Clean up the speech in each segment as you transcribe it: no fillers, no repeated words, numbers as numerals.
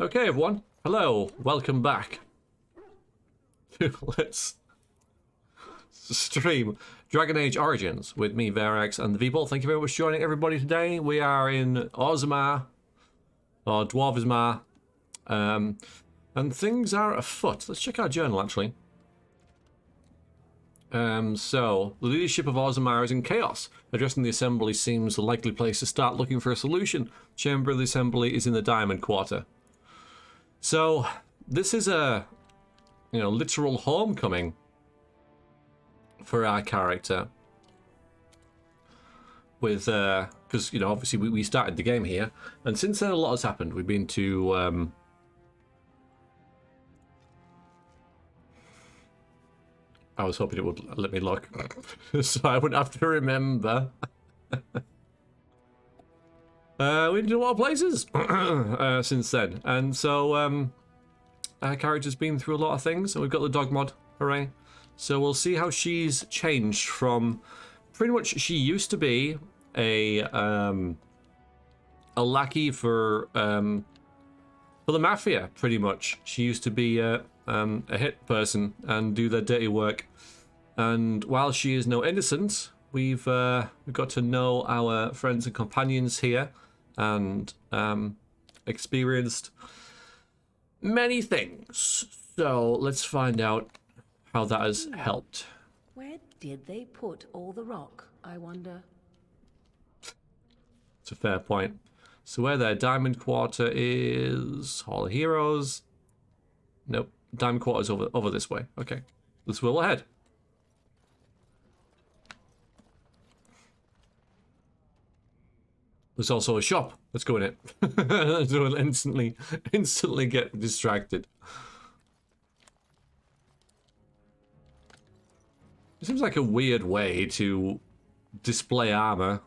Okay, everyone. Hello. Welcome back. Let's stream Dragon Age Origins with me, Verax, and the people. Thank you very much for joining everybody today. We are in Orzammar, or Dwarfsmar, and things are afoot. Let's check our journal, actually. So, the leadership of Orzammar is in chaos. Addressing the assembly seems the likely place to start looking for a solution. Chamber of the assembly is in the Diamond Quarter. So, this is a, literal homecoming for our character. With, because, obviously we started the game here, and since then a lot has happened. We've been to, I was hoping it would let me look, so I wouldn't have to remember. We've been to a lot of places since then, and so our character's been through a lot of things, and we've got the dog mod, hooray. So we'll see how she's changed from, pretty much she used to be a lackey for the mafia, pretty much. She used to be a hit person and do their dirty work. And while she is no innocent, we've got to know our friends and companions here, and experienced many things. So let's find out how that has helped. Where did they put all the rock, I wonder? It's a fair point. So where their Diamond Quarter is Hall of Heroes. Nope. Diamond Quarter's over this way. Okay. Let's wheel ahead. There's also a shop. Let's go in it. So we'll instantly get distracted. It seems like a weird way to display armor.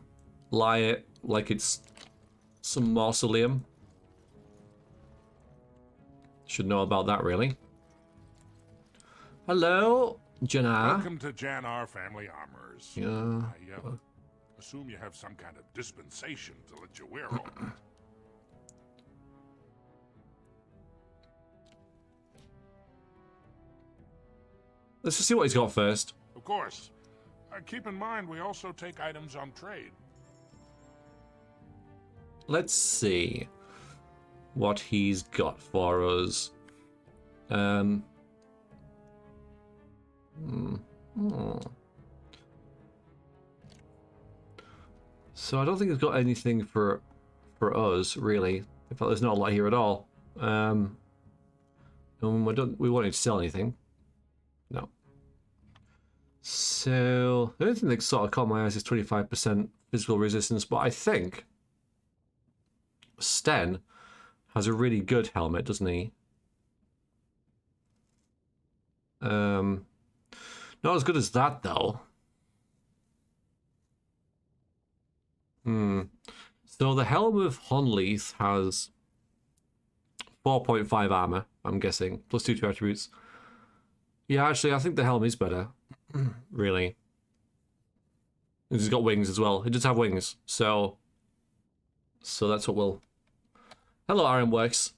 Lie it like it's some mausoleum. Should know about that, really. Hello, Janar. Welcome to Janar Family Armors. Yeah. I assume you have some kind of dispensation to let you wear all that. Let's just see what he's got first. Of course. Keep in mind, we also take items on trade. Let's see what he's got for us. So I don't think he's got anything for us, really. In fact, there's not a lot here at all. And we won't need to sell anything. No. So the only thing that sort of caught my eyes is 25% physical resistance, but I think Sten has a really good helmet, doesn't he? Not as good as that, though. So the helm of Honleith has 4.5 armor, I'm guessing, plus 2 attributes. Yeah, actually, I think the helm is better, really. He's got wings as well. He does have wings, so that's what we'll... Hello, Ironworks.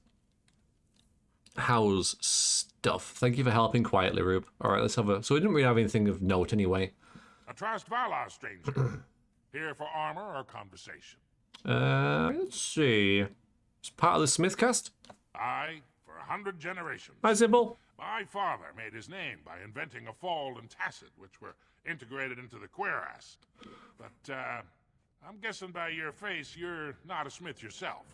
How's stuff? Thank you for helping quietly, Rube. Alright, let's have a... So we didn't really have anything of note anyway. A Trust Valar, stranger. Here for armor or conversation? Let's see. It's part of the Smithcast? Aye, for 100 generations. Hi, Sybil. My father made his name by inventing a fold and tacit, which were integrated into the cuirass. But, I'm guessing by your face, you're not a smith yourself.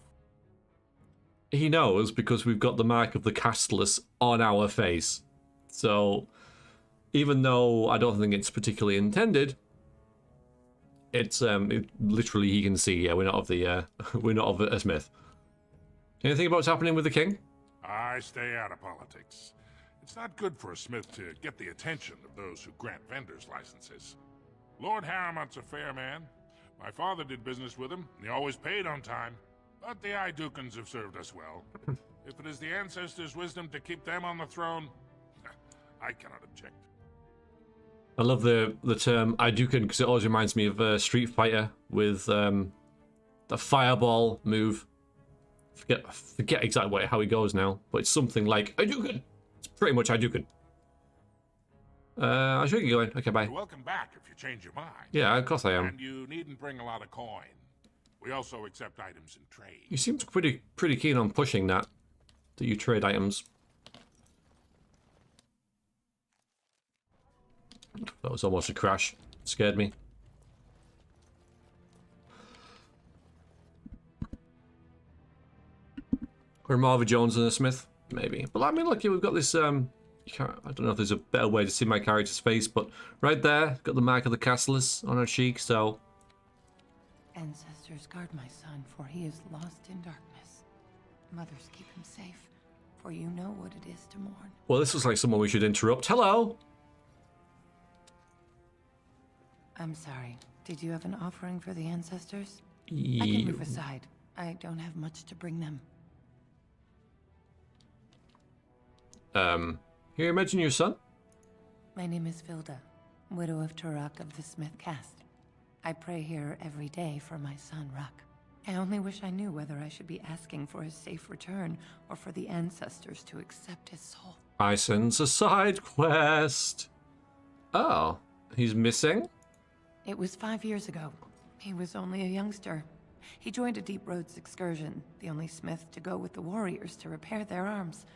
He knows because we've got the mark of the Castless on our face. So, even though I don't think it's particularly intended, it's literally he can see. Yeah, we're not of the we're not of a smith. Anything about what's happening with the king? I stay out of politics. It's not good for a smith to get the attention of those who grant vendors licenses. Lord Harriman's a fair man. My father did business with him, and he always paid on time. But the Idukans have served us well. If it is the ancestors' wisdom to keep them on the throne, I cannot object. I love the term Idukan because it always reminds me of Street Fighter with the fireball move. Forget exactly how he goes now, but it's something like Hadouken. It's pretty much Hadouken. I should get going. Okay, bye. You're welcome back if you change your mind. Yeah, of course I am. And you needn't bring a lot of coin. We also accept items in trade. You seem pretty keen on pushing that you trade items. That was almost a crash. It scared me. Or Marva Jones and a Smith, maybe. But I mean, look, we've got this. I don't know if there's a better way to see my character's face, but right there, got the mark of the Castellus on her cheek. So, Ancestors, guard my son, for he is lost in darkness. Mothers, keep him safe, for you know what it is to mourn. well, this looks like someone we should interrupt. Hello. I'm sorry. Did you have an offering for the ancestors? I can move aside. I don't have much to bring them. Here, imagine your son. My name is Vilda, widow of Turok of the Smith caste. I pray here every day for my son, Ruck. I only wish I knew whether I should be asking for his safe return or for the ancestors to accept his soul. I sense a side quest. Oh, he's missing? It was 5 years ago. He was only a youngster. He joined a Deep Roads excursion, the only Smith to go with the warriors to repair their arms.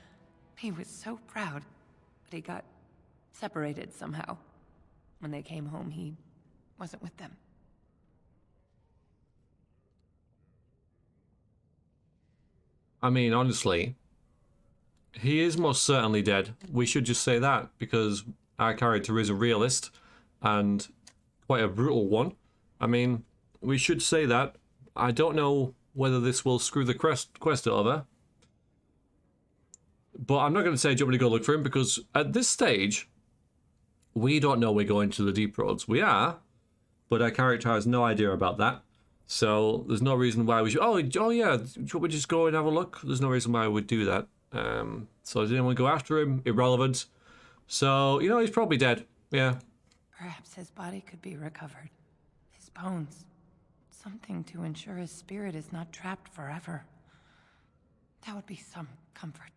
He was so proud, but he got separated somehow. When they came home, he wasn't with them. I mean, honestly, he is most certainly dead. We should just say that, because our character is a realist, and quite a brutal one. I mean, we should say that. I don't know whether this will screw the quest over. But I'm not going to say, do you want me to go look for him? Because at this stage, we don't know we're going to the Deep Roads. We are, but our character has no idea about that. So there's no reason why we should... Oh yeah, should we just go and have a look? There's no reason why we would do that. So did anyone go after him? Irrelevant. So, you know, he's probably dead. Yeah. Perhaps his body could be recovered. His bones. Something to ensure his spirit is not trapped forever. That would be some comfort.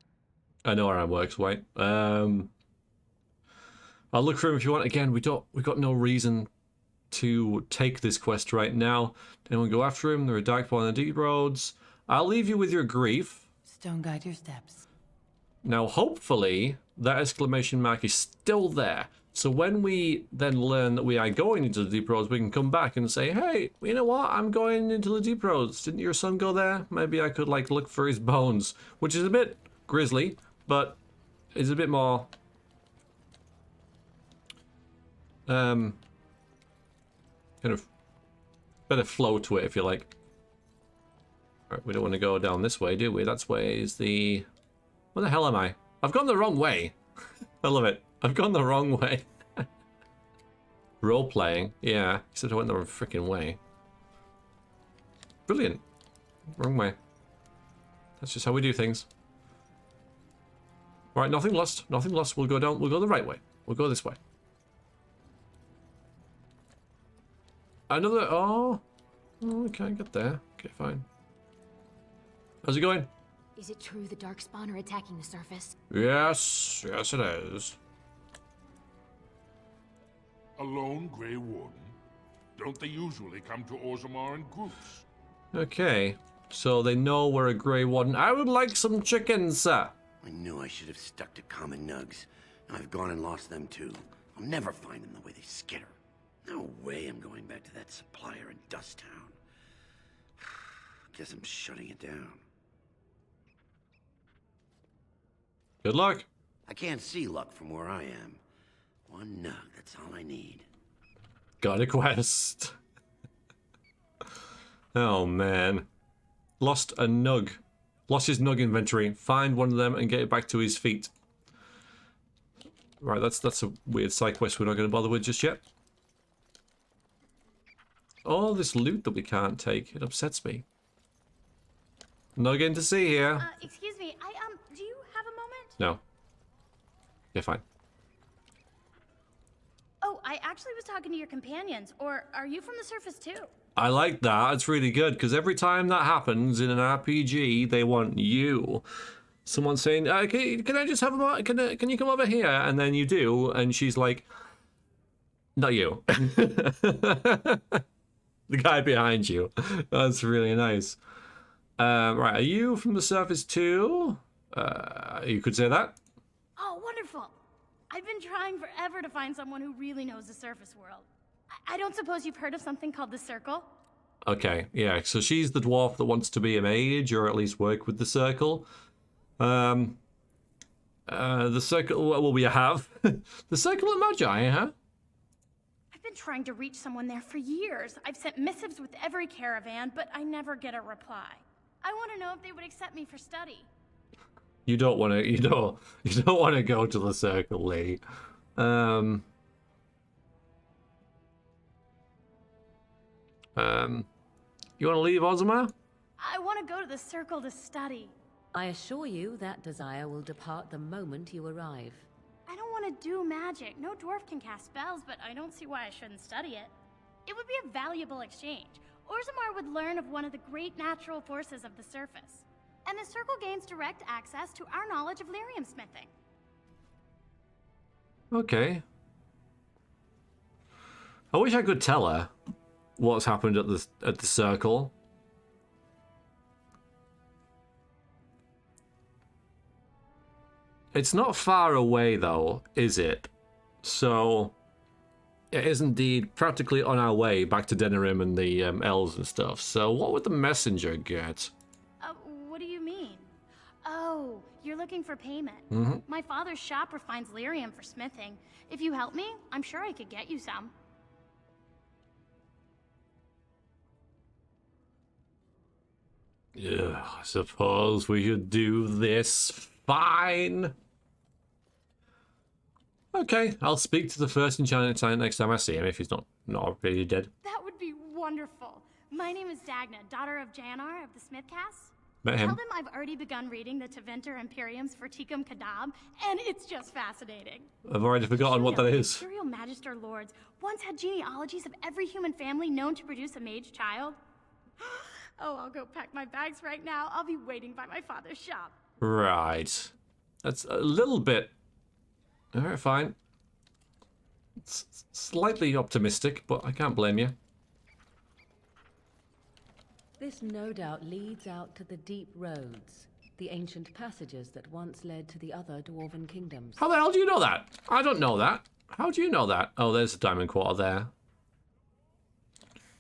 I know how it works, wait. I'll look for him if you want. Again, we've got no reason to take this quest right now. Did anyone go after him? There are dark on the deep roads. I'll leave you with your grief. Stone guide your steps. Now, hopefully, that exclamation mark is still there. So when we then learn that we are going into the deep roads, we can come back and say, hey, you know what? I'm going into the deep roads. Didn't your son go there? Maybe I could, like, look for his bones. Which is a bit grisly, but it's a bit more... kind of better flow to it, if you like. Alright, we don't want to go down this way, do we? That's way is the... Where the hell am I? I've gone the wrong way. I love it. I've gone the wrong way. Role-playing. Yeah, except I went the wrong freaking way. Brilliant. Wrong way. That's just how we do things. Alright, nothing lost. Nothing lost. We'll go down. We'll go the right way. We'll go this way. Another... Oh, we can't get there. Okay, fine. How's it going? Is it true the Darkspawn are attacking the surface? Yes. Yes, it is. A lone Grey Warden? Don't they usually come to Orzammar in groups? Okay. So they know we're a Grey Warden. I would like some chicken, sir. I knew I should have stuck to common nugs. Now I've gone and lost them too. I'll never find them the way they skitter. No way I'm going back to that supplier in Dust Town. Guess I'm shutting it down. Good luck. I can't see luck from where I am. One nug, that's all I need. Got a quest. Oh, man. Lost a nug. Lost his nug inventory. Find one of them and get it back to his feet. Right, that's a weird side quest we're not going to bother with just yet. All this loot that we can't take, it upsets me. Nothing to see here. Excuse me, do you have a moment? No. Yeah, fine. Oh, I actually was talking to your companions, or are you from the surface too? I like that. It's really good because every time that happens in an RPG, they want you. Someone saying, can I just have a can you come over here? And then you do, and she's like, not you. The guy behind you. That's really nice. Right, are you from the surface too? You could say that. Oh, wonderful. I've been trying forever to find someone who really knows the surface world. I don't suppose you've heard of something called the Circle? Okay, yeah, so she's the dwarf that wants to be a mage, or at least work with the Circle. The Circle, what will we have? The Circle of Magi, huh? I've been trying to reach someone there for years. I've sent missives with every caravan, but I never get a reply. I want to know if they would accept me for study. You don't want to go to the Circle, Lee. You want to leave Orzammar? I want to go to the Circle to study. I assure you that desire will depart the moment you arrive. I don't want to do magic. No dwarf can cast spells, but I don't see why I shouldn't study it. It would be a valuable exchange. Orzammar would learn of one of the great natural forces of the surface. And the Circle gains direct access to our knowledge of lyrium smithing. Okay. I wish I could tell her what's happened at the Circle. It's not far away though, is it? So it is indeed practically on our way back to Denerim and the elves and stuff. So what would the messenger get? What do you mean? Oh, you're looking for payment. Mm-hmm. My father's shop refines lyrium for smithing. If you help me, I'm sure I could get you some. Yeah, I suppose we could do this. Fine. Okay, I'll speak to the first enchanter next time I see him if he's not already dead. That would be wonderful. My name is Dagna, daughter of Janar of the Smithcast. Met him. Tell them I've already begun reading the Teventer Imperiums for Tikum Kadab, and it's just fascinating. I've already forgotten what that is. Imperial Magister Lords once had genealogies of every human family known to produce a mage child. Oh, I'll go pack my bags right now. I'll be waiting by my father's shop. Right. That's a little bit... Alright, fine. It's slightly optimistic, but I can't blame you. This no doubt leads out to the deep roads, the ancient passages that once led to the other dwarven kingdoms. How the hell do you know that? I don't know that. How do you know that? Oh, there's a diamond quarter there.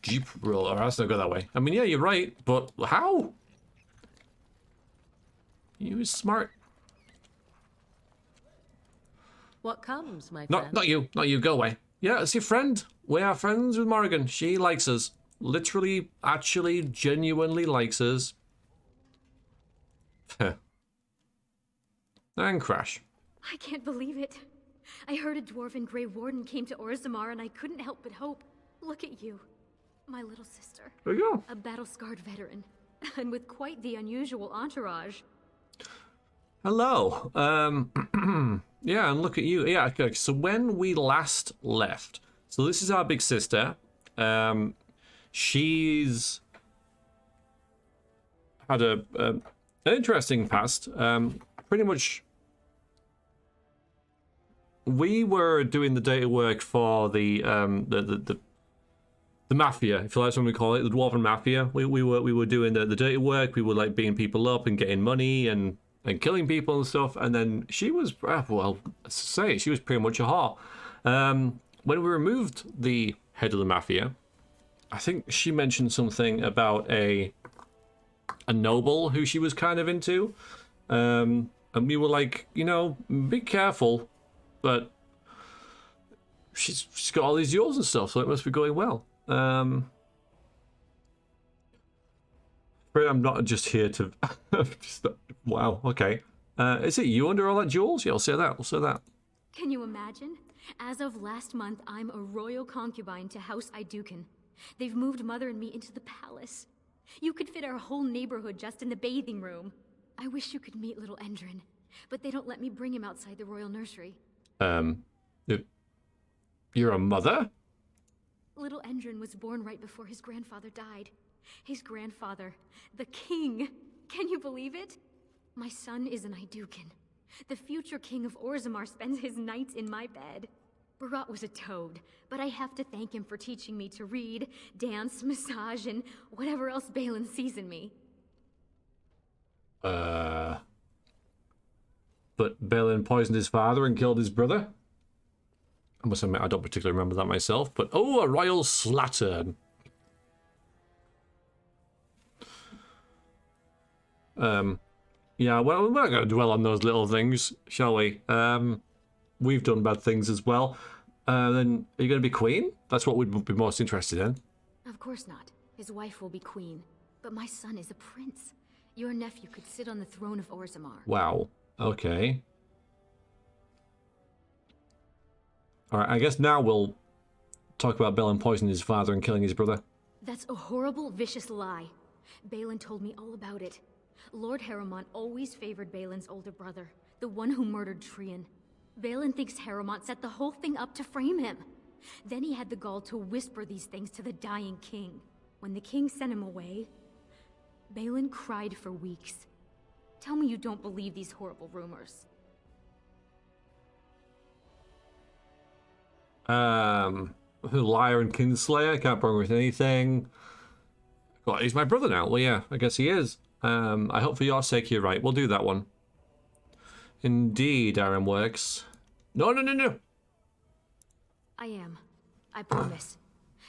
Jeep roller. That's not go that way. I mean, yeah, you're right, but how? You was smart. What comes, my friend? Not you. Not you. Go away. Yeah, it's your friend. We are friends with Morrigan. She likes us. Literally, actually, genuinely likes us. And crash. I can't believe it. I heard a dwarven Grey Warden came to Orzammar and I couldn't help but hope. Look at you. My little sister. There you go. A battle-scarred veteran. And with quite the unusual entourage. Hello. Yeah, and look at you. Yeah, okay. So when we last left, so this is our big sister. She's had an interesting past. Pretty much, we were doing the data work for the mafia, if that's what we call it, the dwarven mafia. We were doing the dirty work. We were like beating people up and getting money and killing people and stuff. And then she was, well, she was pretty much a whore. When we removed the head of the mafia, I think she mentioned something about a noble who she was kind of into. And we were like, you know, be careful, but she's got all these jewels and stuff, so it must be going well. I'm not just here to... wow, okay. Is it you under all that jewels? Yeah, I'll say that. I'll say that. Can you imagine? As of last month, I'm a royal concubine to House Iduken. They've moved Mother and me into the palace. You could fit our whole neighborhood just in the bathing room. I wish you could meet little Endrin, but they don't let me bring him outside the royal nursery. You're a mother? Little Endrin was born right before his grandfather died. His grandfather, the king. Can you believe it? My son is an Idukan. The future king of Orzammar spends his nights in my bed. Barat was a toad, but I have to thank him for teaching me to read, dance, massage, and whatever else Balin sees in me. But Balin poisoned his father and killed his brother? I must admit, I don't particularly remember that myself, but oh, a royal slattern. Yeah, well, we're not going to dwell on those little things, shall we? We've done bad things as well. Then, are you going to be queen? That's what we'd be most interested in. Of course not. His wife will be queen. But my son is a prince. Your nephew could sit on the throne of Orzammar. Wow. Okay. Alright, I guess now we'll talk about Balin poisoning his father and killing his brother. That's a horrible, vicious lie. Balin told me all about it. Lord Harrowmont always favored Balin's older brother, the one who murdered Trian. Balin thinks Harrowmont set the whole thing up to frame him. Then he had the gall to whisper these things to the dying king. When the king sent him away, Balin cried for weeks. Tell me you don't believe these horrible rumors. Liar and kinslayer, can't promise anything. Well, he's my brother now. Well, yeah, I guess he is. I hope for your sake you're right. We'll do that one. Indeed, Ironworks. No. I am. I promise.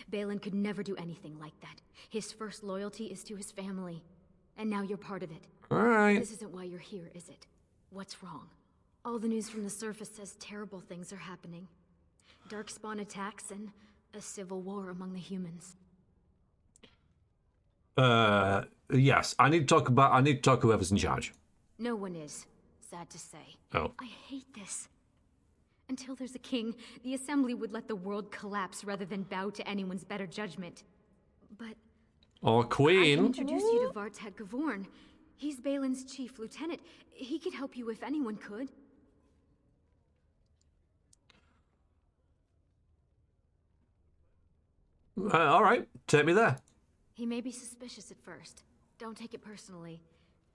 Balin could never do anything like that. His first loyalty is to his family. And now you're part of it. Alright. This isn't why you're here, is it? What's wrong? All the news from the surface says terrible things are happening. Darkspawn attacks and a civil war among the humans. Yes. I need to talk whoever's in charge. No one is, sad to say. Oh. I hate this. Until there's a king, the Assembly would let the world collapse rather than bow to anyone's better judgment. But Or I queen. can introduce you to Vartag Gavorn. He's Balin's chief lieutenant. He could help you if anyone could. Alright, take me there. He may be suspicious at first. Don't take it personally.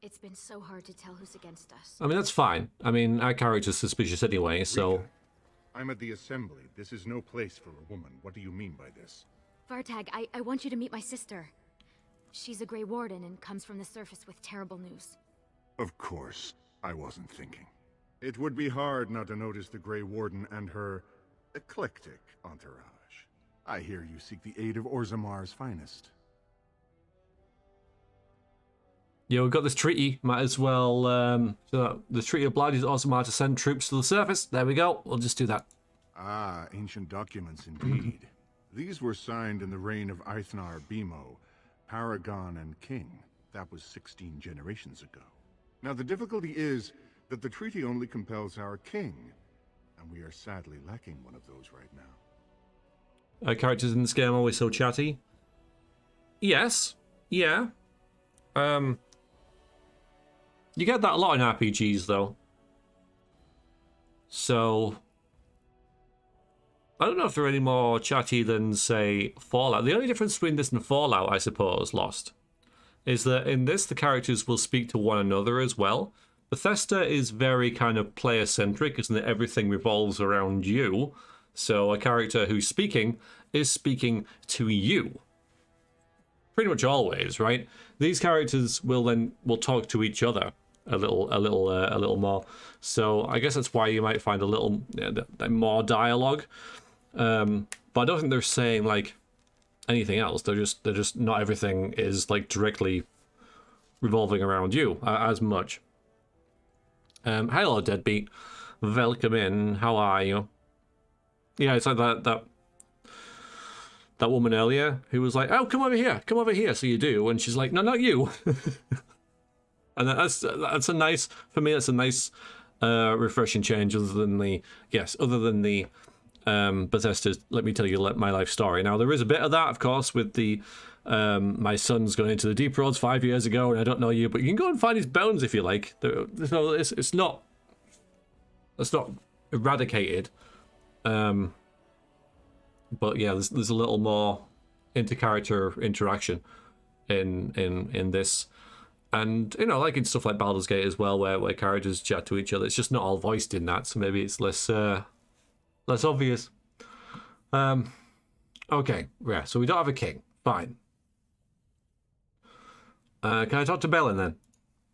It's been so hard to tell who's against us. I mean, that's fine. I mean, our character's suspicious anyway, so... Rita, I'm at the Assembly. This is no place for a woman. What do you mean by this? Vartag, I want you to meet my sister. She's a Grey Warden and comes from the surface with terrible news. Of course. I wasn't thinking. It would be hard not to notice the Grey Warden and her eclectic entourage. I hear you seek the aid of Orzammar's finest. Yeah, we've got this treaty. Might as well... so the treaty obliges Orzammar to send troops to the surface. There we go. We'll just do that. Ah, ancient documents indeed. These were signed in the reign of Eithnar Bimo, Paragon and King. That was 16 generations ago. Now the difficulty is that the treaty only compels our king, and we are sadly lacking one of those right now. Our characters in this game are always so chatty. Yes. Yeah. You get that a lot in RPGs, though. So... I don't know if they're any more chatty than, say, Fallout. The only difference between this and Fallout, I suppose, Lost, is that in this, the characters will speak to one another as well. Bethesda is very kind of player-centric, isn't it? Everything revolves around you. So a character who's speaking is speaking to you. Pretty much always, right? These characters will talk to each other a little more. So I guess that's why you might find a little more dialogue. But I don't think they're saying like anything else. They're just not everything is like directly revolving around you as much. Hello, Deadbeat. Welcome in. How are you? Yeah, it's like that woman earlier who was like, "Oh, come over here." So you do, and she's like, "No, not you." And that's a nice, for me, that's a nice refreshing change. Other than the Bethesda's "Let me tell you my life story." Now there is a bit of that, of course, with the my son's going into the deep roads 5 years ago, and I don't know you, but you can go and find his bones if you like. It's not eradicated. But yeah, there's a little more inter-character interaction in this. And, you know, like in stuff like Baldur's Gate as well, where characters chat to each other. It's just not all voiced in that, so maybe it's less obvious. Okay, yeah, so we don't have a king. Fine. Can I talk to Balin then?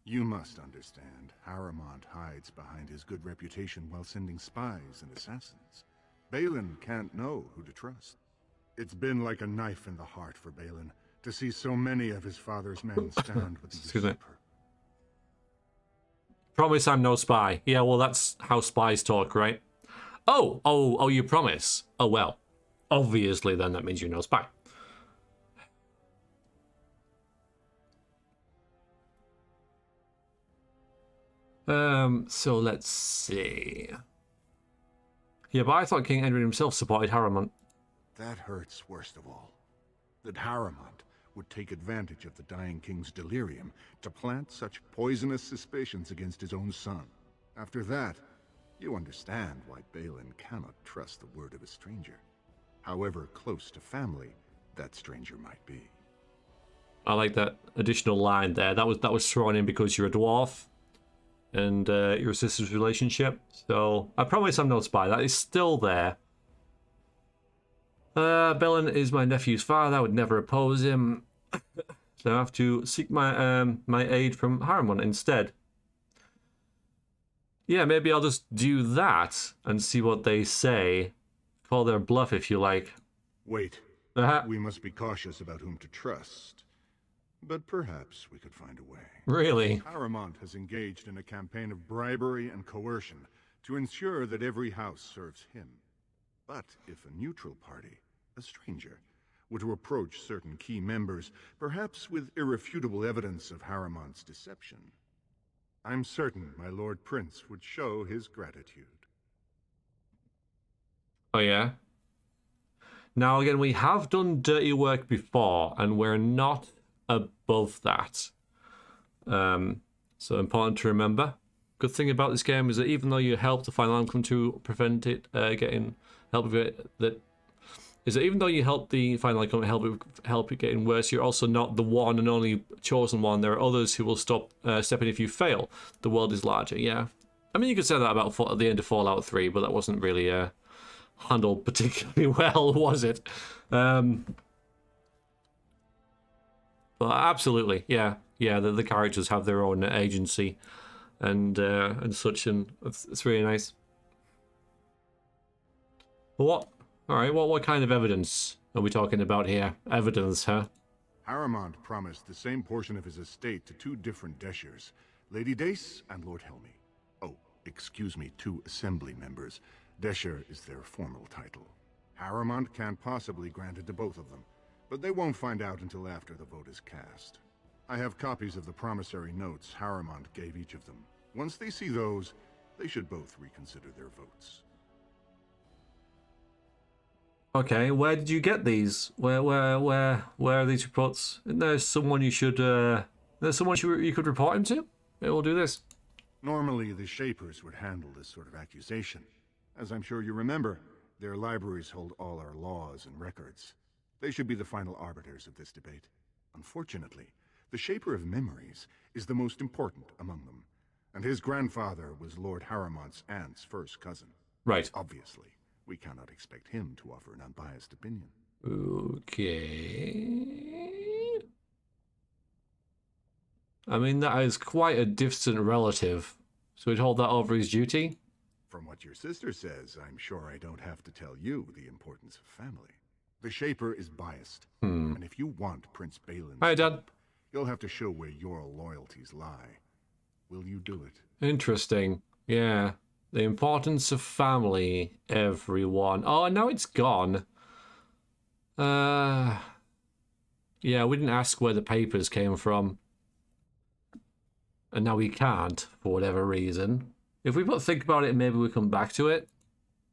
You must understand, Haramont hides behind his good reputation while sending spies and assassins. Balin can't know who to trust. It's been like a knife in the heart for Balin to see so many of his father's men stand with the Excuse me. usurper. Promise I'm no spy. Yeah, well, that's how spies talk, right? Oh, you promise? Oh, well. Obviously, then that means you're no spy. So let's see. Yeah, but I thought King Edwin himself supported Haramont. That hurts worst of all. That Haramont would take advantage of the dying king's delirium to plant such poisonous suspicions against his own son. After that, you understand why Balin cannot trust the word of a stranger, however close to family that stranger might be. I like that additional line there. That was thrown in because you're a dwarf and your sister's relationship. So I promise I'm no spy. That is still there. Balin is my nephew's father. I would never oppose him. So I have to seek my my aid from Haramont instead. Yeah, maybe I'll just do that and see what they say. Call their bluff if you like. Wait. We must be cautious about whom to trust. But perhaps we could find a way. Really? Haramont has engaged in a campaign of bribery and coercion to ensure that every house serves him. But if a neutral party, a stranger, were to approach certain key members, perhaps with irrefutable evidence of Haramont's deception, I'm certain my Lord Prince would show his gratitude. Oh, yeah? Now, again, we have done dirty work before, and we're not above that. So important to remember. Good thing about this game is that even though you help the final outcome to prevent it getting help with it, that is that even though you help the final outcome help it getting worse, you're also not the one and only chosen one. There are others who will step in if you fail. The world is larger. Yeah, I mean you could say that about at the end of Fallout 3, but that wasn't really handled particularly well, was it? But absolutely, yeah. The characters have their own agency, and such, and it's really nice. But what? All right, what kind of evidence are we talking about here? Evidence, huh? Haramont promised the same portion of his estate to two different Deshers, Lady Dace and Lord Helmy. Oh, excuse me, two assembly members. Desher is their formal title. Haramont can't possibly grant it to both of them, but they won't find out until after the vote is cast. I have copies of the promissory notes Haramont gave each of them. Once they see those, they should both reconsider their votes. Okay, where did you get these? Where are these reports? Isn't there someone you should you could report him to? Yeah, we'll do this. Normally, the Shapers would handle this sort of accusation. As I'm sure you remember, their libraries hold all our laws and records. They should be the final arbiters of this debate. Unfortunately, the Shaper of Memories is the most important among them, and his grandfather was Lord Haramont's aunt's first cousin. Right. Obviously, we cannot expect him to offer an unbiased opinion. Okay. I mean, that is quite a distant relative, so he'd hold that over his duty? From what your sister says, I'm sure I don't have to tell you the importance of family. The Shaper is biased, and if you want Prince Balin's Hi, Dad. help, you'll have to show where your loyalties lie. Will you do it? Interesting. Yeah. The importance of family, everyone. Oh, now it's gone. Yeah, we didn't ask where the papers came from. And now we can't, for whatever reason. If we think about it, maybe we come back to it.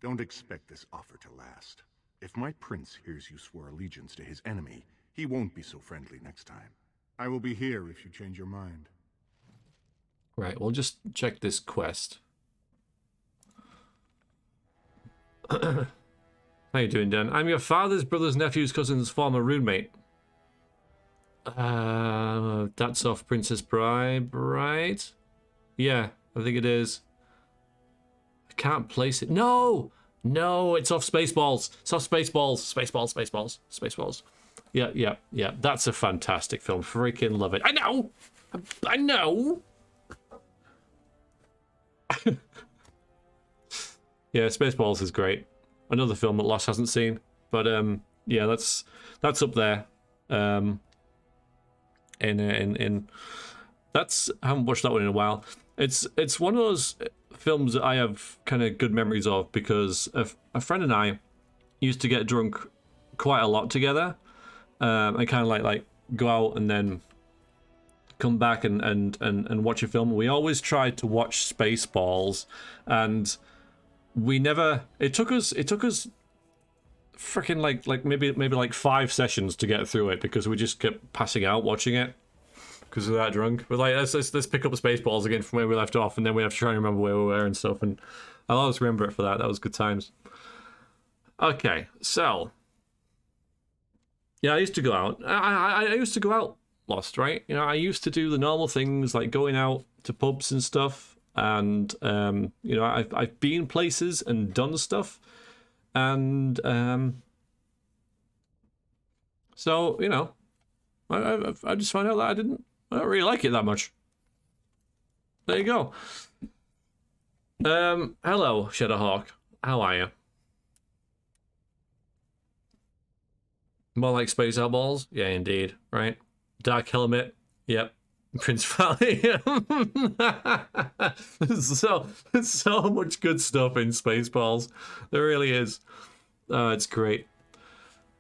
Don't expect this offer to last. If my prince hears you swore allegiance to his enemy, he won't be so friendly next time. I will be here if you change your mind. Right, we'll just check this quest. How you doing, Dan? I'm your father's brother's nephew's cousin's former roommate. That's off Princess Bride, right? Yeah, I think it is. I can't place it. No! No, it's off Spaceballs. It's off Spaceballs. Spaceballs, Spaceballs, Spaceballs. Yeah. That's a fantastic film. Freaking love it. I know! I know! Yeah, Spaceballs is great. Another film that Lost hasn't seen. But, yeah, that's up there. That's I haven't watched that one in a while. It's one of those films that I have kind of good memories of because a friend and I used to get drunk quite a lot together, and kind of like go out and then come back and watch a film. We always tried to watch Spaceballs, and we never. It took us freaking like maybe like 5 sessions to get through it because we just kept passing out watching it because we were that drunk. We're like, let's pick up Spaceballs again from where we left off, and then we have to try and remember where we were and stuff. And I'll always remember it for that. That was good times. Okay, so yeah, I used to go out. I used to go out Lost, right? You know, I used to do the normal things like going out to pubs and stuff, and you know, I've been places and done stuff. And so, you know, I just found out that I don't really like it that much. There you go. Hello, Shadowhawk. How are you? More like Space Outballs? Yeah, indeed. Right? Dark Helmet? Yep. Prince Valley. There's so much good stuff in Spaceballs. There really is. It's great.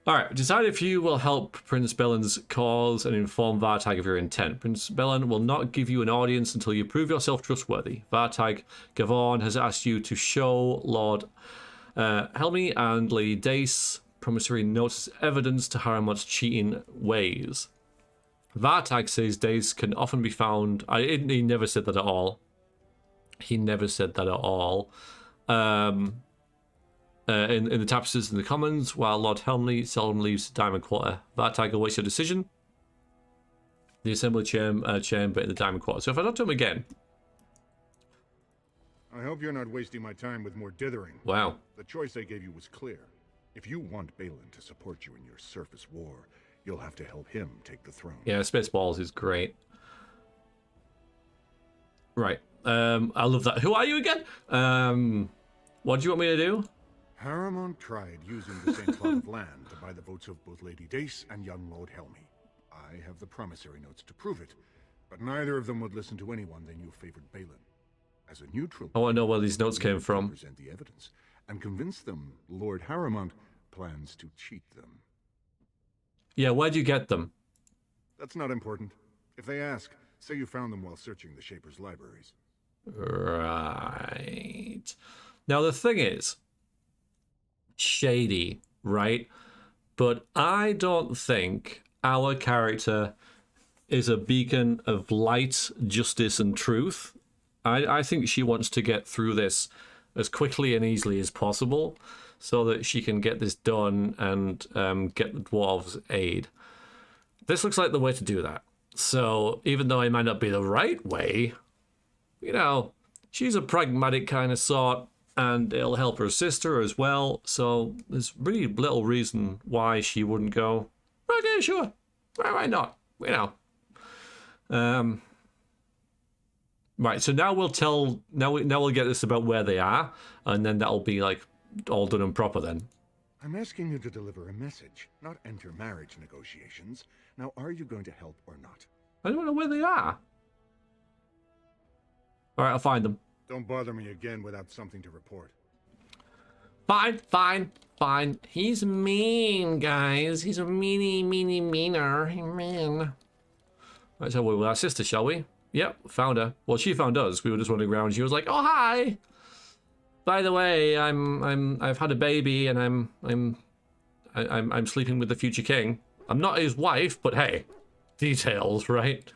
Alright, decide if you will help Prince Belen's cause and inform Vartag of your intent. Prince Belen will not give you an audience until you prove yourself trustworthy. Vartag Gavon has asked you to show Lord Helmi and Lady Dace promissory notes evidence to Haramut's cheating ways. Vartag says Dace can often be found. He never said that at all. He never said that at all. In the tapestries in the Commons, while Lord Helmley seldom leaves Diamond Quarter. Vartag awaits your decision. The Assembly chamber in the Diamond Quarter. So if I don't do him again. I hope you're not wasting my time with more dithering. Wow. The choice I gave you was clear. If you want Balin to support you in your surface war, you'll have to help him take the throne. Yeah, Spaceballs is great. Right. I love that. Who are you again? What do you want me to do? Haramont tried using the same plot of land to buy the votes of both Lady Dace and young Lord Helmi. I have the promissory notes to prove it, but neither of them would listen to anyone they knew favored Balin. As a neutral, I want to know where these notes came from. Present the evidence and convince them Lord Haramont plans to cheat them. Yeah, where'd you get them? That's not important. If they ask, say you found them while searching the Shaper's libraries. Right. Now the thing is, shady, right? But I don't think our character is a beacon of light, justice, and truth. I think she wants to get through this as quickly and easily as possible so that she can get this done and get the dwarves' aid. This looks like the way to do that. So even though it might not be the right way, you know, she's a pragmatic kind of sort, and it'll help her sister as well. So there's really little reason why she wouldn't go, okay, sure, why not? You know. Right, so now we'll tell. Now we'll get this about where they are, and then that'll be like all done and proper then. I'm asking you to deliver a message, not enter marriage negotiations. Now, are you going to help or not? I don't know where they are. All right, I'll find them. Don't bother me again without something to report. Fine. He's mean, guys. He's a meaner. He's mean. Right, so we're with our sister, shall we? Yep, found her. Well, she found us. We were just wandering around. She was like, "Oh, hi. By the way, I've had a baby, and I'm sleeping with the future king. I'm not his wife, but hey, details, right?"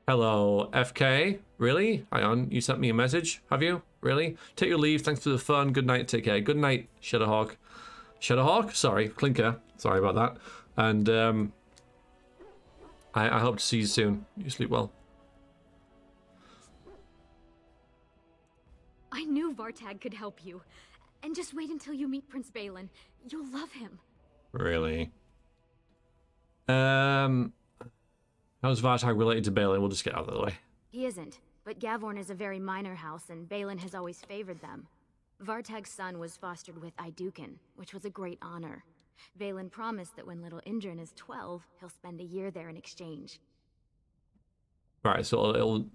Hello, FK. Really? Hang on, you sent me a message, have you? Really? Take your leave. Thanks for the fun. Good night. Take care. Good night, Shadowhawk. Shadowhawk? Sorry, Clinker. Sorry about that. And I hope to see you soon. You sleep well. I knew Vartag could help you. And just wait until you meet Prince Balin. You'll love him. Really? How's Vartag related to Balin? We'll just get out of the way. He isn't, but Gavorn is a very minor house, and Balin has always favored them. Vartag's son was fostered with Iduken, which was a great honor. Balin promised that when little Indrin is 12, he'll spend a year there in exchange. Right, so it'll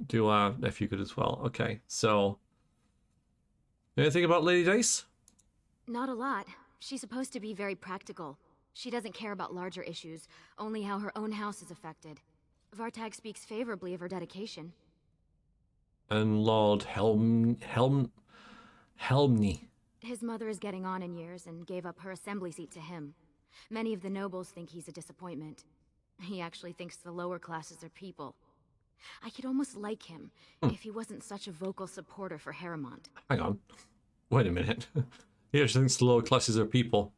do our nephew good as well. Okay, so... anything about Lady Dice? Not a lot. She's supposed to be very practical. She doesn't care about larger issues, only how her own house is affected. Vartag speaks favorably of her dedication. And Lord Helmny. His mother is getting on in years and gave up her assembly seat to him. Many of the nobles think he's a disappointment. He actually thinks the lower classes are people. I could almost like him if he wasn't such a vocal supporter for Harrowmont. Hang on. Wait a minute. He actually thinks the lower classes are people.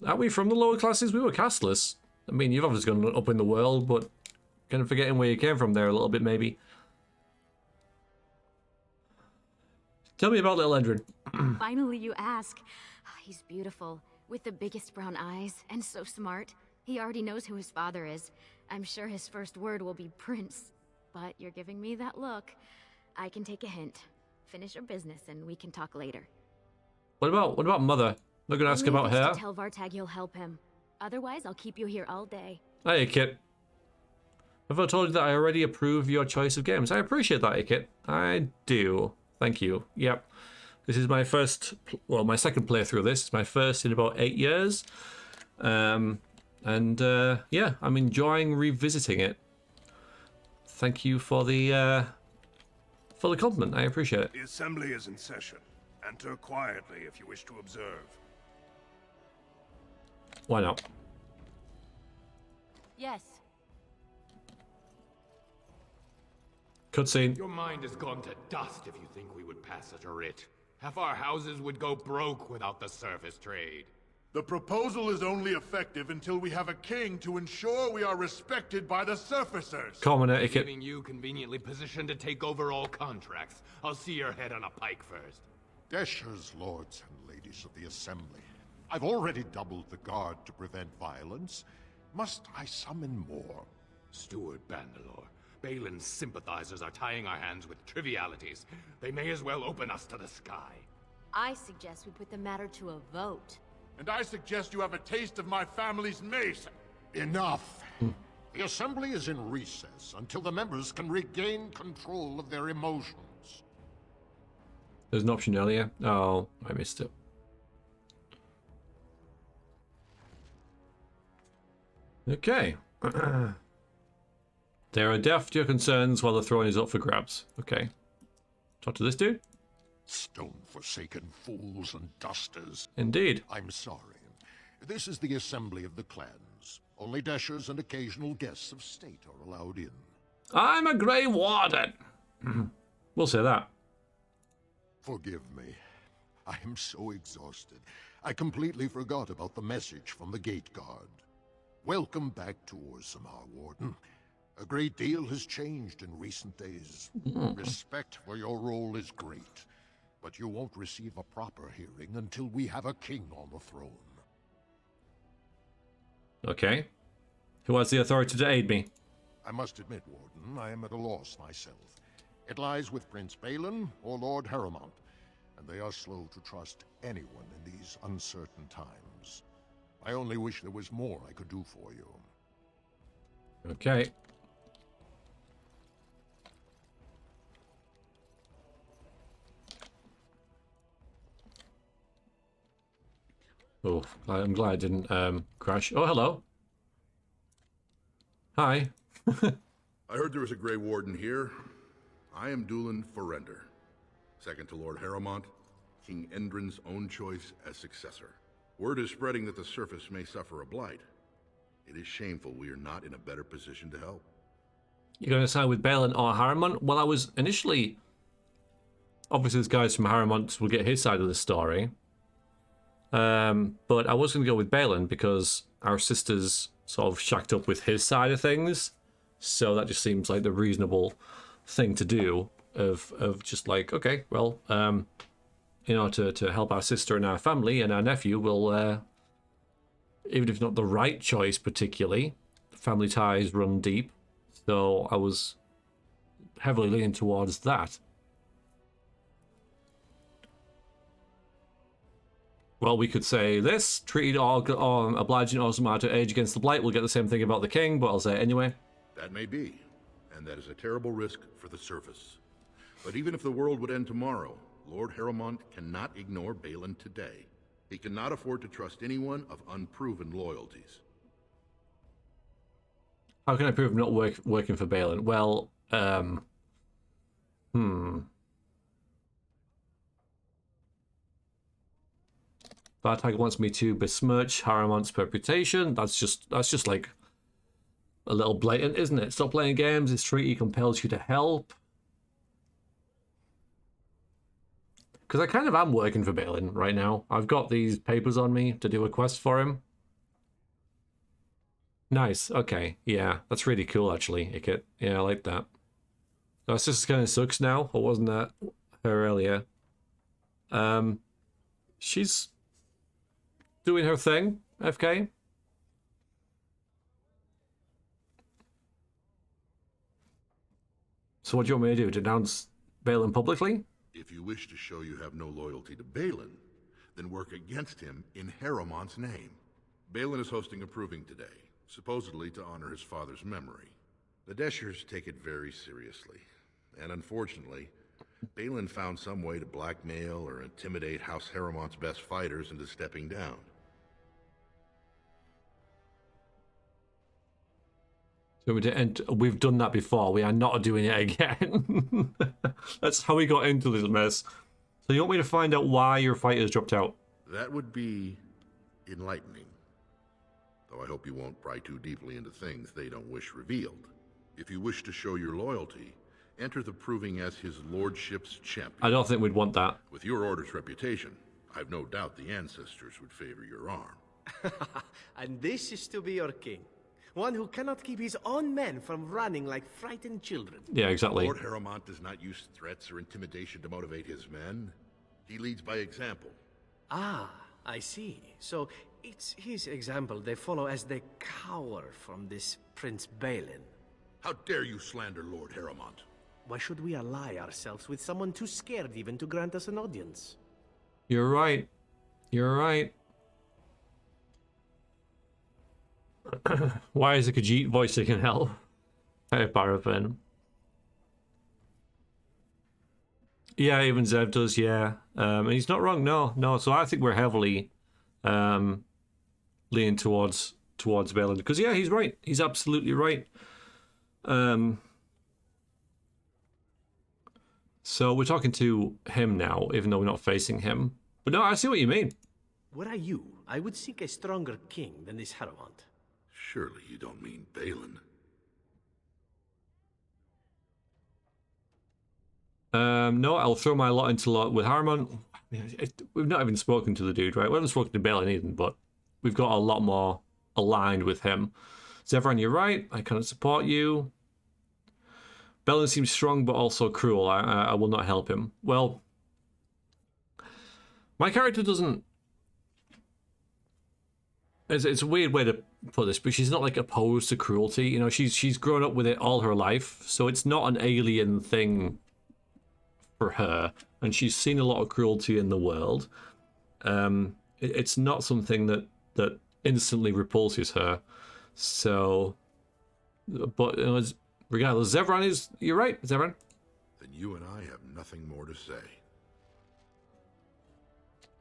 Are we from the lower classes? We were casteless. I mean, you've obviously gone up in the world, but kind of forgetting where you came from there a little bit, maybe. Tell me about little Endrin. Finally you ask. He's beautiful, with the biggest brown eyes, and so smart. He already knows who his father is. I'm sure his first word will be Prince. But you're giving me that look. I can take a hint. Finish your business and we can talk later. What about Mother? Not gonna ask about her. Tell Vartag you'll help him. Otherwise, I'll keep you here all day. Hey, Kit. Have I told you that I already approve your choice of games? I appreciate that, Kit. I do. Thank you. Yep. This is my first, well, my second playthrough of this. It's my first in about 8 years. Yeah, I'm enjoying revisiting it. Thank you for the compliment. I appreciate it. The assembly is in session. Enter quietly if you wish to observe. Why not? Yes. Cutscene. Your mind has gone to dust if you think we would pass such a writ. Half our houses would go broke without the surface trade. The proposal is only effective until we have a king to ensure we are respected by the surfacers. Common etiquette. Leaving you conveniently positioned to take over all contracts. I'll see your head on a pike first. Deshers, lords and ladies of the assembly. I've already doubled the guard to prevent violence. Must I summon more? Steward Bandalore, Balin's sympathizers are tying our hands with trivialities. They may as well open us to the sky. I suggest we put the matter to a vote. And I suggest you have a taste of my family's mace. Enough. The assembly is in recess until the members can regain control of their emotions. There's an option earlier. Oh, I missed it. Okay. They are deaf to your concerns while the throne is up for grabs. Okay. Talk to this dude? Stone-forsaken fools and dusters. Indeed. I'm sorry. This is the assembly of the clans. Only Deshers and occasional guests of state are allowed in. I'm a Grey Warden. We'll say that. Forgive me. I am so exhausted. I completely forgot about the message from the gate guard. Welcome back to Orzammar, Warden. A great deal has changed in recent days. Respect for your role is great, but you won't receive a proper hearing until we have a king on the throne. Okay. Who has the authority to aid me? I must admit, Warden, I am at a loss myself. It lies with Prince Balin or Lord Harrowmont, and they are slow to trust anyone in these uncertain times. I only wish there was more I could do for you. Okay. Oh, I'm glad I didn't crash. Oh, hello. Hi. I heard there was a Grey Warden here. I am Dulin Forrender, second to Lord Harrowmont, King Endrin's own choice as successor. Word is spreading that the surface may suffer a blight. It is shameful we are not in a better position to help. You're going to side with Balin or Harrimont? Well, I was initially... Obviously, this guy's from Harrimont will get his side of the story. But I was going to go with Balin because our sister's sort of shacked up with his side of things. So that just seems like the reasonable thing to do of just like, okay, well, you know, to help our sister and our family and our nephew will, even if not the right choice particularly, family ties run deep. So I was heavily leaning towards that. Well, we could say this, treated or obliging Orzammar to age against the Blight. We'll get the same thing about the king, but I'll say it anyway. That may be, and that is a terrible risk for the surface. But even if the world would end tomorrow, Lord Harrimont cannot ignore Balin today. He cannot afford to trust anyone of unproven loyalties. How can I prove I'm not working for Balin? Well, Bartag wants me to besmirch Harrimont's reputation. That's just like a little blatant, isn't it? Stop playing games. This treaty compels you to help. Because I kind of am working for Balin right now. I've got these papers on me to do a quest for him. Nice. Okay. Yeah, that's really cool, actually, Ikit. Yeah, I like that. That's just kind of sucks now. Or wasn't that her earlier? She's doing her thing, FK. So what do you want me to do? Denounce Balin publicly? If you wish to show you have no loyalty to Balin, then work against him in Harrimont's name. Balin is hosting a proving today, supposedly to honor his father's memory. The Deshers take it very seriously, and unfortunately, Balin found some way to blackmail or intimidate House Harrimont's best fighters into stepping down. So we've done that before. We are not doing it again. That's how we got into this mess. So you want me to find out why your fighters dropped out? That would be enlightening. Though I hope you won't pry too deeply into things they don't wish revealed. If you wish to show your loyalty, enter the proving as his lordship's champion. I don't think we'd want that. With your order's reputation, I've no doubt the ancestors would favor your arm. And this is to be your king. One who cannot keep his own men from running like frightened children. Yeah, exactly. Lord Harrimont does not use threats or intimidation to motivate his men. He leads by example. Ah, I see. So it's his example they follow as they cower from this Prince Balin. How dare you slander Lord Harrimont? Why should we ally ourselves with someone too scared even to grant us an audience? You're right. You're right. Why is a Khajiit voice that can help? Hey, Paraffin. Yeah, even Zev does, yeah. And he's not wrong, no. So I think we're heavily leaning towards Balin. Because, yeah, he's right. He's absolutely right. So we're talking to him now, even though we're not facing him. But no, I see what you mean. Were I you, I would seek a stronger king than this Harrimont. Surely you don't mean Balin. No, I'll throw my lot into lot with Harrimont. We've not even spoken to the dude, right? We haven't spoken to Balin either, but we've got a lot more aligned with him. Zevran, you're right. I cannot support you. Balin seems strong, but also cruel. I will not help him. Well, my character doesn't... It's a weird way to put this, but she's not like opposed to cruelty. You know, she's grown up with it all her life, so it's not an alien thing for her, and she's seen a lot of cruelty in the world. It's not something that instantly repulses her. So, but regardless, Zevran is... You're right, Zevran. Then you and I have nothing more to say.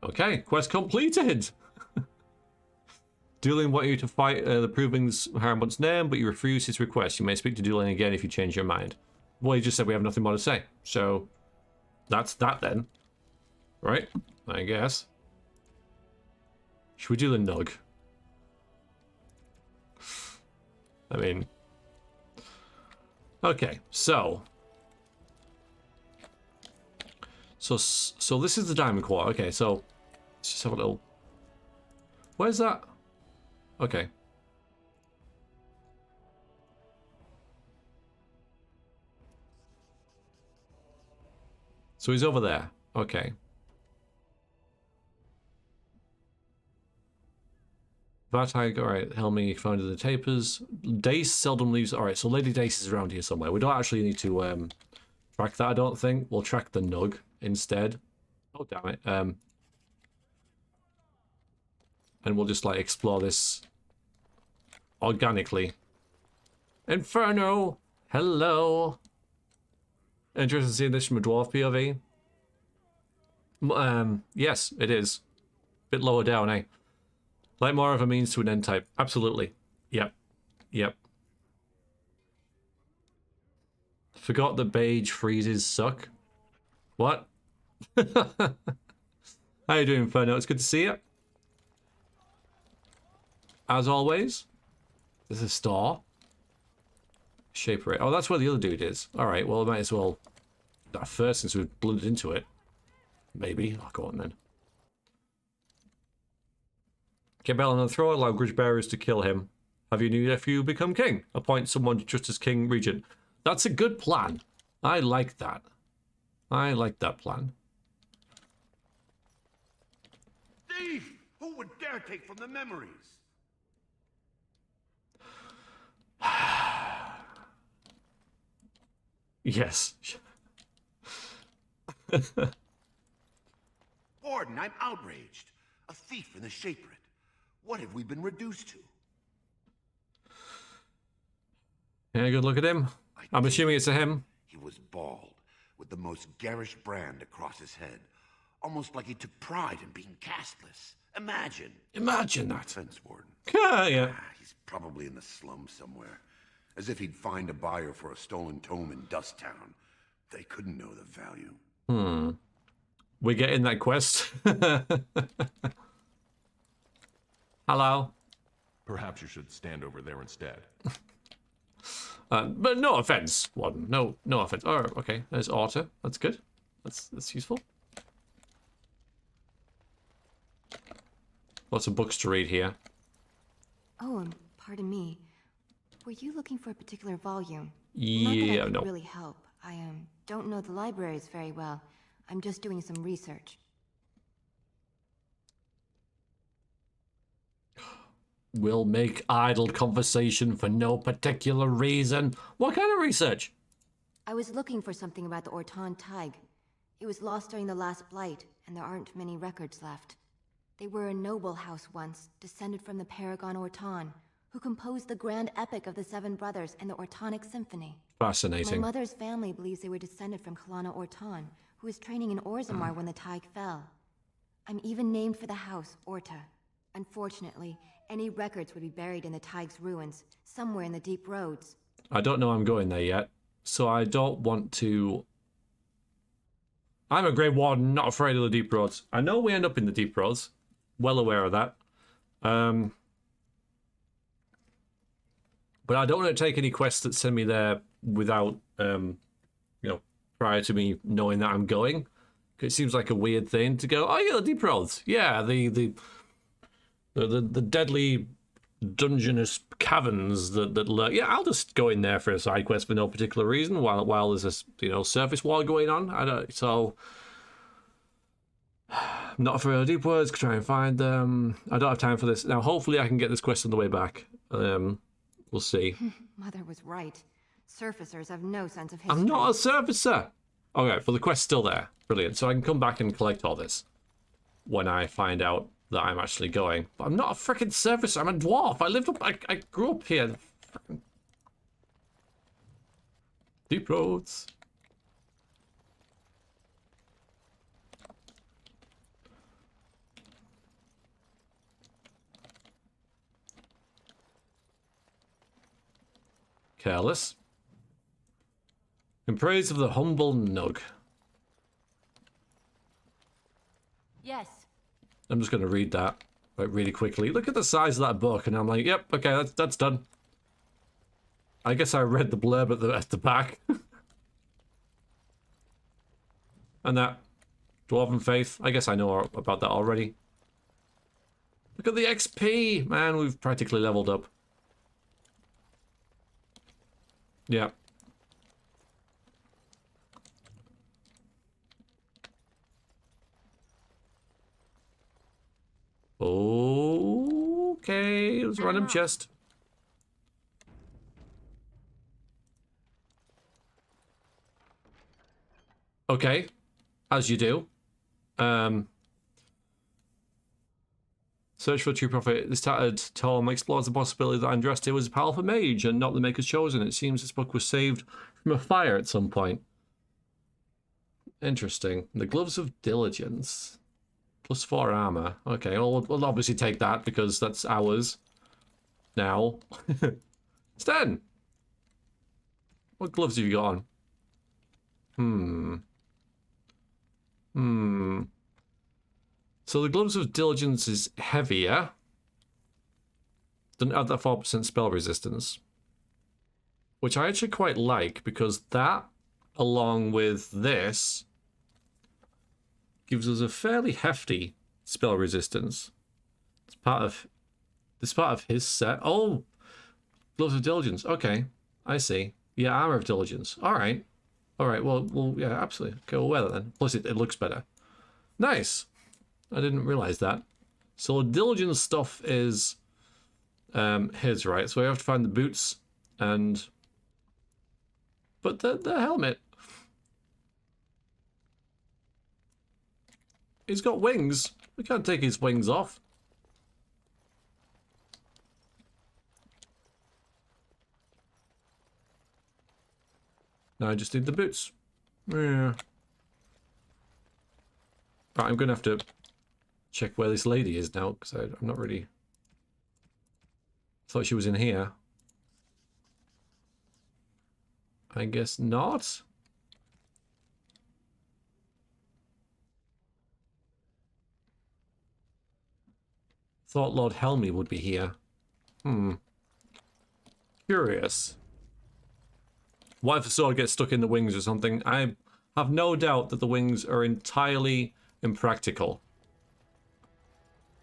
Okay, quest completed. Dueling want you to fight the Proving's Harrimont's name, but you refuse his request. You may speak to Dueling again if you change your mind. Well, he just said we have nothing more to say. So, that's that then. Right? I guess. Should we do the Nug? I mean... Okay, so... So this is the diamond core. Okay, so... Let's just have a little... Where's that? Okay. So he's over there. Okay. Vartag, alright, Helmi founded the tapers. Dace seldom leaves. Alright, so Lady Dace is around here somewhere. We don't actually need to track that, I don't think. We'll track the Nug instead. Oh, damn it. And we'll just, like, explore this organically. Inferno! Hello! Interested in seeing this from a dwarf POV? Yes, it is. Bit lower down, eh? Like more of a means to an end type. Absolutely. Yep. Yep. Forgot that beige freezes suck. What? How you doing, Inferno? It's good to see you. As always. There's a star. Shaper it. Oh, that's where the other dude is. Alright, well, I might as well... That first, since we've blundered into it. Maybe. Oh, go on then. Get Bell on the throne, allow grudge bearers to kill him. Have your new nephew become king? Appoint someone just as king regent. That's a good plan. I like that. I like that plan. Thief! Who would dare take from the memories? Yes. Warden, I'm outraged. A thief in the Shapered. What have we been reduced to? Yeah, good look at him. I'm assuming it's a him. He was bald, with the most garish brand across his head. Almost like he took pride in being castless. Imagine. Imagine that. Fence warden. Yeah. He's probably in the slums somewhere. As if he'd find a buyer for a stolen tome in Dust Town. They couldn't know the value. We're getting that quest. Hello. Perhaps you should stand over there instead. But no offense, Warden. No offense. Oh, okay. There's Orta. That's good. That's useful. Lots of books to read here. Oh, pardon me. Were you looking for a particular volume? Yeah, Not that I no. could really help. I don't know the libraries very well. I'm just doing some research. We'll make idle conversation for no particular reason. What kind of research? I was looking for something about the Orton Tig. It was lost during the last Blight, and there aren't many records left. They were a noble house once, descended from the Paragon Orton, who composed the grand epic of the Seven Brothers and the Ortonic Symphony. Fascinating. My mother's family believes they were descended from Kalana Orton, who was training in Orzammar when the Tig fell. I'm even named for the house, Orta. Unfortunately, any records would be buried in the Tig's ruins, somewhere in the deep roads. I don't know I'm going there yet, so I don't want to... I'm a Grey Warden, not afraid of the deep roads. I know we end up in the deep roads. Well aware of that. But I don't want to take any quests that send me there without, prior to me knowing that I'm going. It seems like a weird thing to go, oh yeah, the deep roads. Yeah, the deadly dungeonous caverns that lurk. Yeah, I'll just go in there for a side quest for no particular reason while there's this, surface war going on. I'm not afraid of deep words, try and find them. I don't have time for this. Now, hopefully I can get this quest on the way back. We'll see. Mother was right. Surfacers have no sense of history. I'm not a surfacer! Okay, well the quest's still there. Brilliant. So I can come back and collect all this when I find out that I'm actually going. But I'm not a freaking surfacer, I'm a dwarf. I grew up here. Frickin' deep roads. Careless. In praise of the humble Nug. Yes. I'm just going to read that really quickly. Look at the size of that book, and I'm like, yep, okay, that's done. I guess I read the blurb at the back. And that Dwarven Faith. I guess I know about that already. Look at the XP! Man, we've practically leveled up. Yeah. Okay, let's random chest. Okay, as you do. Search for a true prophet. This tattered tome explores the possibility that Andraste was a powerful mage and not the Maker's chosen. It seems this book was saved from a fire at some point. Interesting. The Gloves of Diligence. +4 armor. Okay, well, we'll obviously take that because that's ours. Now. It's 10. What gloves have you got on? So the Gloves of Diligence is heavier. Doesn't add that 4% spell resistance. Which I actually quite like, because that, along with this, gives us a fairly hefty spell resistance. It's part of his set. Oh! Gloves of Diligence. Okay. I see. Yeah, Armor of Diligence. Alright. Alright, well, yeah, absolutely. Okay, we'll wear that then. Plus, it looks better. Nice! I didn't realize that. So Diligence stuff is his, right? So we have to find the boots and... But the helmet. He's got wings. We can't take his wings off. Now I just need the boots. Yeah. Right, I'm gonna have to check where this lady is now, because I'm not really... Thought she was in here. I guess not. Thought Lord Helmy would be here. Curious. What if the sword gets stuck in the wings or something? I have no doubt that the wings are entirely impractical.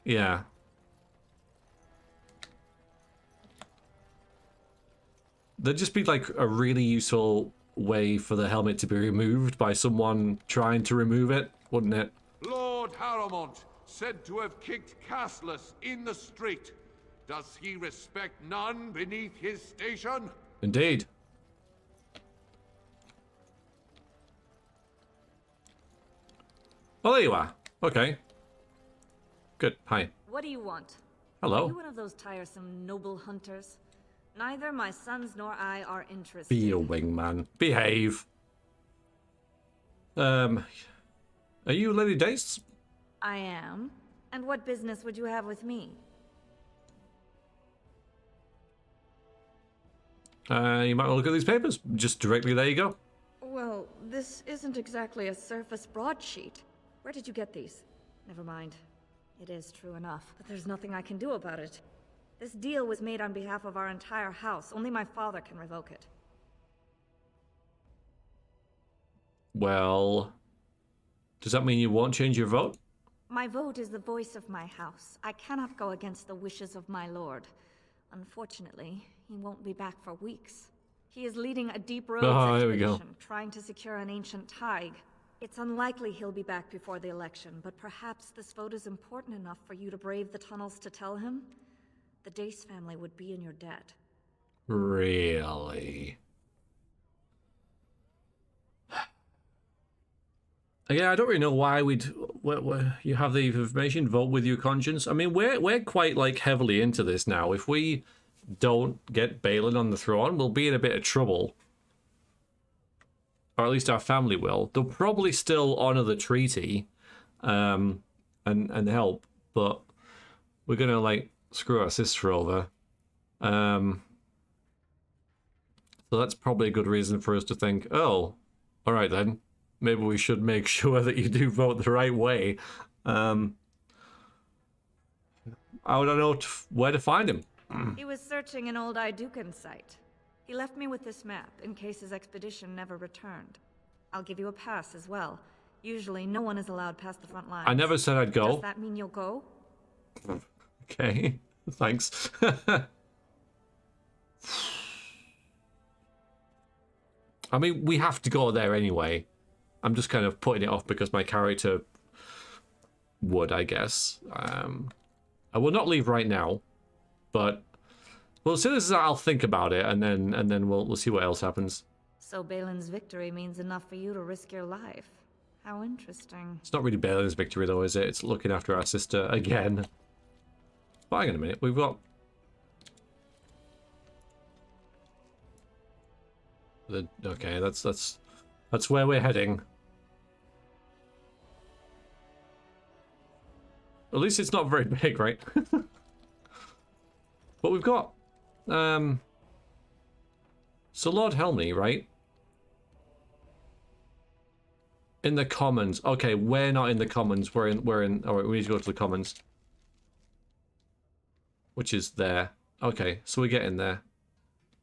Yeah. There'd just be like a really useful way for the helmet to be removed by someone trying to remove it, wouldn't it? Lord Harrowmont, said to have kicked castless in the street. Does he respect none beneath his station? Indeed. Oh, there you are. Okay. Good. Hi. What do you want? Hello. Are you one of those tiresome noble hunters? Neither my sons nor I are interested. Be a wingman. Behave. Are you Lady Dace? I am. And what business would you have with me? You might want to look at these papers. Just directly there you go. Well, this isn't exactly a surface broadsheet. Where did you get these? Never mind. It is true enough, but there's nothing I can do about it. This deal was made on behalf of our entire house. Only my father can revoke it. Well, does that mean you won't change your vote? My vote is the voice of my house. I cannot go against the wishes of my lord. Unfortunately, he won't be back for weeks. He is leading a deep roads expedition, trying to secure an ancient thaig. It's unlikely he'll be back before the election, but perhaps this vote is important enough for you to brave the tunnels to tell him? The Dace family would be in your debt. Really? Yeah, I don't really know why you have the information. Vote with your conscience. I mean, we're quite like heavily into this now. If we don't get Balin on the throne, we'll be in a bit of trouble. Or at least our family will. They'll probably still honor the treaty, and help, but we're gonna like screw our sister over. So that's probably a good reason for us to think, oh, all right then. Maybe we should make sure that you do vote the right way. I don't know where to find him. He was searching an old Idukan site. He left me with this map in case his expedition never returned. I'll give you a pass as well. Usually, no one is allowed past the front lines. I never said I'd go. Does that mean you'll go? Okay, thanks. I mean, we have to go there anyway. I'm just kind of putting it off because my character would, I guess. I will not leave right now, but well, as soon as I'll think about it, and then we'll see what else happens. So Balin's victory means enough for you to risk your life. How interesting. It's not really Balin's victory, though, is it? It's looking after our sister again. But hang on a minute, we've got okay, that's where we're heading. At least it's not very big, right? But we've got so Lord Helmy, right? In the commons. Okay, we're not in the commons. We're in. All right, we need to go to the commons, which is there. Okay, so we get in there.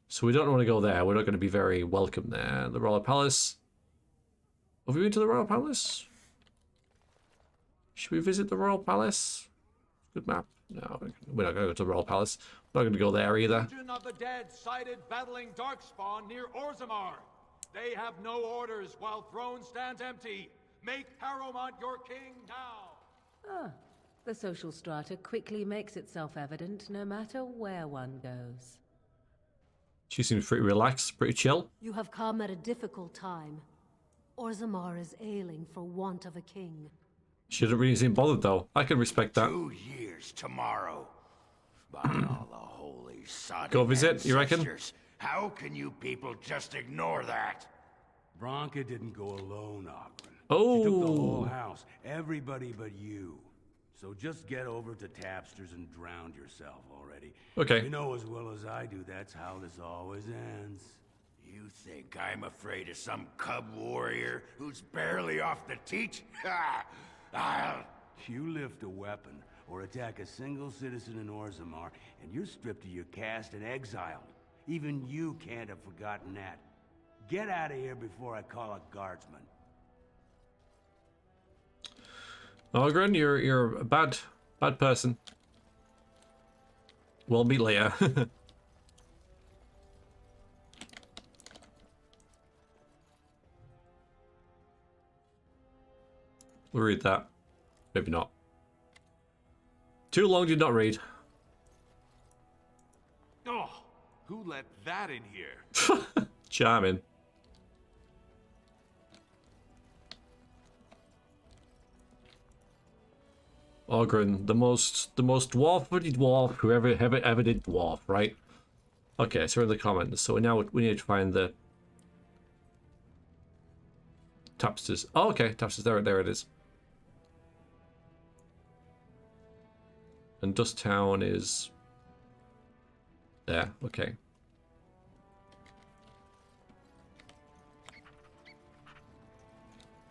So we don't want to go there. We're not going to be very welcome there. The Royal Palace. Have we been to the Royal Palace? Should we visit the Royal Palace? Good map. No, we're not going to go to the Royal Palace. We're not going to go there either. Legion of the Dead sighted battling Darkspawn near Orzammar. They have no orders while throne stands empty. Make Harrowmont your king now. Ah, the social strata quickly makes itself evident no matter where one goes. She seems pretty relaxed, pretty chill. You have come at a difficult time. Orzammar is ailing for want of a king. She doesn't really seem bothered, though. I can respect that. 2 years tomorrow. By all the holy sodden Go visit, you reckon? ancestors. How can you people just ignore that? Bronca didn't go alone, Ogren. Oh. She took the whole house, everybody but you. So just get over to Tapster's and drown yourself already. Okay. You know as well as I do, that's how this always ends. You think I'm afraid of some cub warrior who's barely off the teat? Ha! You lift a weapon or attack a single citizen in Orzammar, and you're stripped of your caste and exiled. Even you can't have forgotten that. Get out of here before I call a guardsman. Ogren, you're a bad person. We'll meet later. We'll read that. Maybe not. Too long did not read. Oh, who let that in here? Charming. Ogren, the most dwarf-footy dwarf who ever did dwarf, right? Okay, so we're in the comments. So now we need to find the Tapsters. Oh, okay, Tapsters. There it is. And Dust Town is there. Okay.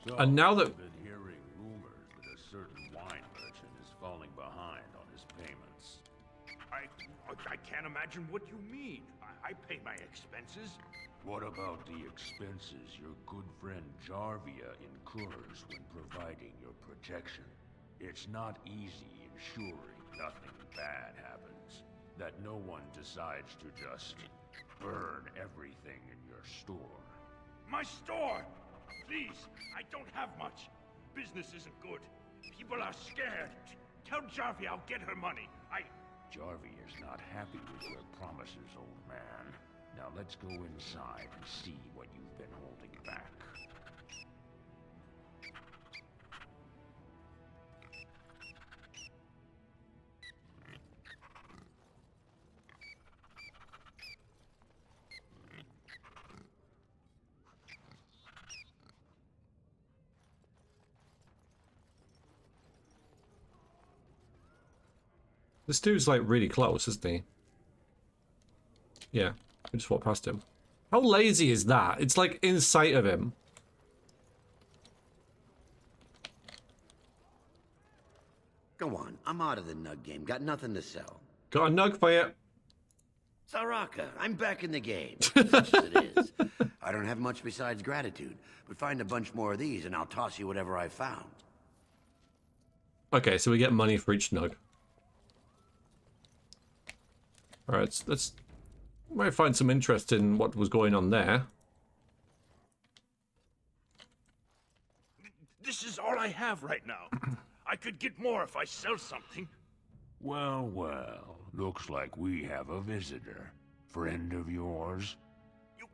So, And now that I've been hearing rumors that a certain wine merchant is falling behind on his payments. I can't imagine what you mean. I pay my expenses. What about the expenses your good friend Jarvia incurs when providing your protection? It's not easy ensuring nothing bad happens, that no one decides to just burn everything in your store. My store! Please, I don't have much. Business isn't good. People are scared. Tell Jarvia I'll get her money. Jarvia is not happy with your promises, old man. Now let's go inside and see what you've been holding back. This dude's like really close, isn't he? Yeah, we just walked past him. How lazy is that? It's like in sight of him. Go on, I'm out of the nug game. Got nothing to sell. Got a nug for you. Saraka, I'm back in the game, such as it is. I don't have much besides gratitude, but find a bunch more of these and I'll toss you whatever I found. Okay, so we get money for each nug. Alright, let's might find some interest in what was going on there. This is all I have right now. I could get more if I sell something. Well, well, looks like we have a visitor. Friend of yours? You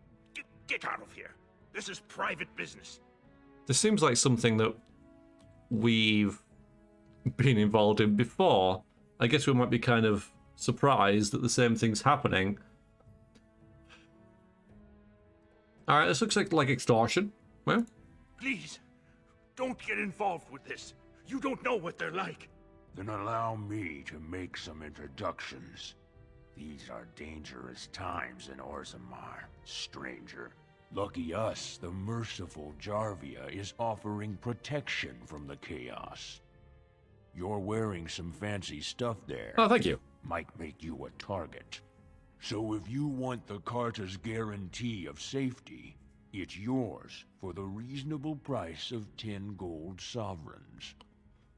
get out of here. This is private business. This seems like something that we've been involved in before. I guess we might be kind of surprised that the same thing's happening. Alright, this looks like extortion. Well, Please, don't get involved with this. You don't know what they're like. Then allow me to make some introductions. These are dangerous times in Orzammar, stranger. Lucky us, the merciful Jarvia is offering protection from the chaos. You're wearing some fancy stuff there. Oh, thank you. Might make you a target. So if you want the Carta's guarantee of safety, it's yours for the reasonable price of 10 gold sovereigns.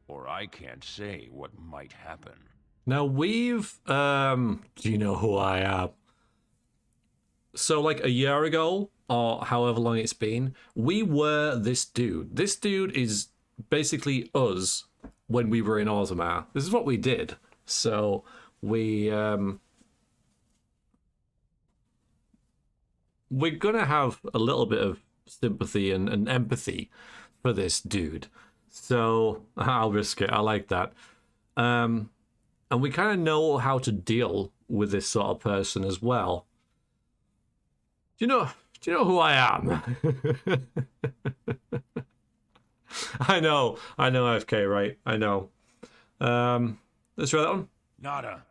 Or I can't say what might happen. now we've do you know who I am? So like a year ago, or however long it's been, we were this dude. This dude is basically us when we were in Orzammar. This is what we did. So we're gonna have a little bit of sympathy and empathy for this dude. So I'll risk it. I like that. And we kind of know how to deal with this sort of person as well. Do you know who I am? I know AFK, right? I know. Let's try that one. Nada.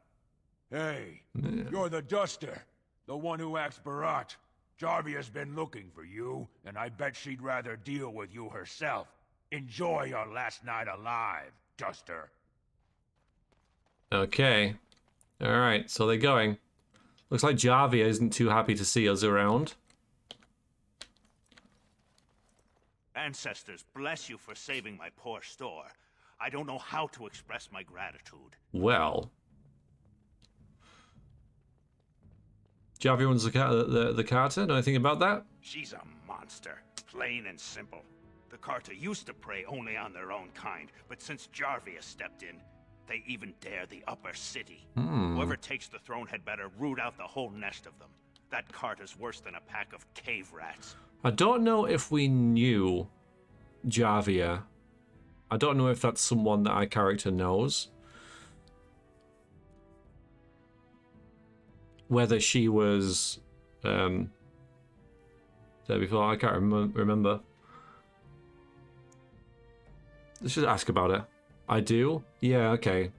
Hey, you're the Duster. The one who acts Barat. Jarvia's been looking for you, and I bet she'd rather deal with you herself. Enjoy your last night alive, Duster. Okay. Alright, so they're going. Looks like Jarvia isn't too happy to see us around. Ancestors, bless you for saving my poor store. I don't know how to express my gratitude. Well. Jarvia runs the Carta. Know anything about that? She's a monster, plain and simple. The Carta used to prey only on their own kind, but since Jarvia stepped in, they even dare the upper city. Whoever takes the throne had better root out the whole nest of them. That Carta's worse than a pack of cave rats. I don't know if we knew Jarvia. I don't know if that's someone that our character knows. Whether she was there before, I can't remember. Let's just ask about it. I do? Yeah, okay.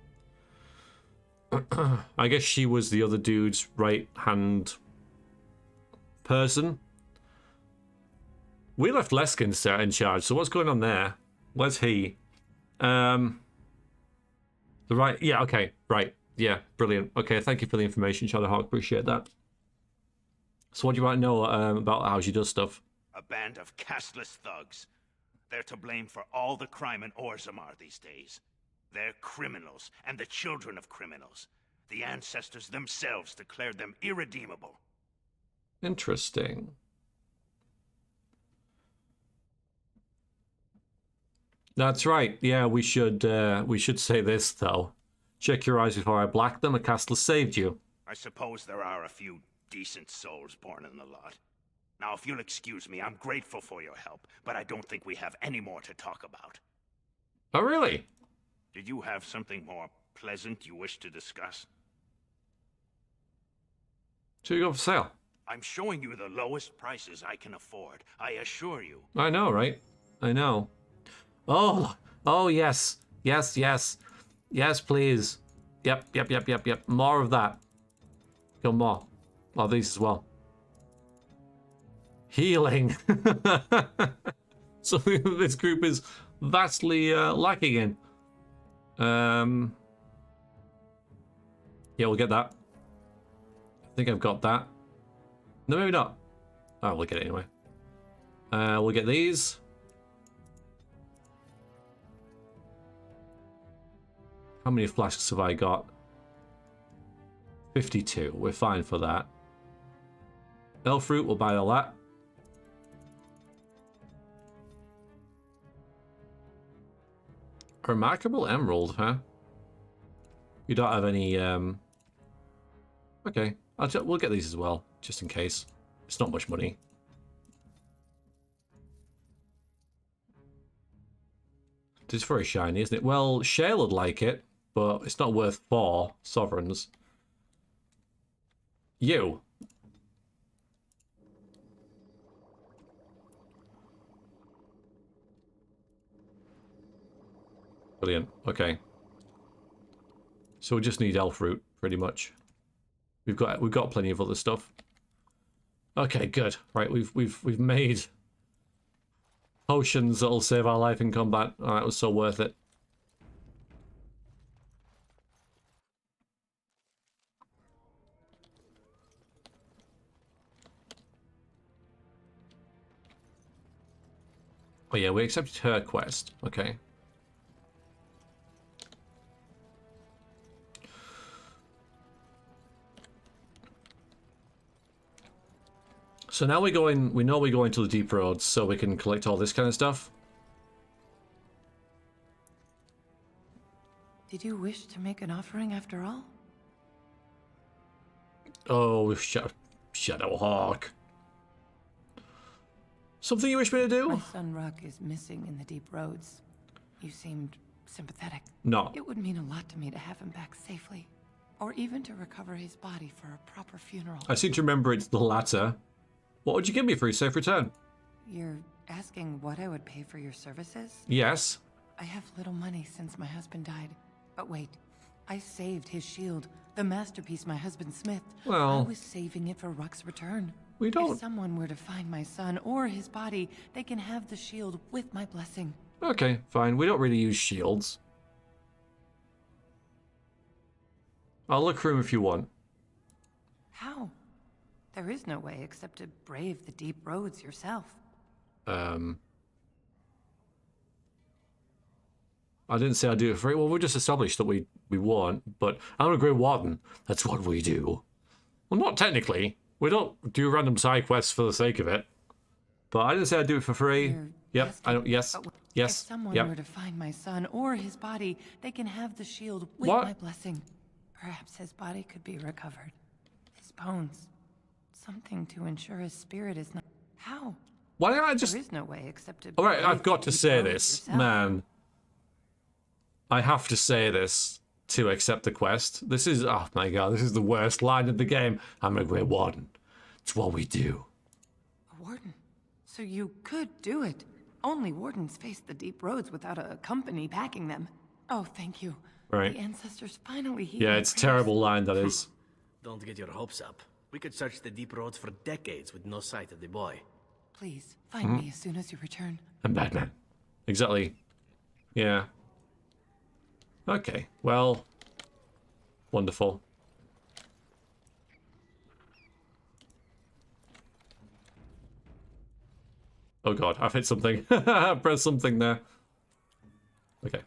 I guess she was the other dude's right-hand person. We left Leskin in charge, so what's going on there? Where's he? The right... Yeah, okay, right. Yeah, brilliant. Okay, thank you for the information, Shadowhawk. Appreciate that. So what do you want to know about how she does stuff? A band of castless thugs. They're to blame for all the crime in Orzammar these days. They're criminals, and the children of criminals. The ancestors themselves declared them irredeemable. Interesting. That's right. Yeah, we should say this though. Check your eyes before I black them. A castle saved you. I suppose there are a few decent souls born in the lot. Now, if you'll excuse me, I'm grateful for your help, but I don't think we have any more to talk about. Oh, really? Did you have something more pleasant you wish to discuss? So you go for sale. I'm showing you the lowest prices I can afford. I assure you. I know, right? I know. Oh, yes. Yes, please. Yep. More of that. Got more. Oh, these as well. Healing. Something that this group is vastly lacking in. Yeah, we'll get that. I think I've got that. No, maybe not. Oh, we'll get it anyway. We'll get these. How many flasks have I got? 52. We're fine for that. Elf fruit, we'll buy all that. Remarkable emerald, huh? You don't have any, Okay, we'll get these as well, just in case. It's not much money. It's very shiny, isn't it? Well, Shale would like it, but it's not worth 4 sovereigns. You. Brilliant. Okay. So we just need elf root, pretty much. We've got plenty of other stuff. Okay, good. Right, we've made potions that'll save our life in combat. Oh, that was so worth it. Oh yeah, we accepted her quest. Okay. So now we know we're going to the deep roads so we can collect all this kind of stuff. Did you wish to make an offering after all? Oh, Shadowhawk. Something you wish me to do? My son Ruck is missing in the deep roads. You seemed sympathetic. No. It would mean a lot to me to have him back safely. Or even to recover his body for a proper funeral. I seem to remember it's the latter. What would you give me for his safe return? You're asking what I would pay for your services? Yes. I have little money since my husband died. But wait, I saved his shield, the masterpiece my husband smithed. Well, I was saving it for Ruck's return. We don't... If someone were to find my son or his body, they can have the shield with my blessing. Okay, fine. We don't really use shields. I'll look for him if you want. How? There is no way except to brave the deep roads yourself. I didn't say I'd do it for free. Well, we just established that we won't, but I'm a Grey Warden. That's what we do. Well, not technically. We don't do random side quests for the sake of it. But I didn't say I'd do it for free. Yep, I don't. Yes, yes. If someone were to find my son or his body, they can have the shield with What? my blessing. Perhaps his body could be recovered. His bones. Something to ensure his spirit is not... How? Why don't I just... There is no way except to... All right, brave I've got the to deep say roads this, yourself. man. I have to say this to accept the quest. This is... Oh my god, this is the worst line of the game. I'm a Grey Warden. It's what we do. A warden? So you could do it. Only wardens face the deep roads without a company backing them. Oh, thank you. Right. The ancestors finally heeded Yeah, my it's a prayers. terrible line, that is. Don't get your hopes up. We could search the deep roads for decades with no sight of the boy. Please, find me as soon as you return. I'm Batman. Exactly. Yeah. Okay, well... Wonderful. Oh god, I've hit something. I pressed something there. Okay.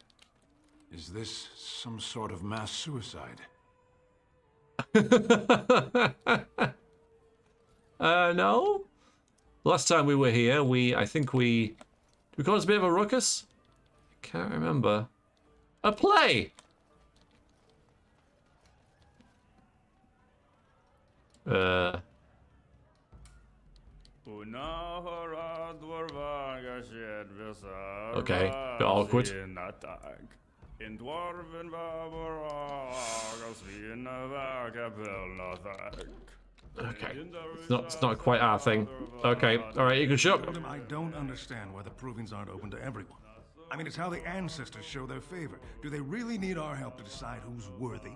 Is this some sort of mass suicide? No. Last time we were here, I think we... Did we cause a bit of a ruckus? I can't remember. A play! Okay, bit awkward. Okay, it's not quite our thing. Okay, alright, you can show up. I don't understand why the provings aren't open to everyone. I mean, it's how the ancestors show their favor. Do they really need our help to decide who's worthy?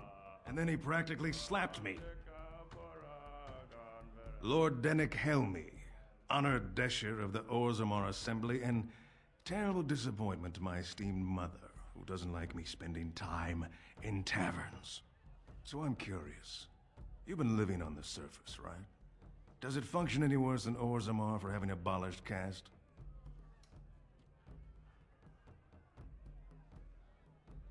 And then he practically slapped me. Lord Dennick Helmy, honored Desher of the Orzammar Assembly, and terrible disappointment to my esteemed mother, who doesn't like me spending time in taverns. So I'm curious. You've been living on the surface, right? Does it function any worse than Orzammar for having abolished caste?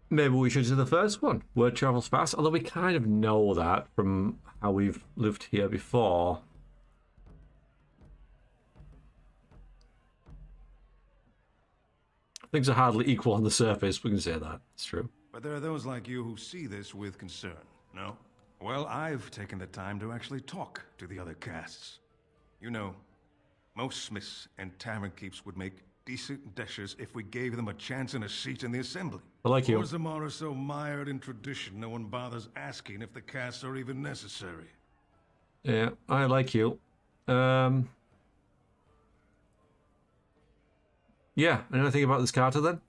Maybe we should do the first one. Word travels fast, although we kind of know that from how we've lived here before. Things are hardly equal on the surface, we can say that. It's true. But there are those like you who see this with concern, no? Well, I've taken the time to actually talk to the other castes. You know, most smiths and tavern keeps would make decent dashers if we gave them a chance and a seat in the assembly. I like you. Orzammar are so mired in tradition, no one bothers asking if the castes are even necessary. Yeah, I like you. Yeah, anything about this Carter then?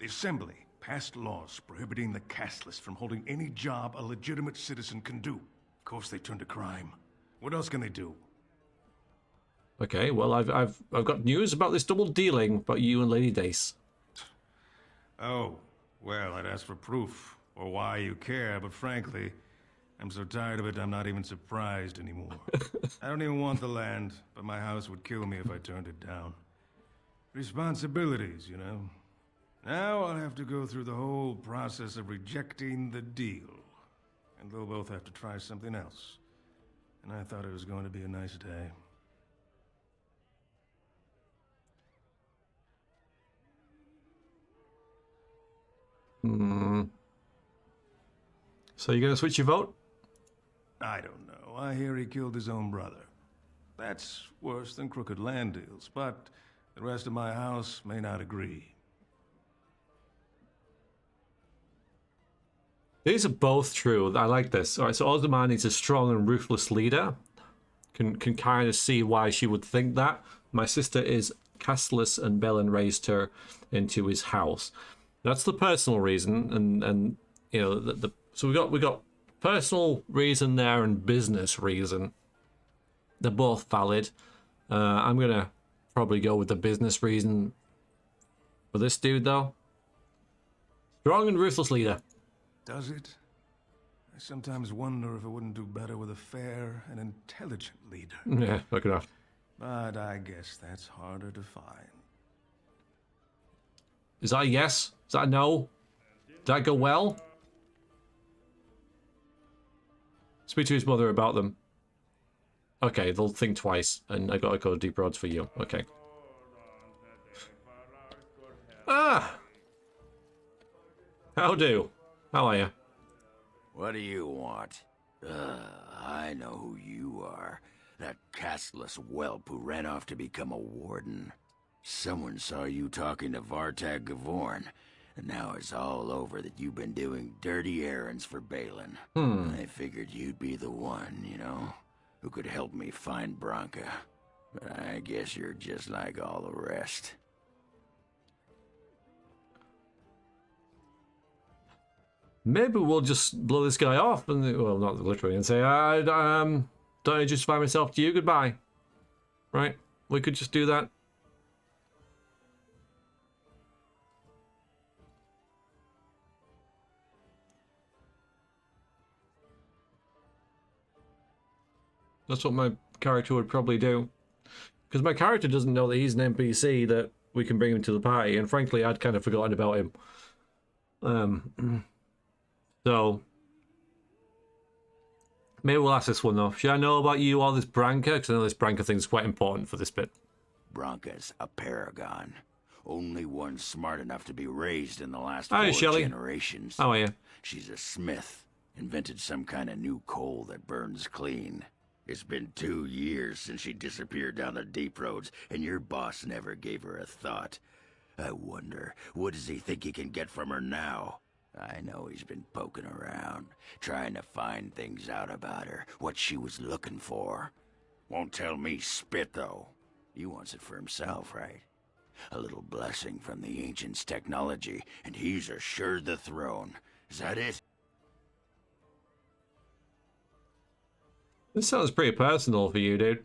The assembly passed laws prohibiting the casteless from holding any job a legitimate citizen can do. Of course they turn to crime. What else can they do? Okay, well I've got news about this double dealing about you and Lady Dace. Oh, well, I'd ask for proof or why you care, but frankly, I'm so tired of it I'm not even surprised anymore. I don't even want the land, but my house would kill me if I turned it down. Responsibilities, you know. Now I'll have to go through the whole process of rejecting the deal. And they'll both have to try something else. And I thought it was going to be a nice day. So you're going to switch your vote? I don't know. I hear he killed his own brother. That's worse than crooked land deals, but the rest of my house may not agree. These are both true. I like this. All right, so Orzammar needs a strong and ruthless leader. Can kind of see why she would think that. My sister is casteless and Belen raised her into his house. That's the personal reason, and you know so we got personal reason there and business reason. They're both valid. I'm gonna probably go with the business reason for this dude though. Strong and ruthless leader. Does it? I sometimes wonder if it wouldn't do better with a fair and intelligent leader. Yeah, fair enough. But I guess that's harder to find. Is that a yes? Is that a no? Did that go well? Speak to his mother about them. Okay, they'll think twice, and I gotta go deep roads for you. Okay. Ah! How do? How are you? What do you want? I know who you are. That castless whelp who ran off to become a warden. Someone saw you talking to Vartag Gavorn, and now it's all over that you've been doing dirty errands for Balin. I figured you'd be the one, you know, who could help me find Branka. But I guess you're just like all the rest. Maybe we'll just blow this guy off, and well, not literally, and say, don't I just find myself to you? Goodbye. Right? We could just do that. That's what my character would probably do. Because my character doesn't know that he's an NPC that we can bring him to the party, and frankly, I'd kind of forgotten about him. So, maybe we'll ask this one though. Should I know about you or this Branka? Because I know this Branka thing's quite important for this bit. Branka's a paragon. Only one smart enough to be raised in the last Hi, 4 Shelley. generations. How are you? She's a smith. Invented some kind of new coal that burns clean. It's been 2 years since she disappeared down the deep roads, and your boss never gave her a thought. I wonder, what does he think he can get from her now? I know he's been poking around, trying to find things out about her, what she was looking for. Won't tell me spit, though. He wants it for himself, right? A little blessing from the ancients' technology, and he's assured the throne. Is that it? This sounds pretty personal for you, dude.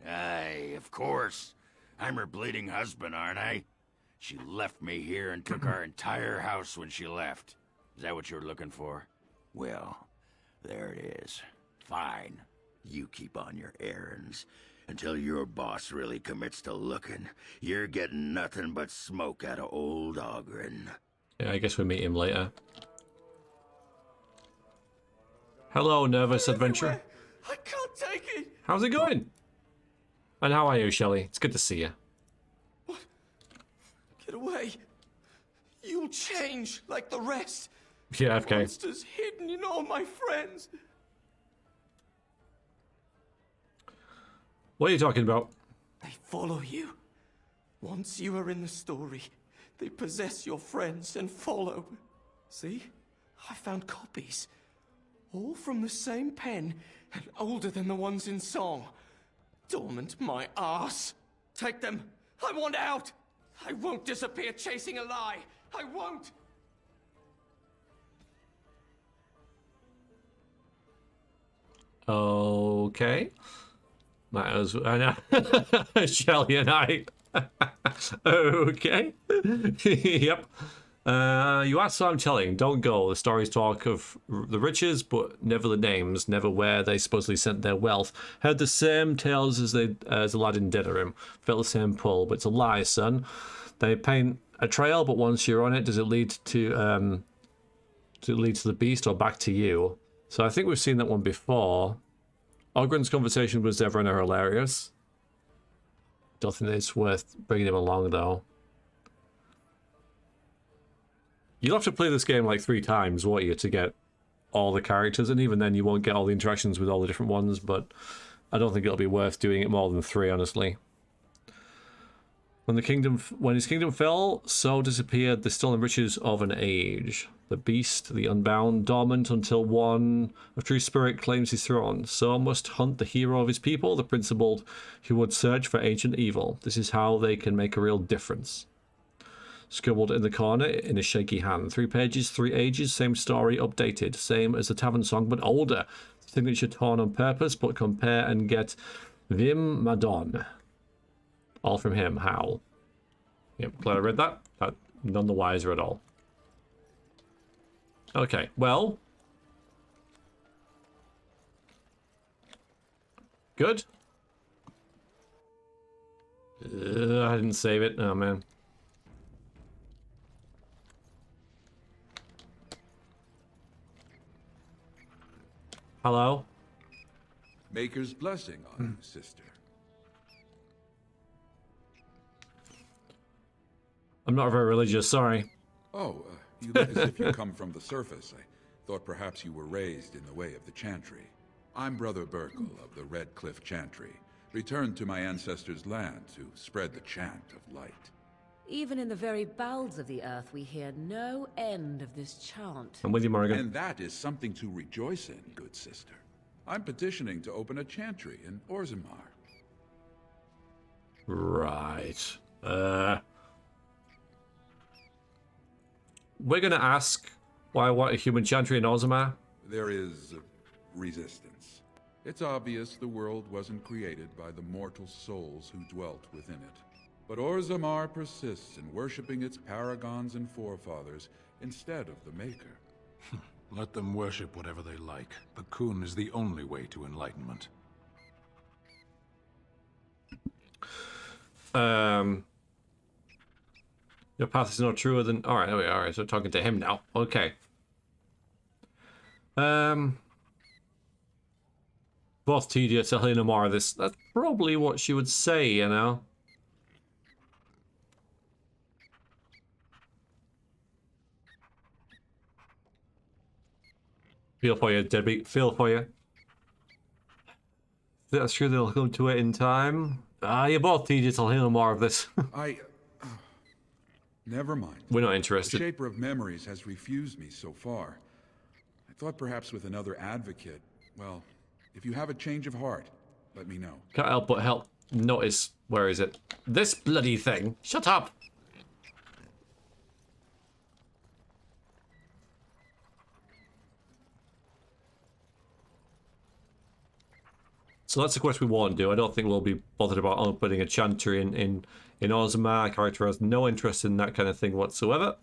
Aye, of course. I'm her bleeding husband, aren't I? She left me here and took our entire house when she left. Is that what you were looking for? Well, there it is. Fine. You keep on your errands. Until your boss really commits to looking, you're getting nothing but smoke out of old Ogren. Yeah, I guess we'll meet him later. Hello, nervous adventurer. I can't take it. How's it going? And how are you, Shelley? It's good to see you. Get away. You'll change like the rest. Yeah, okay. Monsters hidden in all my friends. What are you talking about? They follow you. Once you are in the story, they possess your friends and follow. See? I found copies. All from the same pen and older than the ones in song. Dormant my ass. Take them. I want out. I won't disappear chasing a lie. I won't. Okay. Matters. I know. Shelley and I. Okay. Yep. You asked, so I'm telling. Don't go. The stories talk of the riches, but never the names, never where they supposedly sent their wealth. Heard the same tales as the lad in Denerim. Felt the same pull, but it's a lie, son. They paint a trail, but once you're on it, does it lead to the beast or back to you? So I think we've seen that one before. Ogren's conversation was ever and hilarious. Don't think it's worth bringing him along, though. You'll have to play this game like 3 times, won't you, to get all the characters, and even then you won't get all the interactions with all the different ones, but I don't think it'll be worth doing it more than 3, honestly. When his kingdom fell, so disappeared the stolen riches of an age. The beast, the unbound, dormant until one of true spirit claims his throne. So must hunt the hero of his people, the principled who would search for ancient evil. This is how they can make a real difference. Scribbled in the corner in a shaky hand. 3 pages, 3 ages, same story, updated. Same as the tavern song, but older. Signature torn on purpose, but compare and get Vim Madon. All from him. How? Yep, glad I read that. None the wiser at all. Okay, well. Good. I didn't save it. Oh, man. Hello? Maker's blessing on you, sister. I'm not very religious, sorry. Oh, you look as if you come from the surface. I thought perhaps you were raised in the way of the Chantry. I'm Brother Burkle of the Red Cliff Chantry, returned to my ancestors' land to spread the chant of light. Even in the very bowels of the earth, we hear no end of this chant. I'm with you, Morgan. And that is something to rejoice in, good sister. I'm petitioning to open a chantry in Orzammar. Right. We're gonna ask why I want a human chantry in Orzammar. There is resistance. It's obvious the world wasn't created by the mortal souls who dwelt within it. But Orzammar persists in worshipping its paragons and forefathers instead of the Maker. Let them worship whatever they like. The Kun is the only way to enlightenment. Your path is no truer than... Alright, alright, so talking to him now. Okay. Both tedious to Helena Mara, that's probably what she would say, you know? Feel for you, deadbeat. Feel for you. That's true, they'll come to it in time. You're both tedious, I'll hear more of this. Never mind. We're not interested. The Shaper of Memories has refused me so far. I thought perhaps with another advocate... Well, if you have a change of heart, let me know. Can't help but notice... Where is it? This bloody thing! Shut up! So that's a quest we won't do. I don't think we'll be bothered about opening a chantry in Orzammar. Our character has no interest in that kind of thing whatsoever.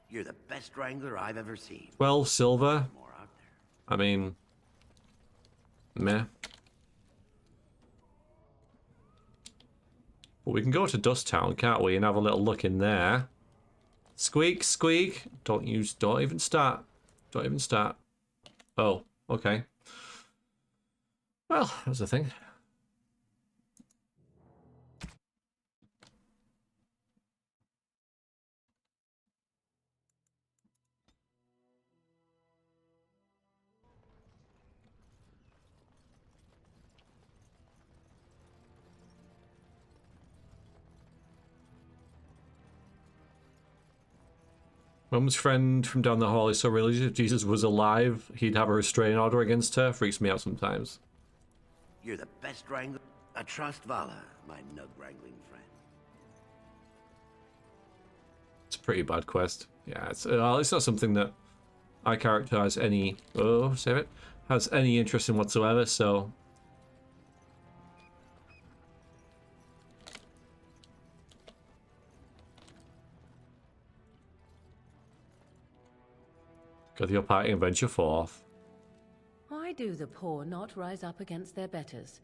You're the best wrangler I've ever seen. 12 silver. I mean, meh. But we can go to Dust Town, can't we, and have a little look in there. Squeak, squeak. Don't even start. Don't even start. Oh, okay. Well, that's the thing. Mum's friend from down the hall is so religious. If Jesus was alive, he'd have a restraining order against her. Freaks me out sometimes. You're the best wrangler. I trust Vala, my nug wrangling friend. It's a pretty bad quest. Yeah, it's not something that my character has any... Oh, save it. Has any interest in whatsoever, so... Got your party and venture forth. Why do the poor not rise up against their betters?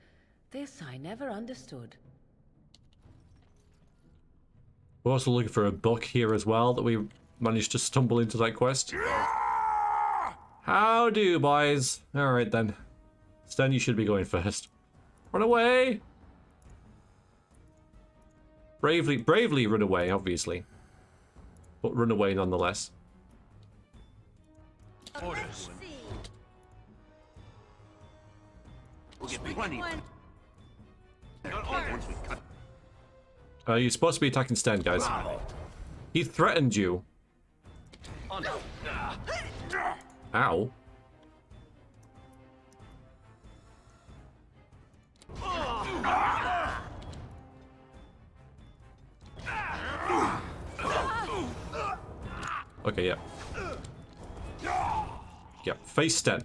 This I never understood. We're also looking for a book here as well that we managed to stumble into that quest. How do, boys? Alright then. Stan, you should be going first. Run away! Bravely run away, obviously. But run away nonetheless. Orders. We'll get plenty. You're supposed to be attacking Stan, guys. He threatened you. Ow. Okay, yeah. Yeah, face Stan.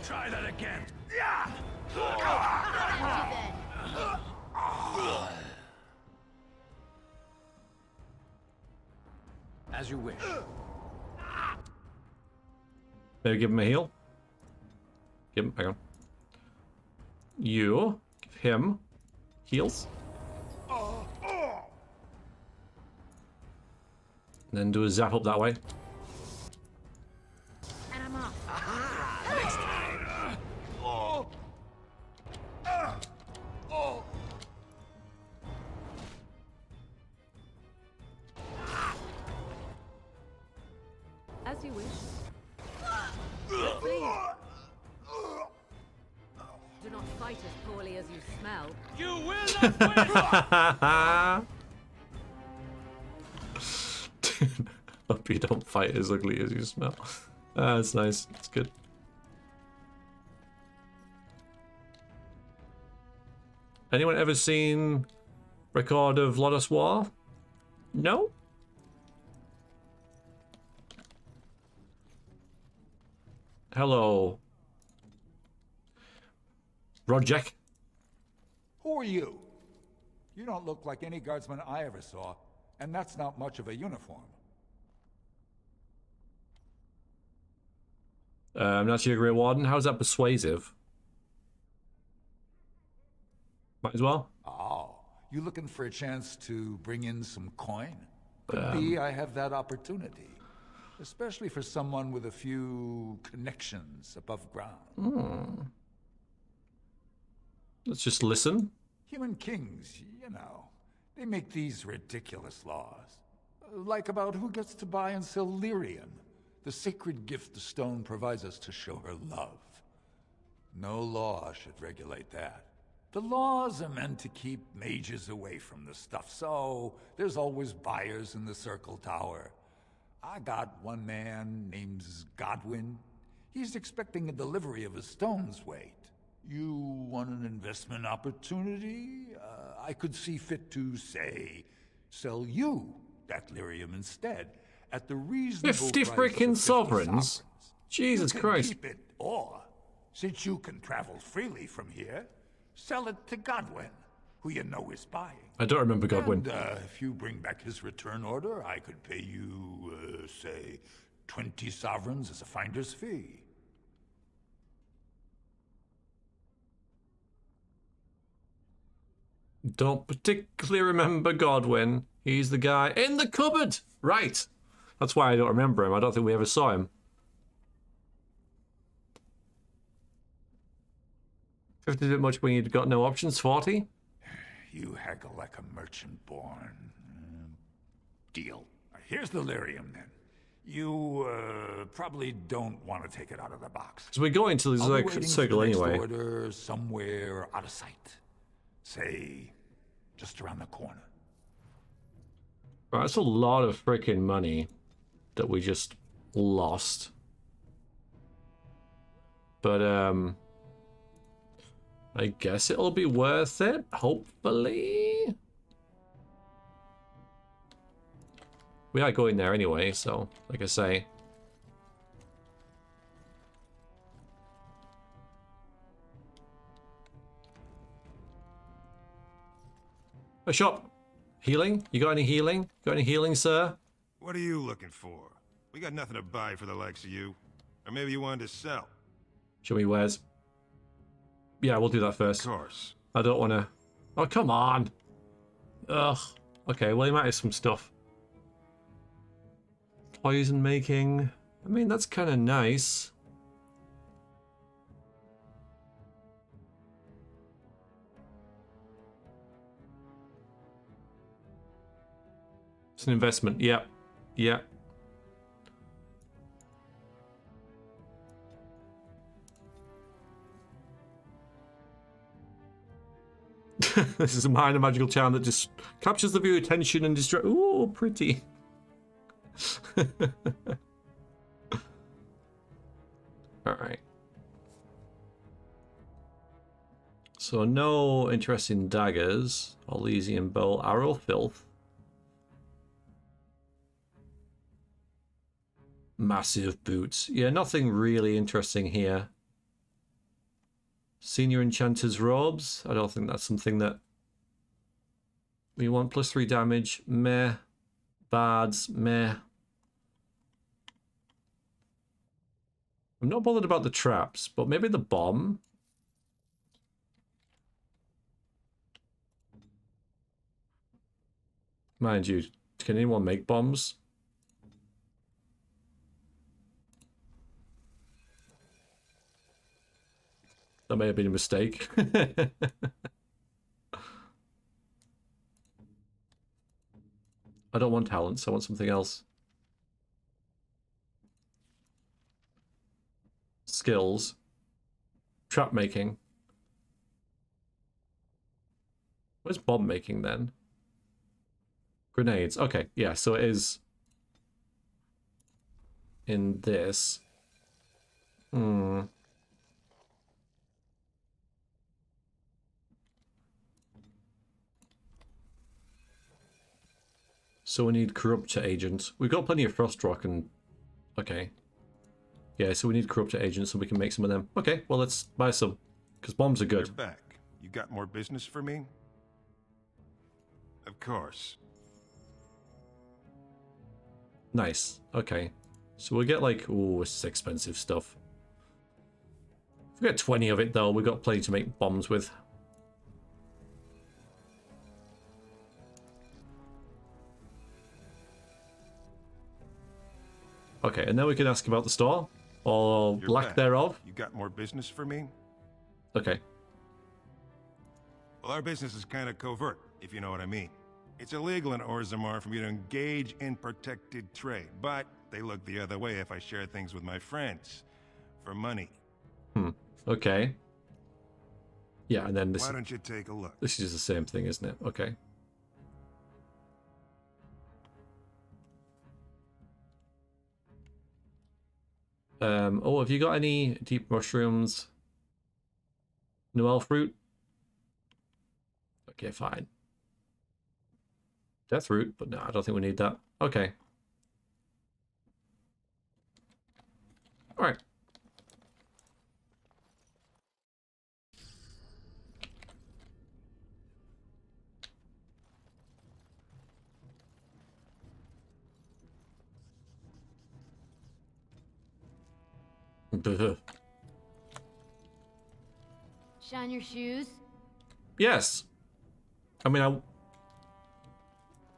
Try that again. As you wish. Maybe give him a heal. Give him, hang on. You, give him heals. And then do a zap up that way. And I'm off. Next time. As you wish. Please. Do not fight as poorly as you smell. You will not win! Hope you don't fight as ugly as you smell. That's nice. It's good. Anyone ever seen record of Lodos War? No? Hello. Roger. Who are you? You don't look like any guardsman I ever saw, and that's not much of a uniform. Natia Grey Warden, how's that persuasive? Might as well. Oh, you looking for a chance to bring in some coin? Could be I have that opportunity. Especially for someone with a few connections above ground. Let's just listen. Human kings, you know, they make these ridiculous laws. Like about who gets to buy and sell lyrium, the sacred gift the stone provides us to show her love. No law should regulate that. The laws are meant to keep mages away from the stuff, so there's always buyers in the Circle Tower. I got one man named Godwin. He's expecting a delivery of a stone's weight. You want an investment opportunity? I could see fit to, say, sell you that lyrium instead at the reasonable 50 price freaking of 50 sovereigns? Jesus You can Christ. keep it, or, since you can travel freely from here, sell it to Godwin. who you know is buying. I don't remember Godwin. And if you bring back his return order, I could pay you, say, 20 sovereigns as a finder's fee. Don't particularly remember Godwin. He's the guy in the cupboard. Right. That's why I don't remember him. I don't think we ever saw him. 50 is a bit much when you've got no options. 40? You haggle like a merchant born. Deal. Here's the lyrium, then. You probably don't want to take it out of the box. So we go into I'll be the waiting circle for the next anyway. order somewhere out of sight. Say, just around the corner. Right, that's a lot of freaking money that we just lost. But I guess it'll be worth it, hopefully. We are going there anyway, so like I say. A shop. Healing? You got any healing? Got any healing, sir? What are you looking for? We got nothing to buy for the likes of you. Or maybe you wanted to sell. Show me wares. Yeah, we'll do that first. Of course. I don't want to... Oh, come on. Ugh. Okay, well, he might have some stuff. Poison making. I mean, that's kind of nice. It's an investment. Yep. Yep. This is a minor magical charm that just captures the viewer attention and distracts. Ooh, pretty. Alright. So no interest in daggers, Elysian bow, arrow filth. Massive boots. Yeah, nothing really interesting here. Senior Enchanter's robes. I don't think that's something that we want. +3 damage. Meh. Bards. Meh. I'm not bothered about the traps, but maybe the bomb. Mind you, can anyone make bombs? That may have been a mistake. I don't want talents, I want something else. Skills. Trap making. Where's bomb making then? Grenades. Okay, yeah, so it is in this. So we need corruptor agents. We've got plenty of frost rock and... Okay. Yeah, so we need corruptor agents so we can make some of them. Okay, well let's buy some. Because bombs are good. You're back. You got more business for me? Of course. Nice. Okay. So we'll get like... Ooh, this is expensive stuff. If we get 20 of it though, we've got plenty to make bombs with. Okay, and then we can ask about the store. Or You're lack back. thereof. You got more business for me? Okay. Well, our business is kind of covert, if you know what I mean. It's illegal in Orzammar for me to engage in protected trade, but they look the other way if I share things with my friends. For money. Okay. Yeah, and then this... Why don't you take a look? This is the same thing, isn't it? Okay. Oh, have you got any deep mushrooms? Noel fruit? Okay, fine. Death root, but no, I don't think we need that. Okay. Alright. Shine your shoes. Yes. I mean,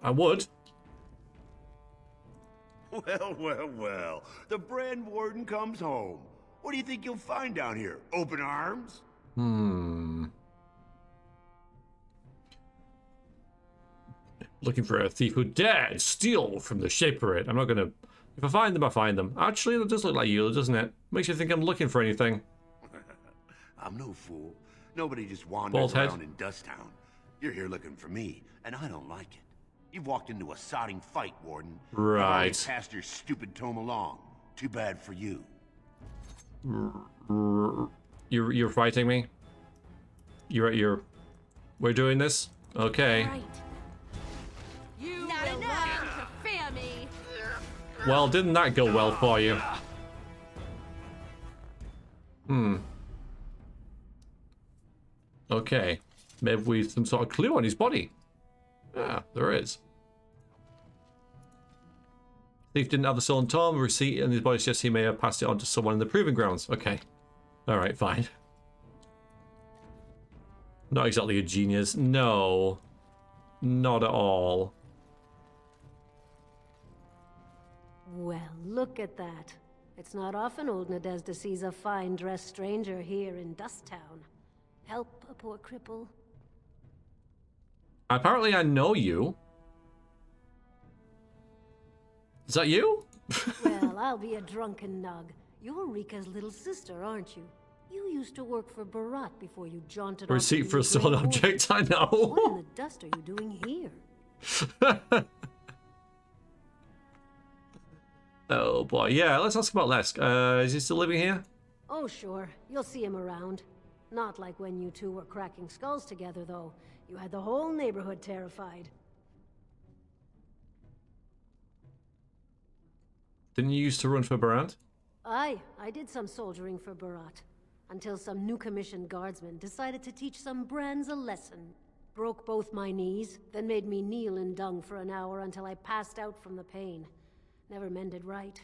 I would. Well, well, well. The Brand Warden comes home. What do you think you'll find down here? Open arms? Looking for a thief who dared steal from the Shaperate. I'm not gonna... If I find them, I find them. Actually, that does look like you, doesn't it? Makes you think I'm looking for anything. I'm no fool. Nobody just wanders around in Dusttown. You're here looking for me, and I don't like it. You've walked into a sodding fight, Warden. Right. You've already passed your stupid tome along. Too bad for you. You're fighting me? You're... We're doing this? Okay. Right. You will learn to fear me. Well, didn't that go well for you? Okay. Maybe we have some sort of clue on his body. Yeah, there is. Thief didn't have the stolen tome. Receipt in his body suggests he may have passed it on to someone in the proving grounds. Okay. Alright, fine. Not exactly a genius. No. Not at all. Well, look at that. It's not often old Nadezhda sees a fine-dressed stranger here in Dusttown. Help a poor cripple. Apparently I know you. Is that you? Well, I'll be a drunken nug. You're Rika's little sister, aren't you? You used to work for Barat before you jaunted off. Receipt for a stolen object, I know. What in the dust are you doing here? Oh boy, yeah, let's ask about Lesk. Is he still living here? Oh, sure. You'll see him around. Not like when you two were cracking skulls together, though. You had the whole neighborhood terrified. Didn't you used to run for Barat? I did some soldiering for Barat. Until some new commissioned guardsmen decided to teach some brands a lesson. Broke both my knees, then made me kneel in dung for an hour until I passed out from the pain. Never mended right.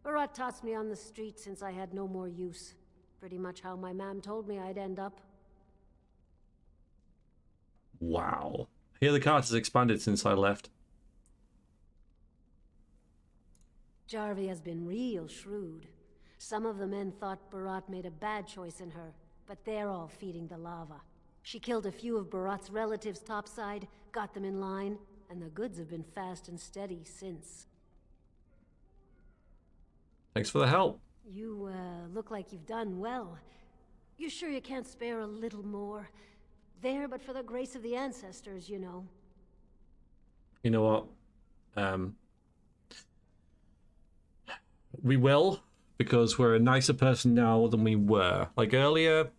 Barat tossed me on the street since I had no more use. Pretty much how my mam told me I'd end up. Wow. Here the cart has expanded since I left. Jarvi has been real shrewd. Some of the men thought Barat made a bad choice in her, but they're all feeding the lava. She killed a few of Barat's relatives topside, got them in line, and the goods have been fast and steady since. Thanks for the help. You, look like you've done well. You sure you can't spare a little more? There, but for the grace of the ancestors, you know. You know what? We will, because we're a nicer person now than we were. Like earlier,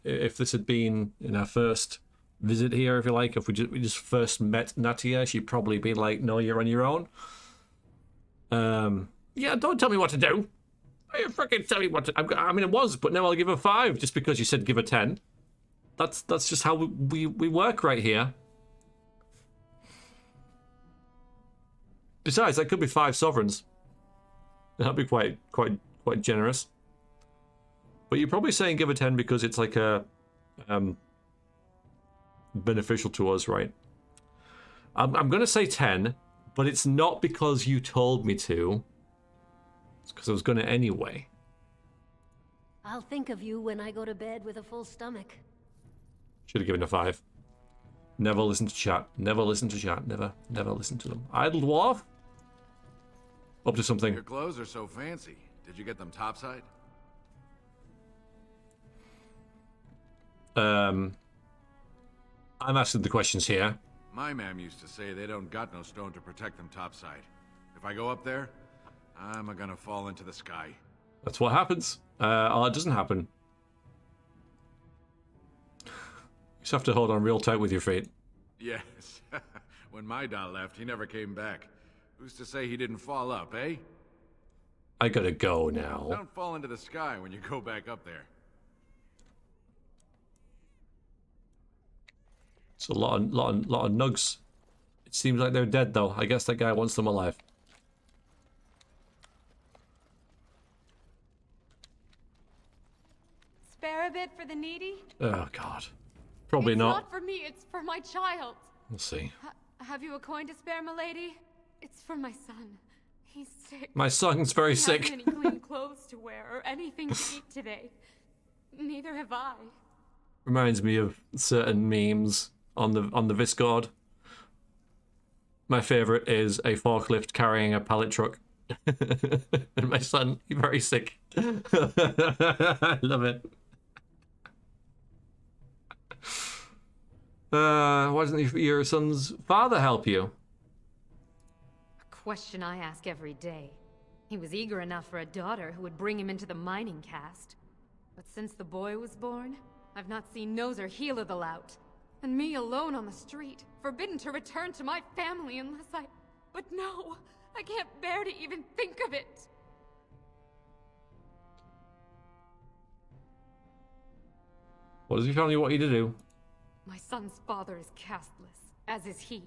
if this had been in our first visit here, if you like, if we just first met Natia, she'd probably be like, no, you're on your own. Yeah, don't tell me what to do. You freaking tell me what to... I mean, it was, but now I'll give her 5 just because you said give her 10. That's just how we work right here. Besides, that could be 5 sovereigns. That'd be quite generous. But you're probably saying give her 10 because it's like a beneficial to us, right? I'm gonna say 10, but it's not because you told me to. It's because I was gonna anyway. I'll think of you when I go to bed with a full stomach. Should have given her 5. Never listen to chat. Never listen to chat. Never listen to them. Idle dwarf? Up to something. Your clothes are so fancy. Did you get them topside? I'm asking the questions here. My mam used to say they don't got no stone to protect them topside. If I go up there, I'm gonna fall into the sky. That's what happens. It doesn't happen. You just have to hold on real tight with your feet. Yes. When my dad left, he never came back. Who's to say he didn't fall up, eh? I gotta go now. Don't fall into the sky when you go back up there. It's a lot of nugs. It seems like they're dead though. I guess that guy wants them alive. spare a bit for the needy? Oh, God. Probably It's not. not for me, it's for my child. We'll see. Have you a coin to spare, milady? It's for my son. He's sick. My son's very He sick. hasn't any clean clothes to wear or anything to eat today. Neither have I. Reminds me of certain memes on the Discord. My favorite is a forklift carrying a pallet truck. And my son, he's very sick. I love it. Why doesn't your son's father help you? A question I ask every day. He was eager enough for a daughter who would bring him into the mining caste. But since the boy was born, I've not seen nose or heel of the lout. And me alone on the street, forbidden to return to my family unless I... But no, I can't bear to even think of it. What does he tell you what you to do? My son's father is casteless, as is he.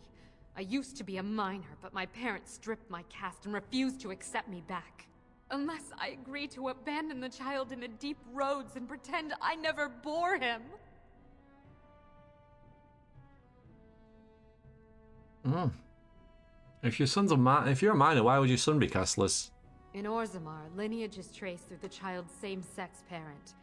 I used to be a miner, but my parents stripped my caste and refused to accept me back. Unless I agree to abandon the child in the deep roads and pretend I never bore him. If your son's if you're a minor, why would your son be casteless? In Orzammar, lineage is traced through the child's same-sex parent.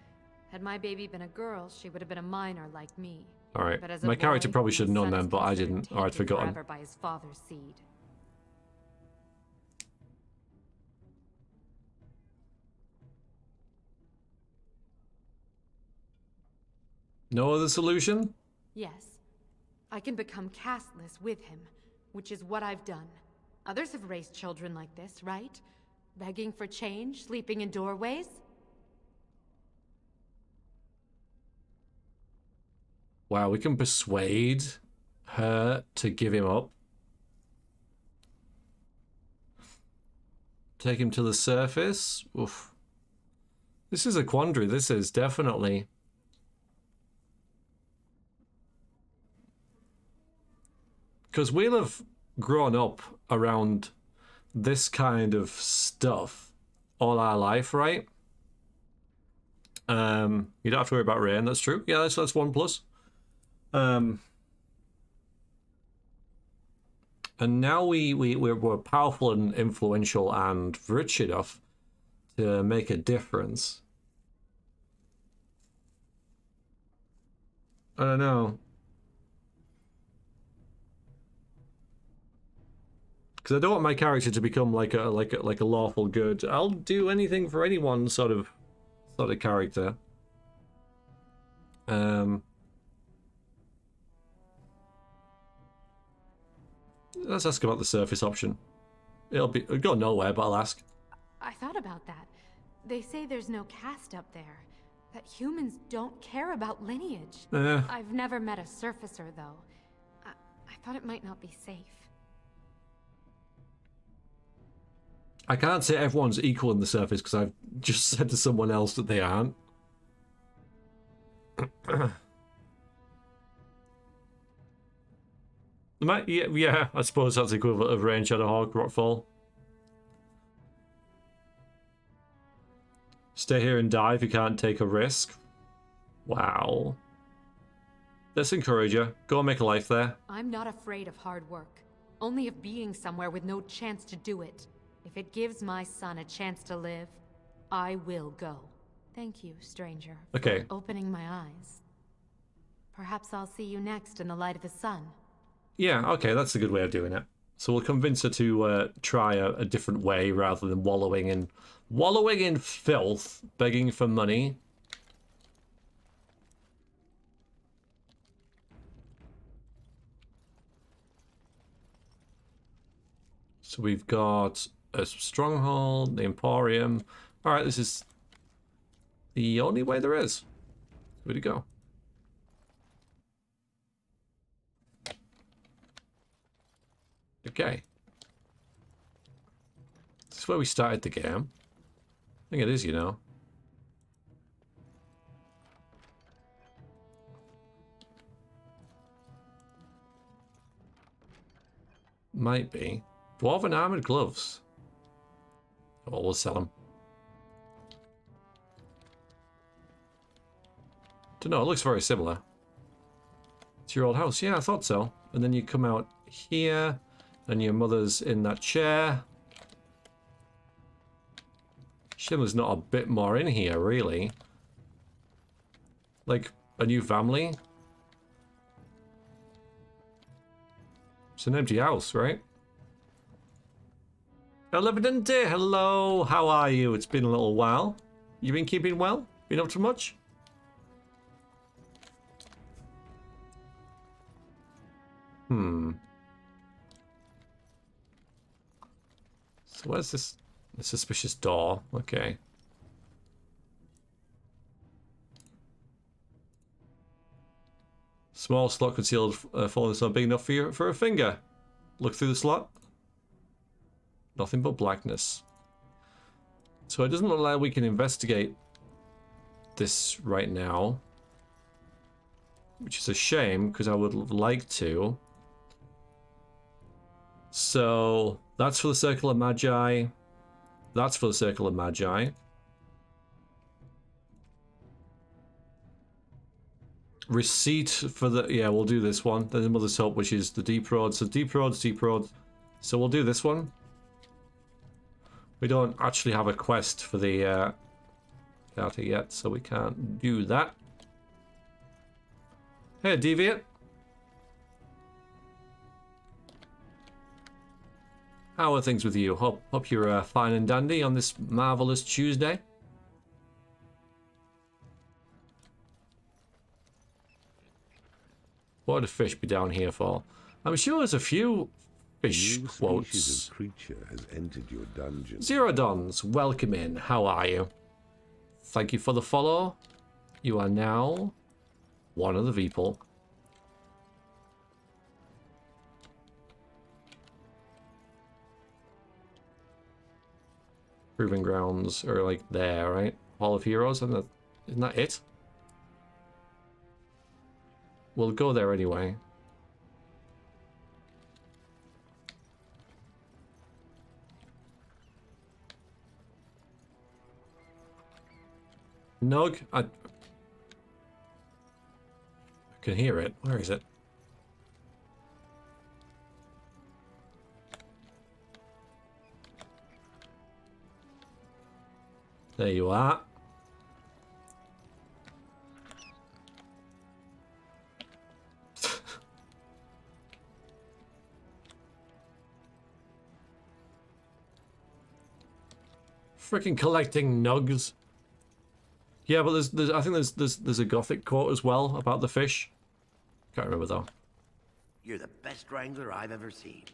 Had my baby been a girl, she would have been a minor like me. All right, But as a my character boy, probably should have my known son them, is but I considered didn't, or I'd tainted forgotten. forever by his father's seed. No other solution? Yes. I can become casteless with him, which is what I've done. Others have raised children like this, right? Begging for change, sleeping in doorways? Wow, we can persuade her to give him up. Take him to the surface? Oof. This is a quandary. This is definitely. Because we'll have grown up around this kind of stuff all our life, right? You don't have to worry about rain, that's true. Yeah, that's 1 plus. And now we're powerful and influential and rich enough to make a difference. I don't know. Because I don't want my character to become like a lawful good. I'll do anything for anyone sort of character. Let's ask about the surface option. It'll go nowhere, but I'll ask. I thought about that. They say there's no caste up there. That humans don't care about lineage. I've never met a surfacer, though. I thought it might not be safe. I can't say everyone's equal in the surface because I've just said to someone else that they aren't. Yeah, I suppose that's the equivalent of Rain, Shadowhawk, Rockfall. Stay here and die if you can't take a risk. Wow. Let's encourage her. Go and make a life there. I'm not afraid of hard work. Only of being somewhere with no chance to do it. If it gives my son a chance to live, I will go. Thank you, stranger, okay, for opening my eyes. Perhaps I'll see you next in the light of the sun. Yeah, okay, that's a good way of doing it. So we'll convince her to try a different way rather than wallowing in filth, begging for money. So we've got a stronghold, the Emporium. All right, this is the only way there is. Where'd he go? Okay. This is where we started the game. I think it is, you know. Might be. Dwarven armored gloves. Oh, we'll sell them. Don't know, it looks very similar. It's your old house. Yeah, I thought so. And then you come out here, and your mother's in that chair. Shimmer's not a bit more in here, really. Like, a new family? It's an empty house, right? Elevidente, hello, how are you? It's been a little while. You been keeping well? Been up to much? So where's this? The suspicious door. Okay. Small slot concealed, falling slot big enough for a finger. Look through the slot. Nothing but blackness. So it doesn't look like we can investigate this right now. Which is a shame, because I would like to. So, that's for the Circle of Magi. That's for the Circle of Magi. Receipt for the... Yeah, we'll do this one. Then the Mother's Hope, which is the deep road. So deep roads, deep roads. So we'll do this one. We don't actually have a quest for the character yet, so we can't do that. Hey, Deviant. How are things with you? Hope you're fine and dandy on this marvelous Tuesday. What would a fish be down here for? I'm sure there's a few fish quotes. Species of creature has entered your dungeon. Zerodons, welcome in. How are you? Thank you for the follow. You are now one of the people. Proving grounds are like there, right? Hall of Heroes, and isn't that it? We'll go there anyway. Nog, I can hear it. Where is it? There you are. Freaking collecting nugs. Yeah, but there's I think there's a gothic quote as well about the fish. Can't remember though. You're the best wrangler I've ever seen,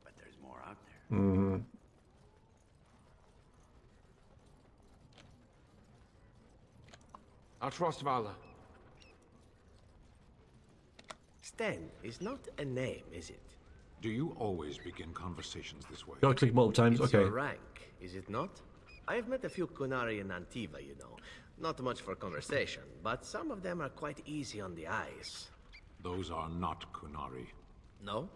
but there's more out there. Mm-hmm. I trust Vala. Sten is not a name, is it? Do you always begin conversations this way? Gotta click multiple times. It's Okay. your rank, is it not? I have met a few Kunari in Antiva, you know. Not much for conversation, but some of them are quite easy on the eyes. Those are not Kunari. No?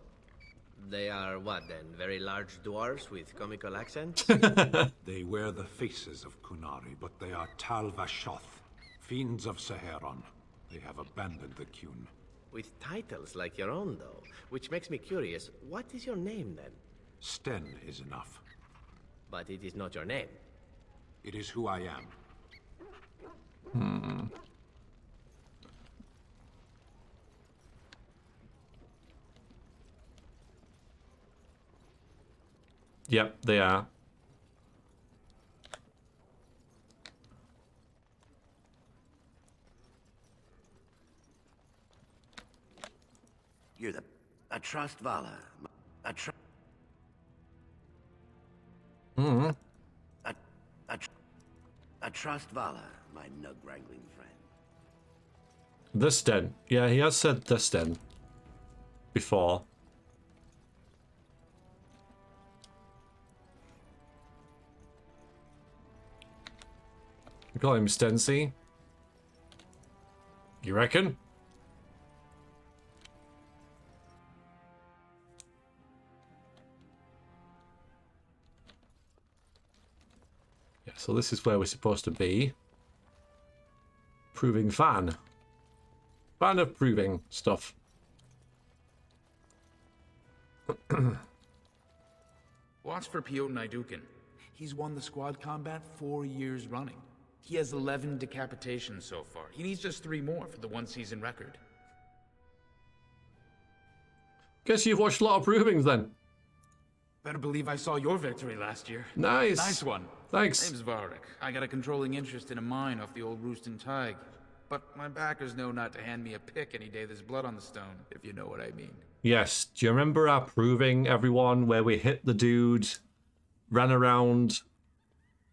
They are what then? Very large dwarves with comical accents? They wear the faces of Kunari, but they are Tal Vashoth, fiends of Saharon. They have abandoned the Qun. With titles like your own, though. Which makes me curious, what is your name then? Sten is enough. But it is not your name. It is who I am. Hmm. Yep, they are. You're the... I trust Vala. I trust... Mm-hmm. I trust Vala, my nug-wrangling friend. The Sten. Yeah, he has said the Sten before. We call him Stency. You reckon? Yeah, so this is where we're supposed to be. Proving fan. Fan of proving stuff. Watch for Piotr Idukin. He's won the squad combat 4 years running. He has 11 decapitations so far. He needs just 3 more for the 1-season record. Guess you've watched a lot of provings then. Better believe I saw your victory last year. Nice. Nice one. Thanks. Name's Varric. I got a controlling interest in a mine off the old Roostin Tig. But my backers know not to hand me a pick any day there's blood on the stone, if you know what I mean. Yes. Do you remember our proving, everyone, where we hit the dude, ran around,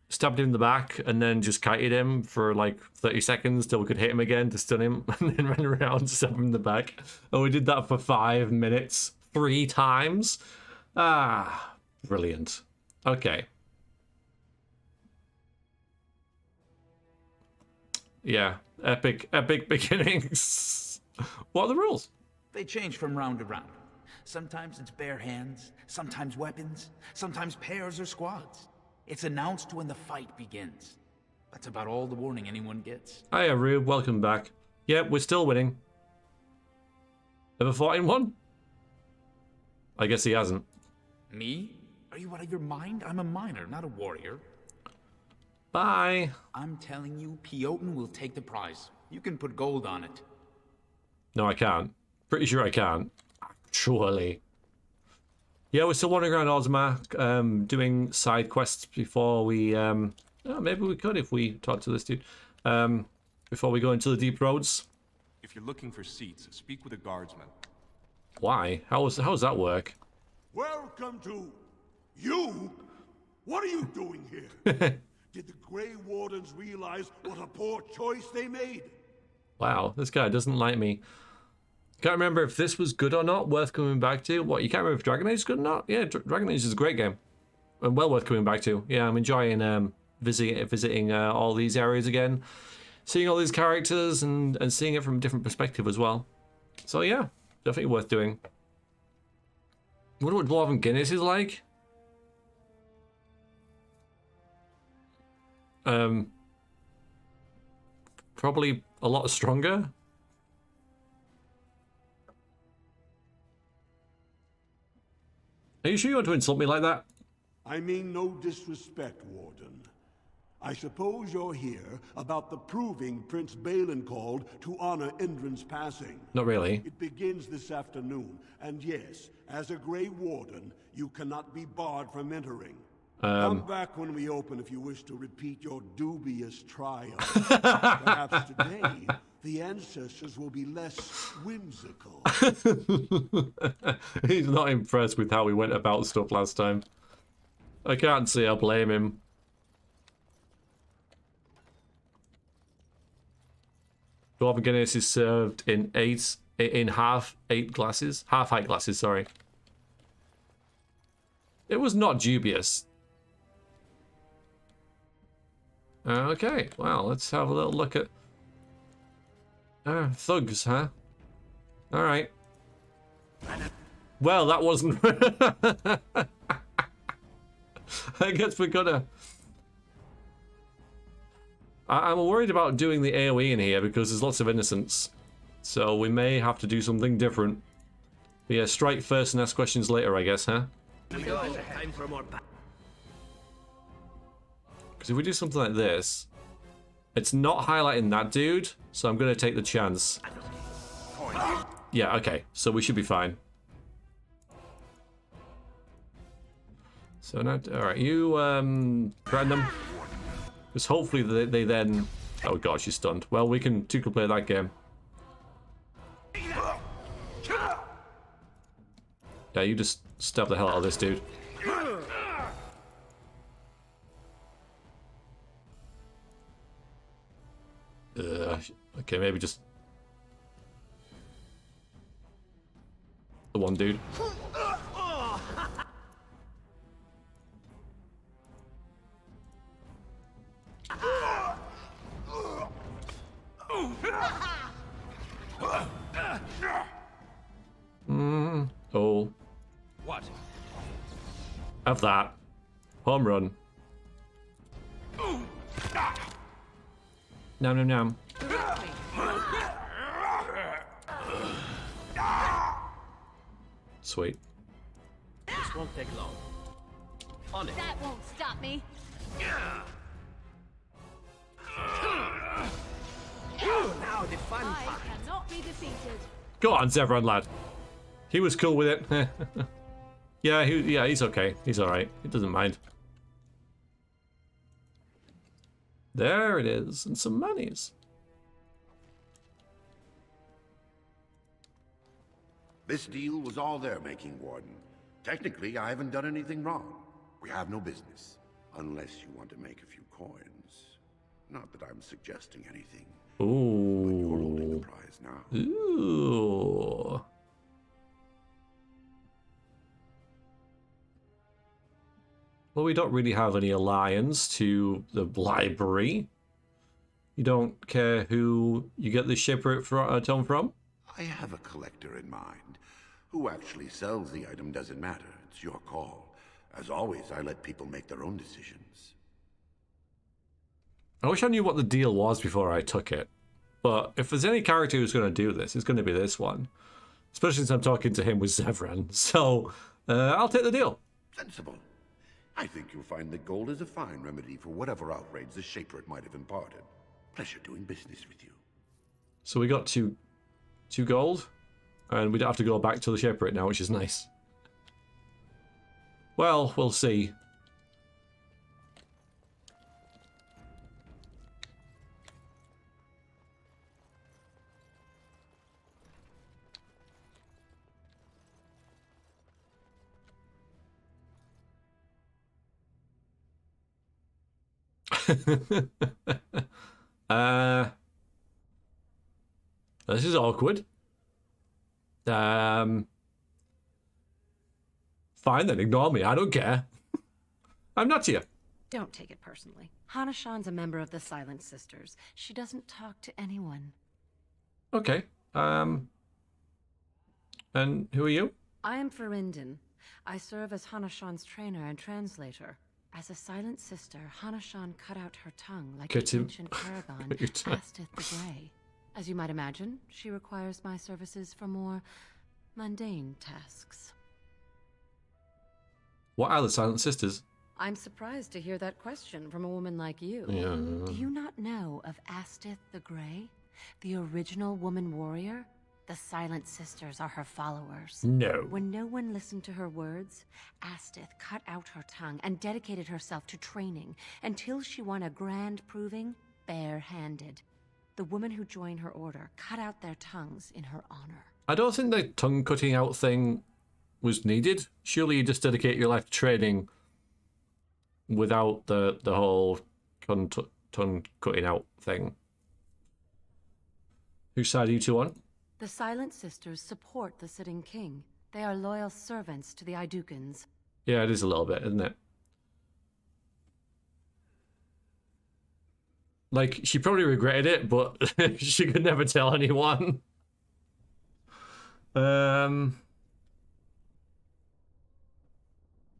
stabbed him in the back, and then just kited him for like 30 seconds till we could hit him again to stun him, and then ran around, stab him in the back. And we did that for 5 minutes, 3 times. Ah, brilliant. Okay. Yeah, epic beginnings. What are the rules? They change from round to round. Sometimes it's bare hands, sometimes weapons, sometimes pairs or squads. It's announced when the fight begins. That's about all the warning anyone gets. Hiya, Rube. Welcome back. Yep, we're still winning. Ever fought in one? I guess he hasn't. Me? Are you out of your mind? I'm a miner, not a warrior. Bye. I'm telling you, Piotr will take the prize. You can put gold on it. No, I can't. Pretty sure I can't. Surely. Yeah, we're still wandering around Orzammar, doing side quests before we... oh, maybe we could if we talk to this dude. Before we go into the deep roads. If you're looking for seats, speak with a guardsman. Why? How does that work? Welcome to... You? What are you doing here? Did the Grey Wardens realize what a poor choice they made? Wow, this guy doesn't like me. Can't remember if this was good or not, worth coming back to. What, you can't remember if Dragon Age is good or not? Yeah, Dragon Age is a great game. And well worth coming back to. Yeah, I'm enjoying visiting all these areas again. Seeing all these characters and seeing it from a different perspective as well. So yeah, definitely worth doing. I wonder what Dwarven Guinness is like. Probably a lot stronger. Are you sure you want to insult me like that? I mean no disrespect, Warden. I suppose you're here about the proving Prince Balin called to honor Indran's passing. Not really. It begins this afternoon, and yes, as a Grey Warden, you cannot be barred from entering. Come back when we open if you wish to repeat your dubious trial. Perhaps today, the ancestors will be less whimsical. He's not impressed with how we went about stuff last time. I can't say I blame him. Dwarven Guinness is served in half height glasses, sorry. It was not dubious. Okay, well, let's have a little look at... thugs, huh? Alright. Well, that wasn't... I guess we're gonna... I'm worried about doing the AoE in here because there's lots of innocents. So we may have to do something different. But yeah, strike first and ask questions later, I guess, huh? Time for more... Because if we do something like this, it's not highlighting that dude, so I'm going to take the chance. Yeah, okay, so we should be fine. So now, alright, you threaten them. Because hopefully they then... Oh god, she's stunned. Well, we can play that game. Yeah, you just stab the hell out of this dude. Okay, maybe just the one dude. Oh. What? Have that. Home run. Nom nom nom. Sweet. This won't take long. On it. That won't stop me. Now the fun I part. cannot be defeated. Go on, Zevran, lad. He was cool with it. Yeah, he's okay. He's alright. He doesn't mind. There it is. And some monies. This deal was all their making, Warden. Technically, I haven't done anything wrong. We have no business. Unless you want to make a few coins. Not that I'm suggesting anything. Ooh. But you're holding the prize now. Ooh. Well, we don't really have any alliance to the library. You don't care who you get the shipwreck tome from? I have a collector in mind. Who actually sells the item doesn't matter. It's your call. As always, I let people make their own decisions. I wish I knew what the deal was before I took it. But if there's any character who's going to do this, it's going to be this one. Especially since I'm talking to him with Zevran. So, I'll take the deal. Sensible. I think you'll find that gold is a fine remedy for whatever outrage the Shaper might have imparted. Pleasure doing business with you. So we got two gold. And we don't have to go back to the shipwreck now, which is nice. Well, we'll see. This is awkward. Fine then, ignore me. I don't care. I'm Natia. Don't take it personally. Hanashan's a member of the Silent Sisters. She doesn't talk to anyone. Okay. And who are you? I am Ferinden. I serve as Hanashan's trainer and translator. As a Silent Sister, Hanashan cut out her tongue like the ancient paragon, Astith the Grey. As you might imagine, she requires my services for more mundane tasks. What are the Silent Sisters? I'm surprised to hear that question from a woman like you. Yeah. Do you not know of Astith the Grey? The original woman warrior? The Silent Sisters are her followers. No. When no one listened to her words, Astith cut out her tongue and dedicated herself to training until she won a grand proving bare-handed. The women who joined her order cut out their tongues in her honor. I don't think the tongue cutting out thing was needed. Surely you just dedicate your life to training without the whole tongue cutting out thing. Whose side are you two on? The Silent Sisters support the sitting king. They are loyal servants to the Idukans. Yeah, it is a little bit, isn't it? Like, she probably regretted it, but she could never tell anyone. I'm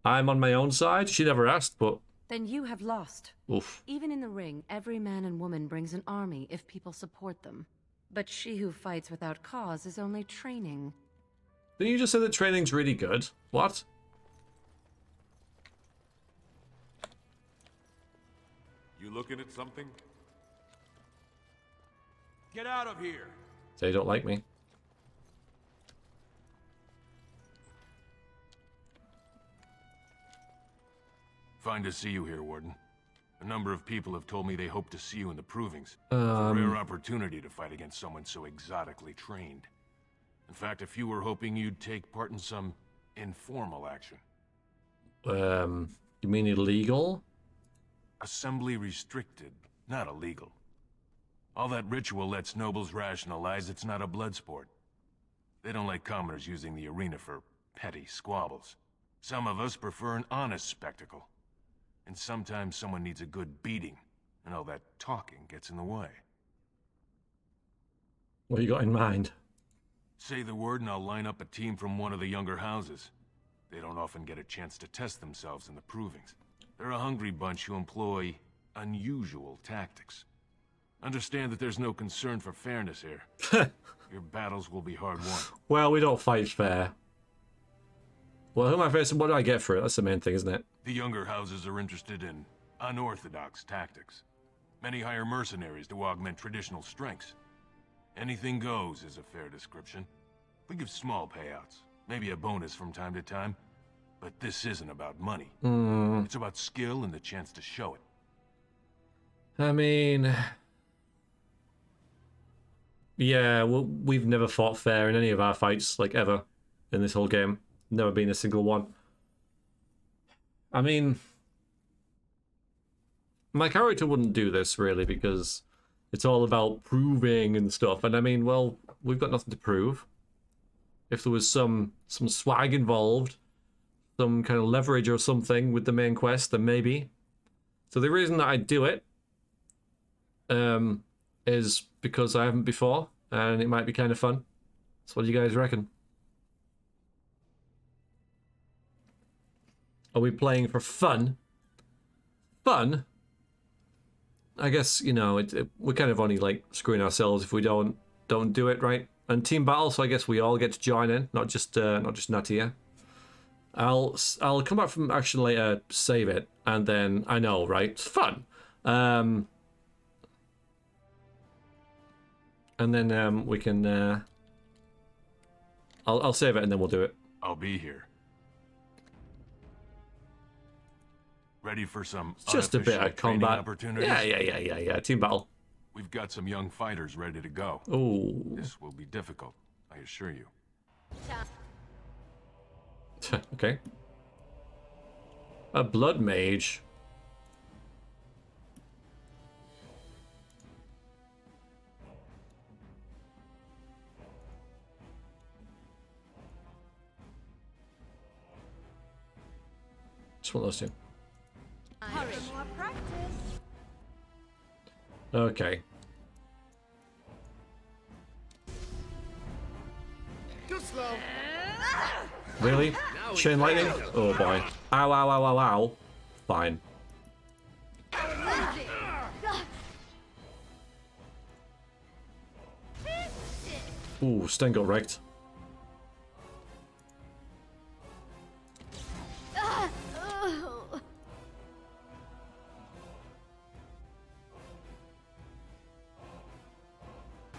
on my own side. She never asked, but... Then you have lost. Oof. Even in the ring, every man and woman brings an army if people support them. But she who fights without cause is only training. Didn't you just say that training's really good? What? You looking at something? Get out of here! They don't like me. Fine to see you here, Warden. A number of people have told me they hope to see you in the provings. It's a rare opportunity to fight against someone so exotically trained. In fact, a few were hoping you'd take part in some informal action. You mean illegal? Assembly restricted, not illegal. All that ritual lets nobles rationalize it's not a blood sport. They don't like commoners using the arena for petty squabbles. Some of us prefer an honest spectacle. And sometimes someone needs a good beating, and all that talking gets in the way. What you got in mind? Say the word and I'll line up a team from one of the younger houses. They don't often get a chance to test themselves in the provings. They're a hungry bunch who employ unusual tactics. Understand that there's no concern for fairness here. Your battles will be hard won. Well, we don't fight fair. Well, who am I facing? What do I get for it? That's the main thing, isn't it? The younger houses are interested in unorthodox tactics. Many hire mercenaries to augment traditional strengths. Anything goes is a fair description. We give small payouts, maybe a bonus from time to time, but this isn't about money. It's about skill and the chance to show it. I mean... Yeah, well, we've never fought fair in any of our fights, like, ever, in this whole game. Never been a single one. I mean... My character wouldn't do this, really, because it's all about proving and stuff. And I mean, well, we've got nothing to prove. If there was some swag involved, some kind of leverage or something with the main quest, then maybe. So the reason that I do it is because I haven't before, and it might be kind of fun. So what do you guys reckon? Are we playing for fun? Fun? I guess, you know, we're kind of only like screwing ourselves if we don't do it, right? And team battle, so I guess we all get to join in, not just Natia. I'll come back from action later, save it, and then I know, right? It's fun. And then we can. I'll save it and then we'll do it. I'll be here. Ready for some just a bit of combat opportunities? Yeah. Team battle. We've got some young fighters ready to go. Oh. This will be difficult, I assure you. Okay. A blood mage. Just want those two. More practice. Okay. Too slow. Really? Chain lightning? Oh boy. Ow, ow, ow, ow, ow. Fine. Ooh, Sten got wrecked.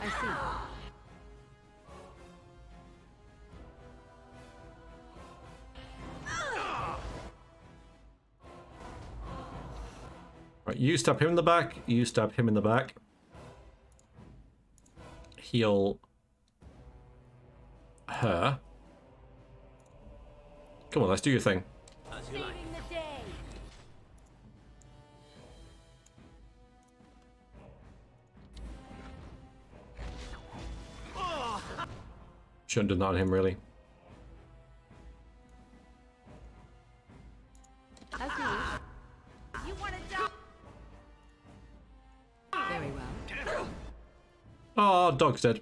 I see. Right, you stab him in the back, you stab him in the back. Heal her. Come on, let's do your thing. Shouldn't have done that on him, really. You want to die? Very well. Oh, dog's dead.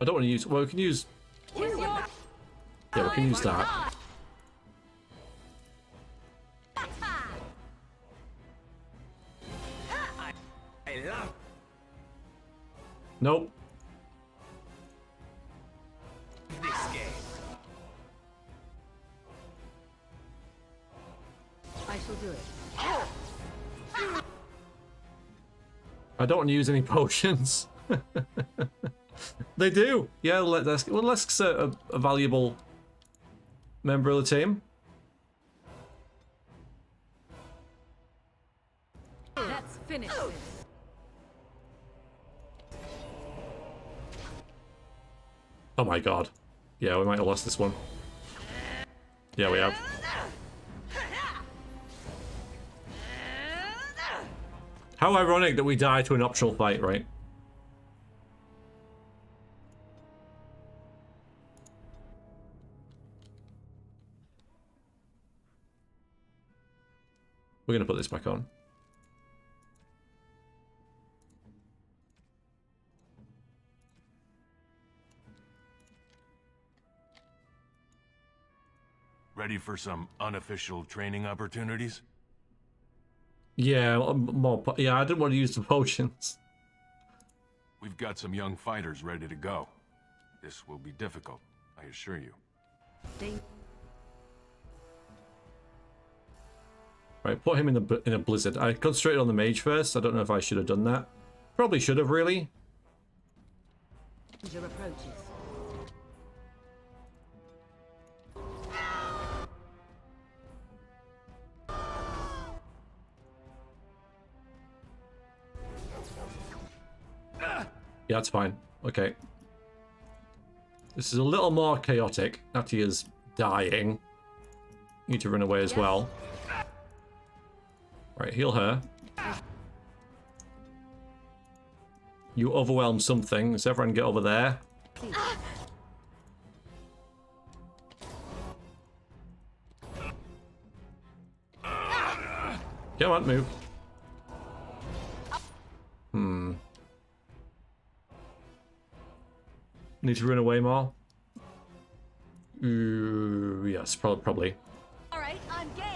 I don't want to use. Well, we can use. Yeah, we can use that. Nope. This game. I shall do it. I don't want to use any potions. They do. Yeah, Lesk's a valuable member of the team. Let's finish this. Oh my god. Yeah, we might have lost this one. Yeah, we have. How ironic that we die to an optional fight, right? We're gonna put this back on. Ready for some unofficial training opportunities? Yeah, I didn't want to use the potions. We've got some young fighters ready to go. This will be difficult, I assure you. Right, put him in a blizzard. I concentrated on the mage first. I don't know if I should have done that. Probably should have, really. Danger approaches. Yeah, that's fine. Okay. This is a little more chaotic. Natia's dying. Need to run away as well. Right, heal her. You overwhelm something. Let's everyone get over there. Come on, move. Need to run away more? Yes, probably. All right, I'm game.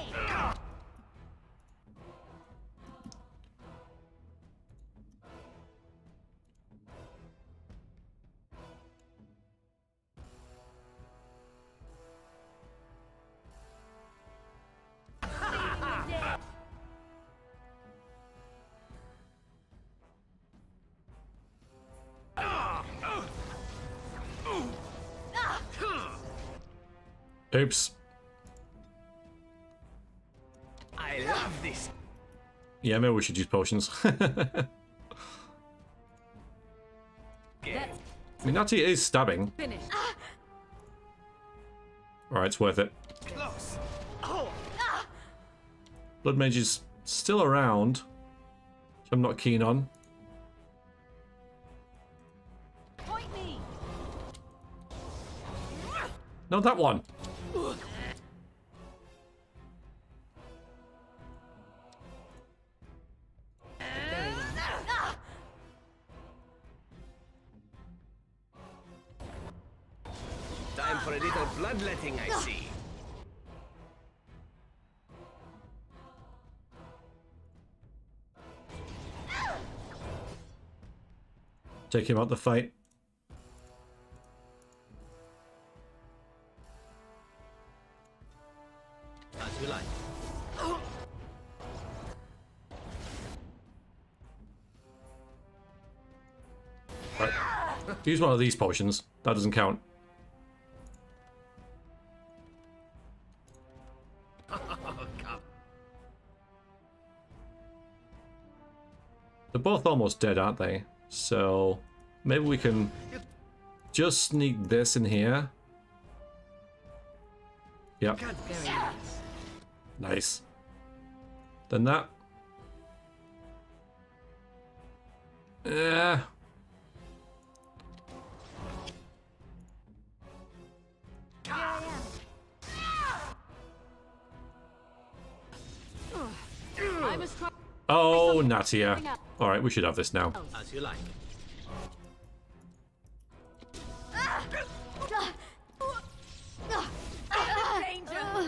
Oops. I love this. Yeah, maybe we should use potions. I mean, Natia is stabbing. Alright, it's worth it. Close. Oh. Blood Mage is still around, which I'm not keen on. Point me. No, that one. Time for a little bloodletting, I see. Take him out the fight. As you like. Right. Use one of these potions. That doesn't count. They're both almost dead, aren't they? So maybe we can just sneak this in here. Yep. Nice. Then that. Yeah. Oh, Natia. Alright, we should have this now. As you like.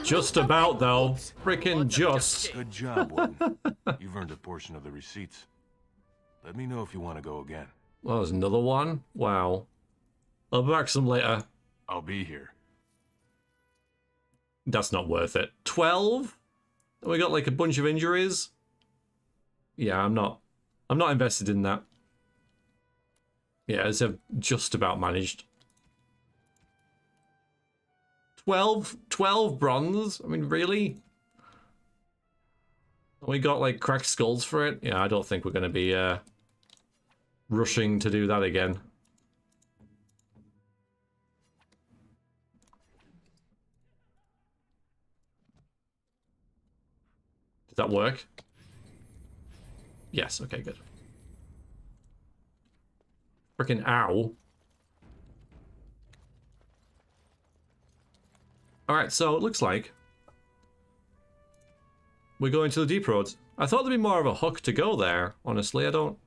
Just about, though. Frickin' just. Good job, Warden. You've earned a portion of the receipts. Let me know if you want to go again. Well, there's another one? Wow. I'll be back some later. I'll be here. That's not worth it. 12? We got like a bunch of injuries? Yeah, I'm not invested in that. Yeah, as I've just about managed. 12 bronze? I mean, really? We got like cracked skulls for it? Yeah, I don't think we're going to be rushing to do that again. Did that work? Yes, okay, good. Frickin' ow. Alright, so it looks like we're going to the deep roads. I thought there'd be more of a hook to go there, honestly. I don't...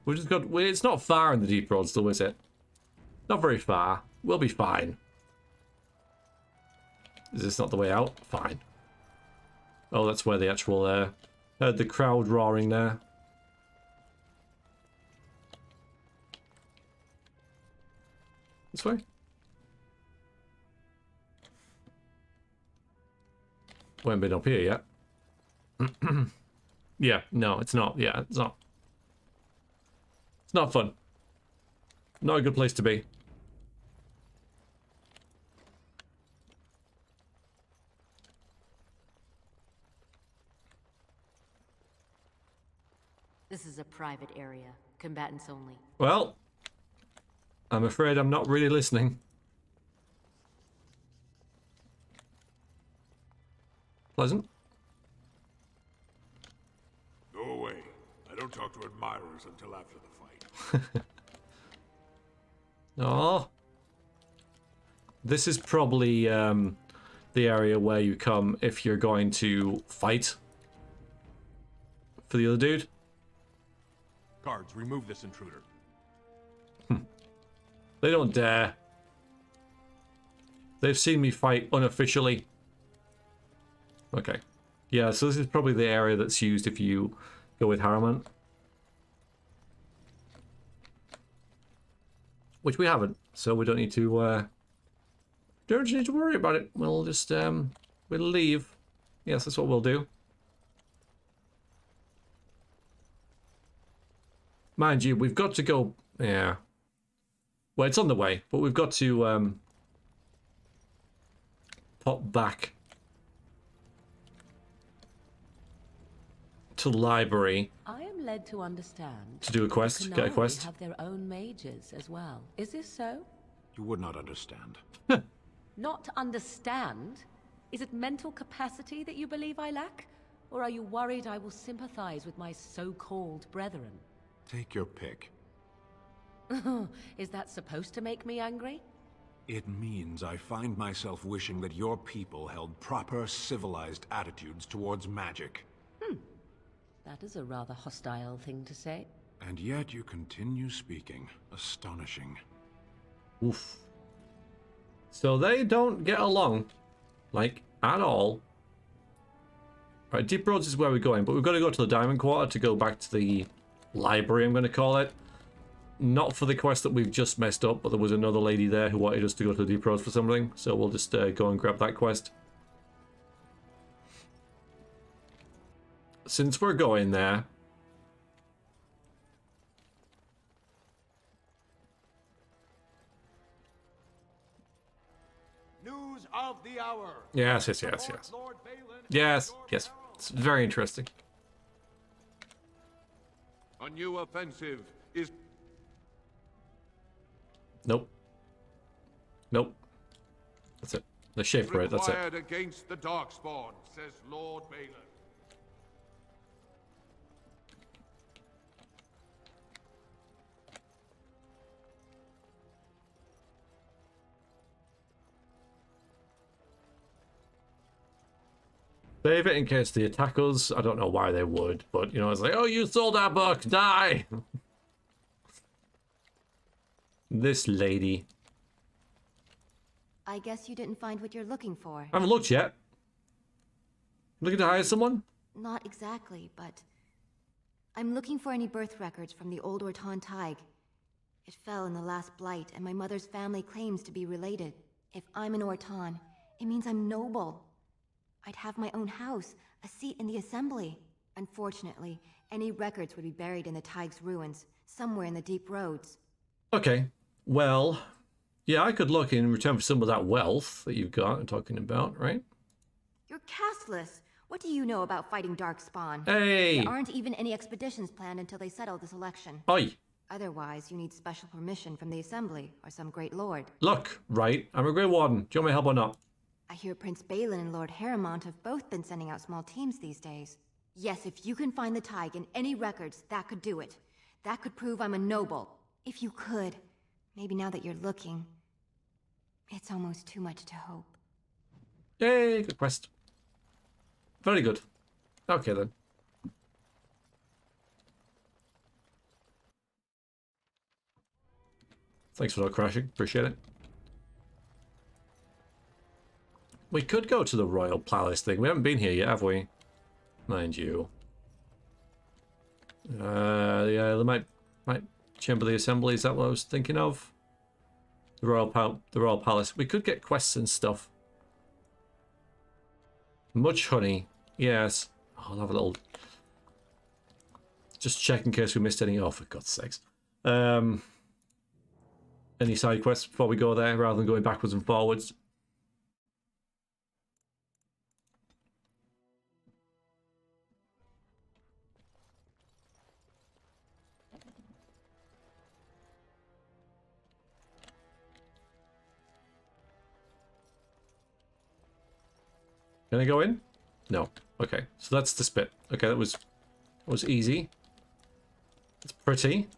We just got... It's not far in the deep roads, though, is it? Not very far. We'll be fine. Is this not the way out? Fine. Oh, that's where the actual... heard the crowd roaring there. This way? We haven't been up here yet. Yeah, no, it's not. Yeah, it's not. It's not fun. Not a good place to be. This is a private area. Combatants only. Well, I'm afraid I'm not really listening. Pleasant. Go away. I don't talk to admirers until after the fight. Oh. This is probably the area where you come if you're going to fight for the other dude. Guards, remove this intruder. They don't dare. They've seen me fight unofficially. Okay. Yeah, so this is probably the area that's used if you go with Harriman. Which we haven't, so we don't need to worry about it. We'll just we'll leave. Yes, that's what we'll do. Mind you, we've got to go. Yeah. Well, it's on the way, but we've got to pop back to the library. I am led to understand. To do a quest, the get a Kunari quest. Have their own mages as well. Is this so? You would not understand. Not understand? Is it mental capacity that you believe I lack? Or are you worried I will sympathize with my so-called brethren? Take your pick. Is that supposed to make me angry? It means I find myself wishing that your people held proper, civilized attitudes towards magic. That is a rather hostile thing to say. And yet you continue speaking. Astonishing. Oof. So they don't get along, like, at all. Right, Deep Roads is where we're going, but we've got to go to the Diamond Quarter to go back to the library, I'm going to call it. Not for the quest that we've just messed up, but there was another lady there who wanted us to go to the Deep Roads for something, so we'll just go and grab that quest. Since we're going there... News of the hour. Yes. Yes. It's very interesting. A new offensive is... Nope. That's it. The shape for it, that's it. required against the Darkspawn, says Lord Balin. Save it in case they attack us. I don't know why they would, but, you know, it's like, oh, you sold our book, die! This lady. I guess you didn't find what you're looking for. I haven't looked yet. Looking to hire someone? Not exactly, but... I'm looking for any birth records from the old Ortan Tig. It fell in the last blight, and my mother's family claims to be related. If I'm an Ortan, it means I'm noble. I'd have my own house, a seat in the assembly. Unfortunately, any records would be buried in the Tig's ruins, somewhere in the deep roads. Okay, well, yeah, I could look in return for some of that wealth that you've got and talking about, right? You're castless. What do you know about fighting Darkspawn? Hey! There aren't even any expeditions planned until they settle this election. Oi! Otherwise, you need special permission from the assembly or some great lord. Look, right, I'm a Grey Warden. Do you want my help or not? I hear Prince Balin and Lord Harrimont have both been sending out small teams these days. Yes, if you can find the Tig in any records, that could do it. That could prove I'm a noble. If you could. Maybe now that you're looking, it's almost too much to hope. Yay, good quest. Very good. Okay then. Thanks for not crashing. Appreciate it. We could go to the Royal Palace thing. We haven't been here yet, have we? Mind you. Yeah, they might Chamber of the Assembly. Is that what I was thinking of? The Royal Palace. We could get quests and stuff. Much honey. Yes. I'll have a little... Just check in case we missed any. Oh, for God's sakes. Any side quests before we go there, rather than going backwards and forwards? Can I go in? No. Okay, so that's the spit. Okay, that was easy. It's pretty.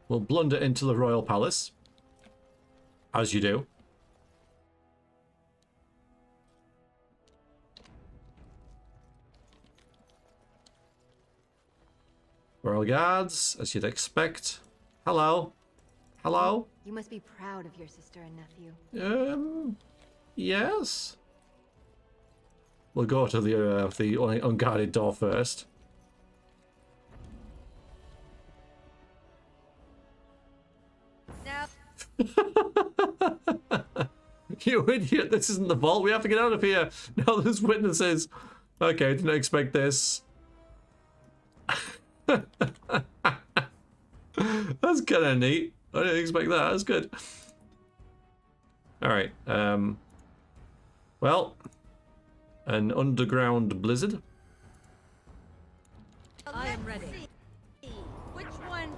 We'll blunder into the Royal Palace. As you do. Royal Guards, as you'd expect. Hello. Hello. You must be proud of your sister and nephew. Yes. We'll go to the unguarded door first. Now. You idiot! This isn't the vault. We have to get out of here. Now there's witnesses. Okay, didn't expect this. That's kind of neat. I didn't expect that. That's good. All right. Well, an underground blizzard. I am ready. Which one?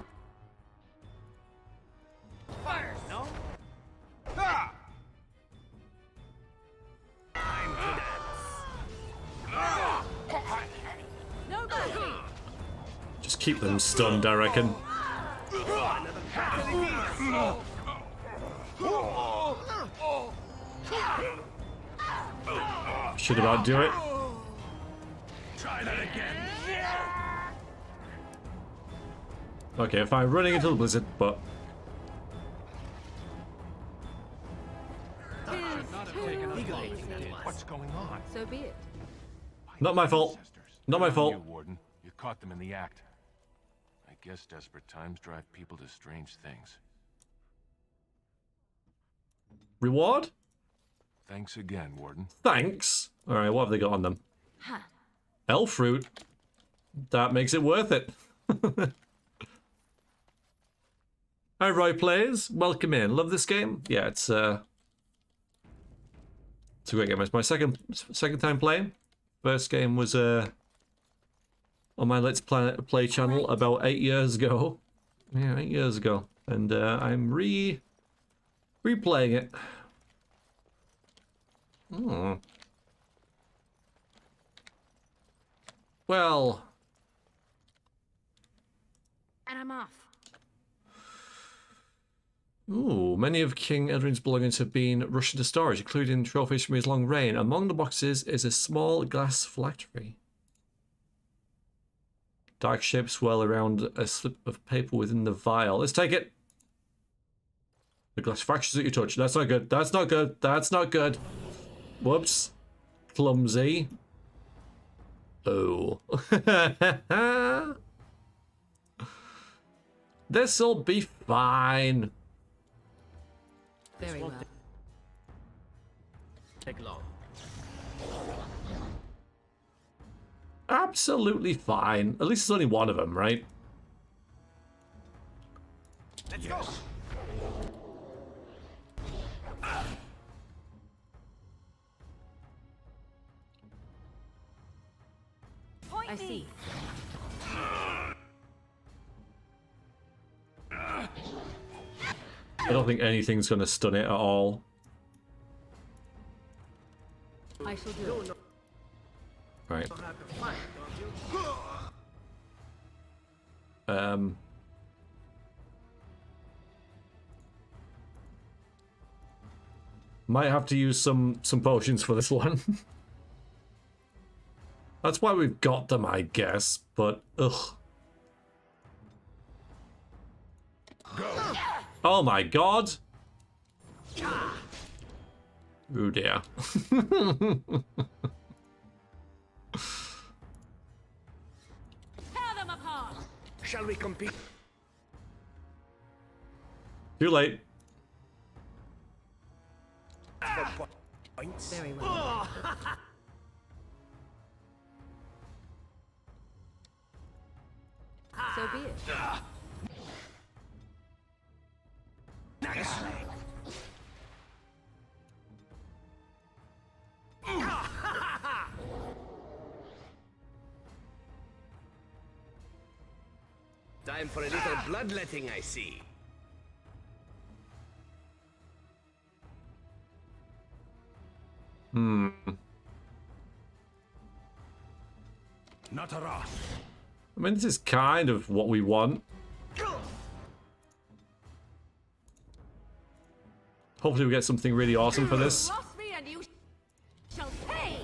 First. No. Ah! Nobody. Just keep them stunned, I reckon. Should about do it. Try that again. Okay, fine. Running into the blizzard, but What's going on? So be it. not my fault. Not my fault. You, Warden. You caught them in the act. I guess desperate times drive people to strange things. Reward? Thanks again, Warden. Thanks. All right, what have they got on them? Huh. Elf fruit. That makes it worth it. Hi, Roy Plays. Welcome in. Love this game. Yeah, it's a great game. It's my second time playing. First game was on my Let's Play channel about 8 years ago. Yeah, 8 years ago, and I'm replaying it. Oh. Well. And I'm off. Ooh, many of King Edwin's belongings have been rushed into storage, including trophies from his long reign. Among the boxes is a small glass phylactery. Dark shapes swirl around a slip of paper within the vial. Let's take it. The glass fractures at your touch. That's not good. That's not good. That's not good. Whoops. Clumsy. Oh. This'll be fine. Very well. Take long. Absolutely fine. At least it's only one of them, right? Let's go. I see. I don't think anything's going to stun it at all. I shall do it. Right. Might have to use some potions for this one. That's why we've got them, I guess, but ugh. Oh my god! Oh dear. Tear them apart. Shall we compete? Too late. Points. Very well. So be it. Nice. Time for a little bloodletting, I see. Not a rat. I mean, this is kind of what we want. Hopefully we get something really awesome for this. Lost me and you shall pay.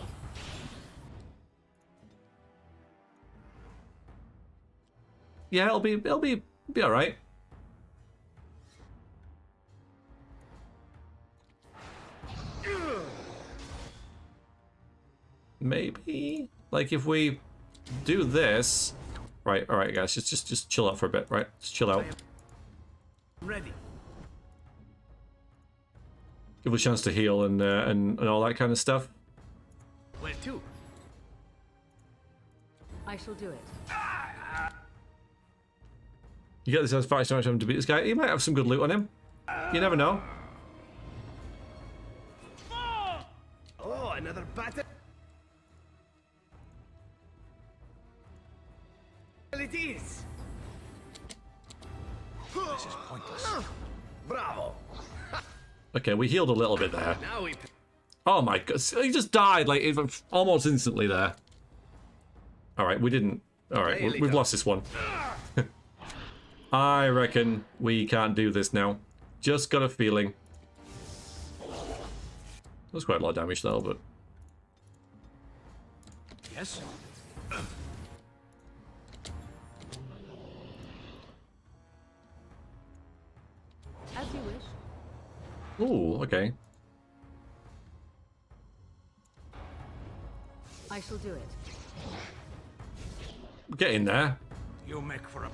Yeah, it'll be all right. Maybe like if we do this, right? All right, guys, just chill out for a bit, right? Just chill out. Ready. Give us a chance to heal and all that kind of stuff. Where to? I shall do it. You get this as far as time to beat this guy. He might have some good loot on him. You never know. Oh, another battle. It is. This is pointless. Bravo. Okay, we healed a little bit there. Now we. Oh my god, he just died like almost instantly there. All right, we didn't. All right, we've lost this one. I reckon we can't do this now. Just got a feeling. That's quite a lot of damage though, but Yes. As you wish. ooh, okay. I shall do it. Get in there. You make for a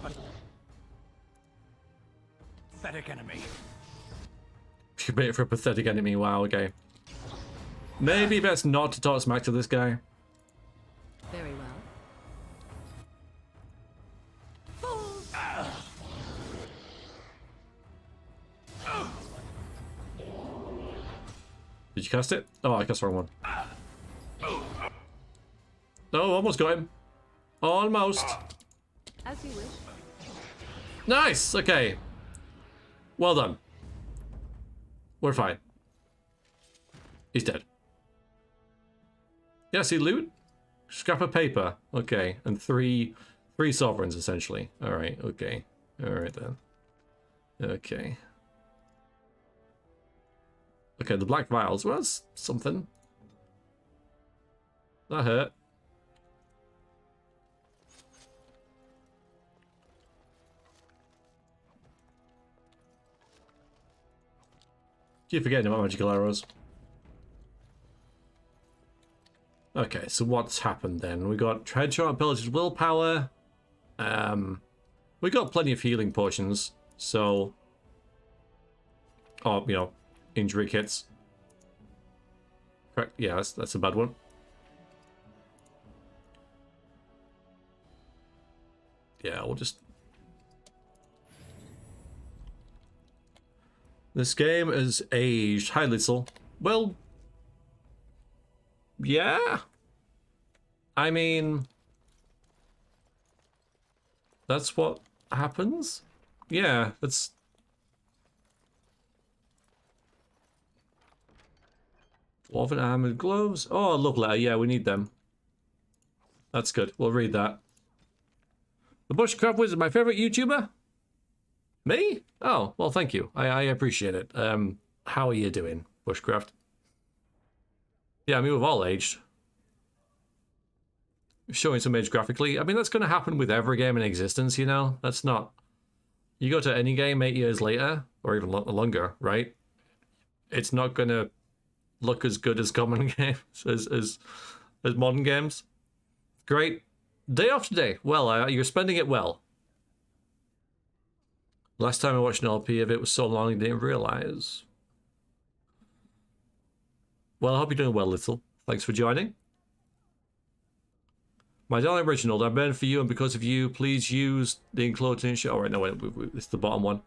pathetic enemy. You made it for a pathetic enemy. Wow. Okay. Maybe best not to talk smack to this guy. Very well. Did you cast it? Oh, I cast the wrong one. Oh, almost got him. Almost. As you wish. Nice. Okay. Well done. We're fine. He's dead. Yeah, see loot? Scrap of paper. Okay. And three sovereigns, essentially. Alright, okay. Alright then. Okay. Okay, the black vials. Well, that's something. That hurt. Keep forgetting about magical arrows. Okay, so what's happened then? We got headshot, pillager's willpower. We got plenty of healing potions, so you know, injury kits. Correct. Yeah, that's a bad one. Yeah, we'll just. This game is aged. Hi, Litzel. Well, yeah. I mean, that's what happens. Yeah, that's. Dwarven armored gloves. Oh, love letter. Yeah, we need them. That's good. We'll read that. The Bushcraft Wizard, my favorite YouTuber. Me? Oh, well, thank you. I appreciate it. How are you doing, Bushcraft? Yeah, I mean, we've all aged. Showing some age graphically. I mean, that's going to happen with every game in existence, you know? That's not... You go to any game 8 years later, or even longer, right? It's not going to look as good as common games, as modern games. Great. Day off today. Well, you're spending it well. Last time I watched an LP of it was so long I didn't realize. Well, I hope you're doing well, Little. Thanks for joining. My darling Reginald, I burned for you, and because of you, please use the enclosed... Oh, right, no, wait, it's the bottom one.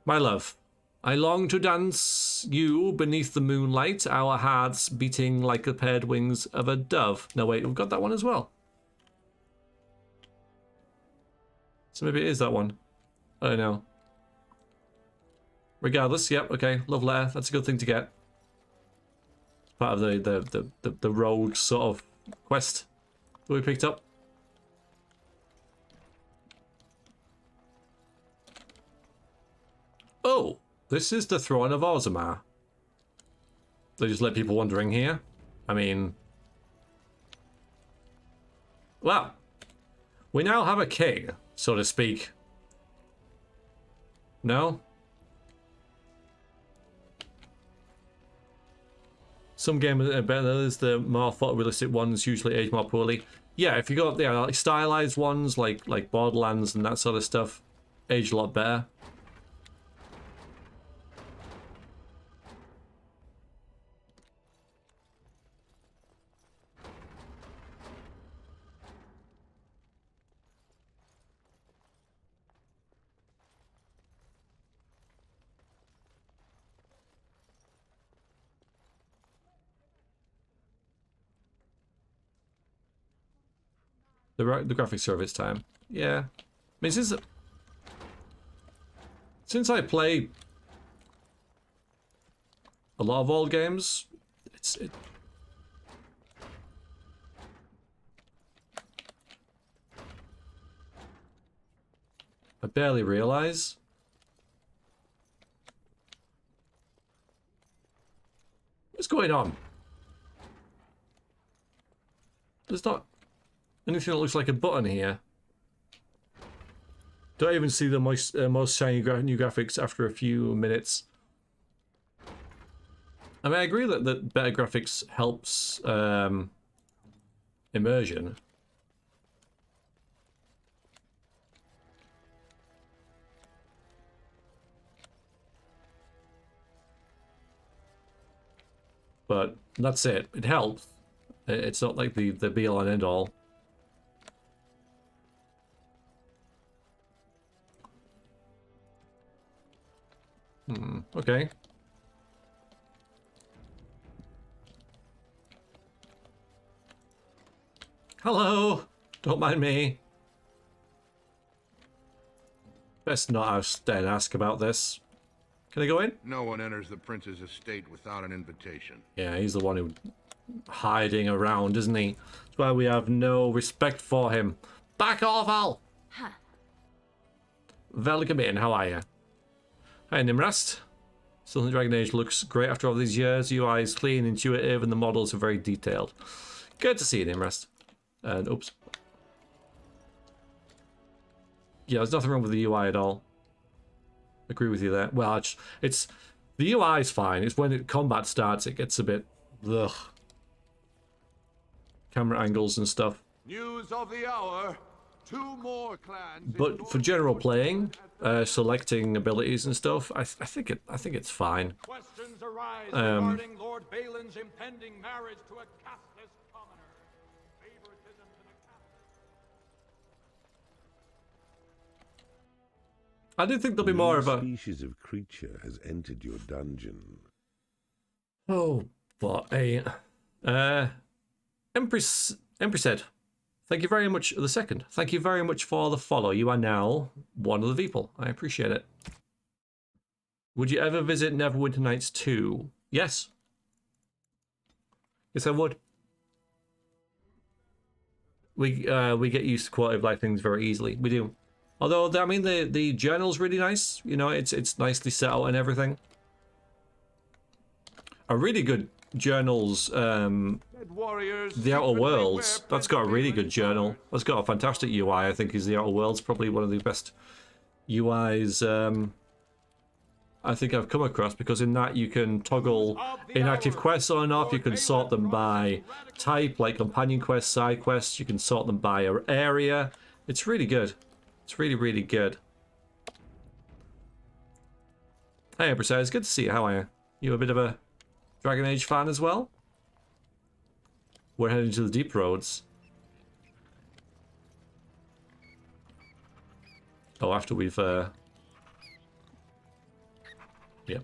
My love, I long to dance you beneath the moonlight, our hearts beating like the paired wings of a dove. No, wait, we've got that one as well. So maybe it is that one. I don't know. Regardless, yep, okay, love letter. That's a good thing to get. Part of the rogue sort of quest that we picked up. Oh, this is the throne of Orzammar. They just let people wandering here. I mean, well, we now have a king, so to speak. No? Some games are better than others. The more photorealistic ones usually age more poorly. Yeah, if you got like stylized ones like Borderlands and that sort of stuff, age a lot better. The graphics are of its time. Yeah. I mean, since I play a lot of old games, I barely realize. What's going on? There's not anything that looks like a button here. Don't even see the most shiny new graphics after a few minutes. I mean, I agree that better graphics helps immersion. But that's it. It helps. It's not like the be-all and end-all. Okay. Hello! Don't mind me. Best not ask about this. Can I go in? No one enters the prince's estate without an invitation. Yeah, he's the one who hiding around, isn't he? That's why we have no respect for him. Back off, Al! Huh. Welcome in, how are you? Hi, Nimrast. Southern Dragon Age looks great after all these years. UI is clean, intuitive, and the models are very detailed. Good to see you, Nimrast. And oops. Yeah, there's nothing wrong with the UI at all. Agree with you there. Well, it's the UI is fine. It's when combat starts, it gets a bit ugh. Camera angles and stuff. News of the hour. 2 more clans. But for general playing, selecting abilities and stuff, I think it's fine. Questions arise regarding Lord Balin's impending marriage to a castless commoner. Favoritism to the castless. I did think there'll be more of a species of creature has entered your dungeon. Oh, but Empress said, thank you very much. The second, thank you very much for the follow. You are now one of the people. I appreciate it. Would you ever visit Neverwinter Nights 2? Yes. Yes, I would. We get used to quality of life things very easily. We do. Although, I mean, the journal's really nice. You know, it's nicely set out and everything. A really good journal's, the Outer Worlds. That's got a really good journal. That's got a fantastic UI, I think, is the Outer Worlds. Probably one of the best UIs I think I've come across, because in that you can toggle inactive quests on and off. You can sort them by type, like companion quests, side quests. You can sort them by area. It's really good. It's really, really good. Hey, Empress, it's good to see you. How are you? You a bit of a Dragon Age fan as well? We're heading to the deep roads. Oh, after we've yep.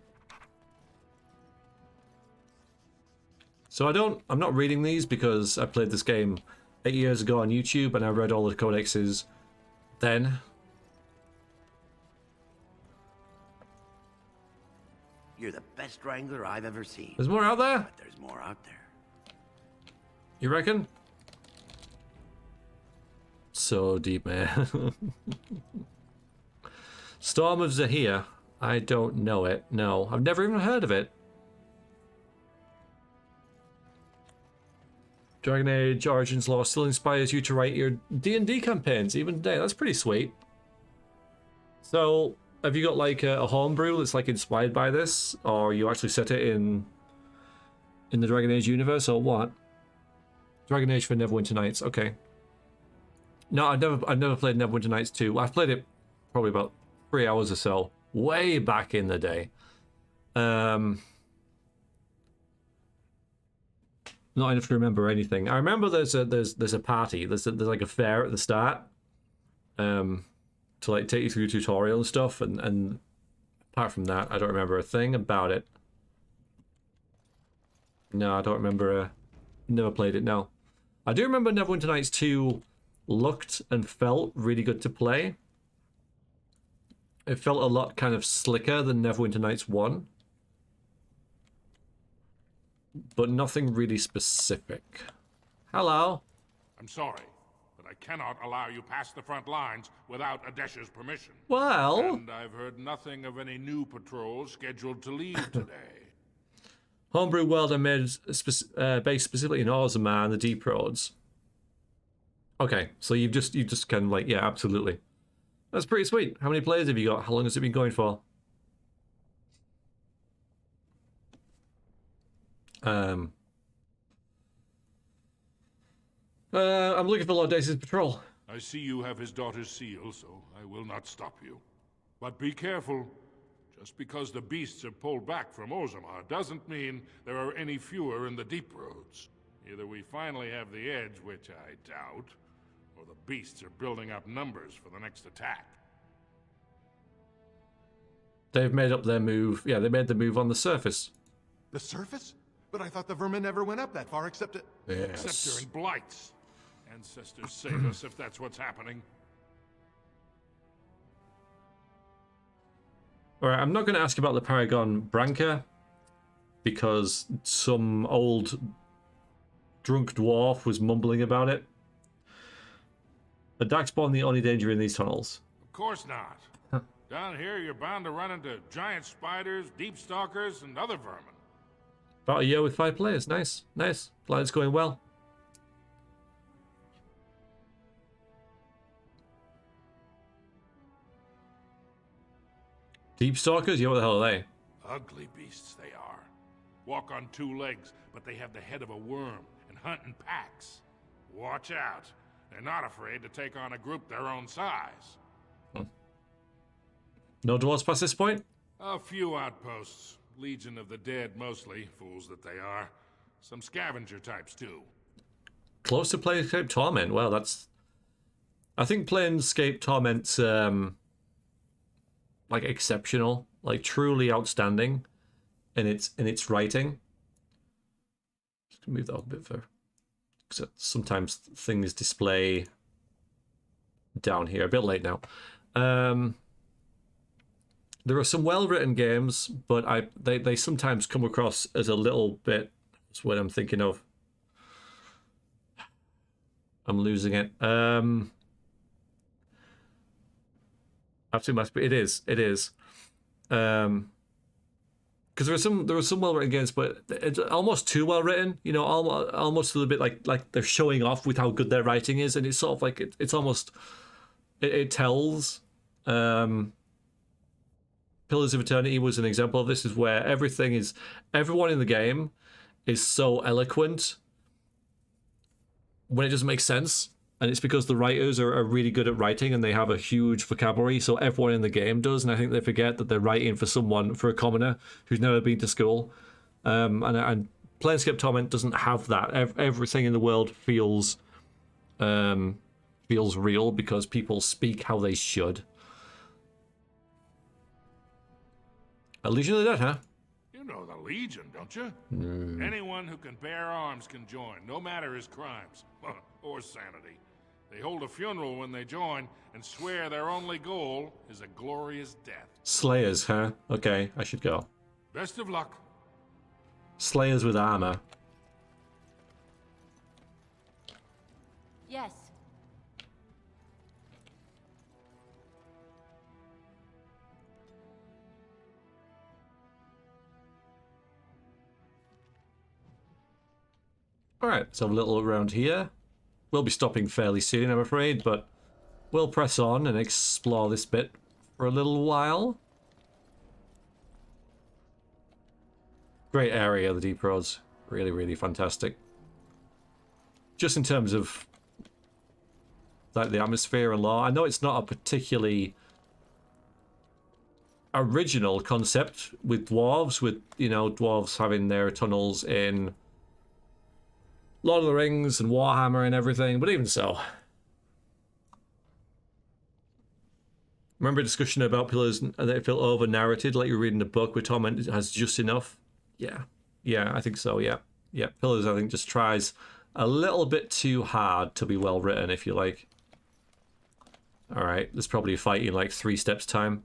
So I'm not reading these because I played this game 8 years ago on YouTube and I read all the codexes then. You're the best wrangler I've ever seen. There's more out there? But there's more out there. You reckon? So deep, man. Storm of Zahir. I don't know it. No, I've never even heard of it. Dragon Age Origins lore still inspires you to write your D&D campaigns even today. That's pretty sweet. So, have you got like a homebrew that's like inspired by this, or you actually set it in the Dragon Age universe, or what? Dragon Age for Neverwinter Nights. Okay. No, I've never played Neverwinter Nights 2. I've played it probably about 3 hours or so, way back in the day. Not enough to remember anything. I remember there's a party. There's like a fair at the start, to like take you through tutorial and stuff. And apart from that, I don't remember a thing about it. No, I don't remember. Never played it. No, I do remember Neverwinter Nights 2 looked and felt really good to play. It felt a lot kind of slicker than Neverwinter Nights 1. But nothing really specific. Hello. I'm sorry, but I cannot allow you past the front lines without Adesh's permission. Well... And I've heard nothing of any new patrols scheduled to leave today. Homebrew world I made based specifically in Orzammar and the Deep Roads. Okay, so you've just kind of like, yeah, absolutely. That's pretty sweet. How many players have you got? How long has it been going for? I'm looking for Lord Dace's patrol. I see you have his daughter's seal, so I will not stop you. But be careful. Just because the beasts have pulled back from Orzammar doesn't mean there are any fewer in the deep roads. Either we finally have the edge, which I doubt, or the beasts are building up numbers for the next attack. They've made up their move. Yeah, they made the move on the surface. The surface? But I thought the vermin never went up that far except at... Yes. Except during blights. Ancestors save us if that's what's happening. Alright, I'm not going to ask about the Paragon Branca, because some old drunk dwarf was mumbling about it. A Darkspawn the only danger in these tunnels? Of course not. Down here, you're bound to run into giant spiders, deep stalkers, and other vermin. About a year with 5 players. Nice, nice. Glad it's going well. Deep stalkers? Yeah, what the hell are they? Ugly beasts they are. Walk on 2 legs, but they have the head of a worm and hunt in packs. Watch out. They're not afraid to take on a group their own size. No dwarves past this point? A few outposts. Legion of the Dead, mostly. Fools that they are. Some scavenger types, too. Close to Planescape Torment. Well, that's... I think Planescape Torment's, like, exceptional. Like, truly outstanding in its writing. Just gonna move that up a bit further. Because sometimes things display down here. A bit late now. There are some well-written games, but they sometimes come across as a little bit... That's what I'm thinking of. I'm losing it. Absolutely, it is. Because there are some well-written games, but it's almost too well-written. You know, almost a little bit like they're showing off with how good their writing is, and it's sort of like it's almost it tells. Pillars of Eternity was an example of this, is where everyone in the game is so eloquent when it doesn't make sense. And it's because the writers are really good at writing and they have a huge vocabulary, so everyone in the game does. And I think they forget that they're writing for a commoner who's never been to school. And Planescape Torment doesn't have that. Everything in the world feels real because people speak how they should. A Legion of the Dead, huh? You know the Legion, don't you? Mm. Anyone who can bear arms can join, no matter his crimes or sanity. They hold a funeral when they join and swear their only goal is a glorious death. Slayers, huh? Okay, I should go. Best of luck. Slayers with armor. Yes. Alright, let's have a little around here. We'll be stopping fairly soon, I'm afraid, but we'll press on and explore this bit for a little while. Great area, the Deep Roads. Really, really fantastic. Just in terms of like the atmosphere and lore, I know it's not a particularly original concept with dwarves, with, you know, dwarves having their tunnels in Lord of the Rings and Warhammer and everything, but even so. Remember a discussion about pillars that it felt over-narrated, like you're reading a book where Torment has just enough? Yeah. Yeah, I think so, yeah. Yeah, Pillars, I think, just tries a little bit too hard to be well-written, if you like. Alright, there's probably a fight in like 3 steps time.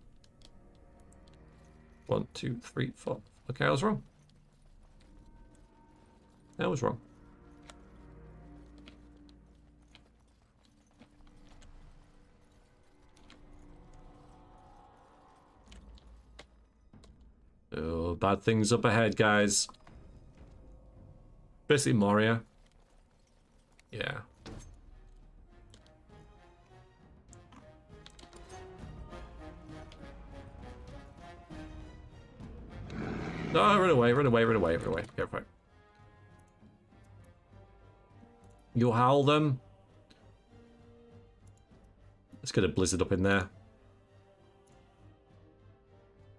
1, 2, 3, 4. Okay, I was wrong. I was wrong. Oh, bad things up ahead, guys. Basically Moria. Yeah. No, run away, run away, run away, run away. Go for it. You howl them. Let's get a blizzard up in there.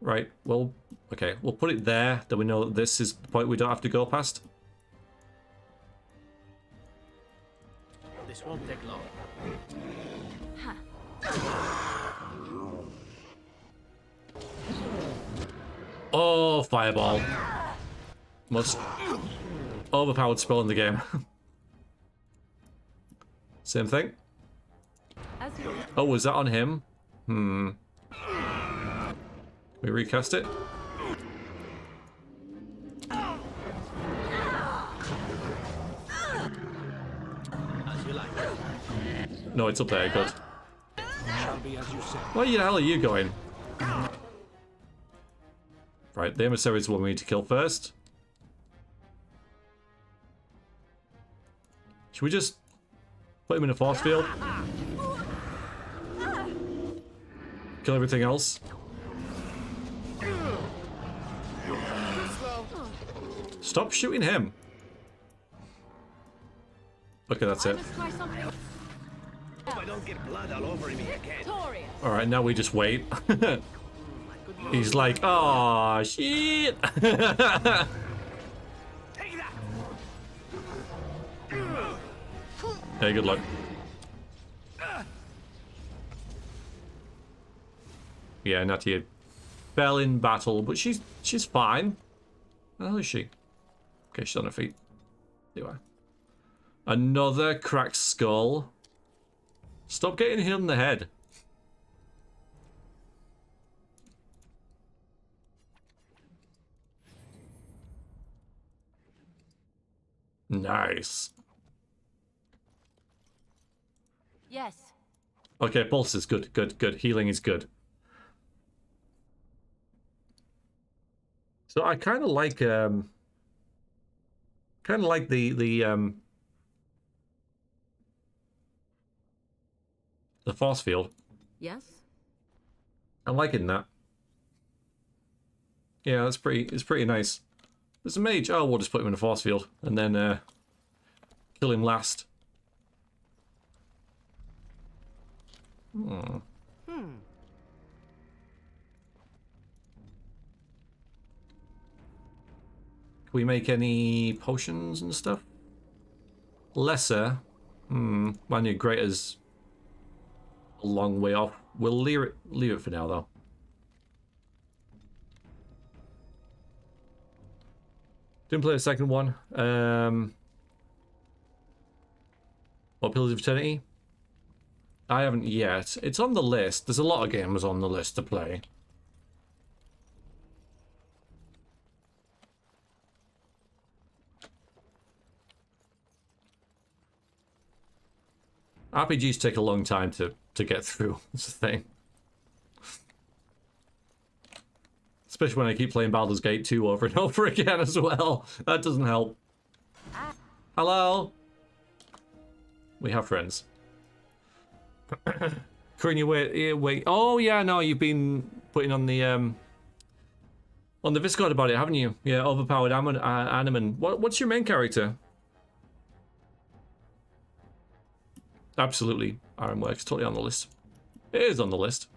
Right, well, okay, we'll put it there, that we know that this is the point we don't have to go past. This won't take long. Oh, fireball. Most overpowered spell in the game. Same thing. Oh, was that on him? Hmm. Can we recast it? No, it's up there, good. Where the hell are you going? Right, the emissary is the one we need to kill first. Should we just put him in a force field? Kill everything else? Stop shooting him. Okay, that's it. I don't get blood all over me again. Alright, now we just wait. He's like, oh shit. Hey, good luck. Yeah, Natia fell in battle, but she's fine. How is she? Okay, she's on her feet. There you are. Another cracked skull. Stop getting hit on the head. Nice. Yes. Okay, pulse is good, good, good. Healing is good. So I kind of like the force field. Yes. I'm liking that. Yeah, it's pretty nice. There's a mage. Oh, we'll just put him in a force field and then kill him last. Hmm. Can we make any potions and stuff? Lesser. My new greater's a long way off. We'll leave it for now, though. Didn't play the second one. What, Pillars of Eternity? I haven't yet. It's on the list. There's a lot of games on the list to play. RPGs take a long time to get through. That's the thing. Especially when I keep playing Baldur's Gate 2 over and over again as well. That doesn't help. Hello? We have friends. Corinne, wait. Oh yeah, no, you've been putting on the Discord about it, haven't you? Yeah, overpowered Animan. What's your main character? Absolutely. Ironworks, totally on the list. It is on the list.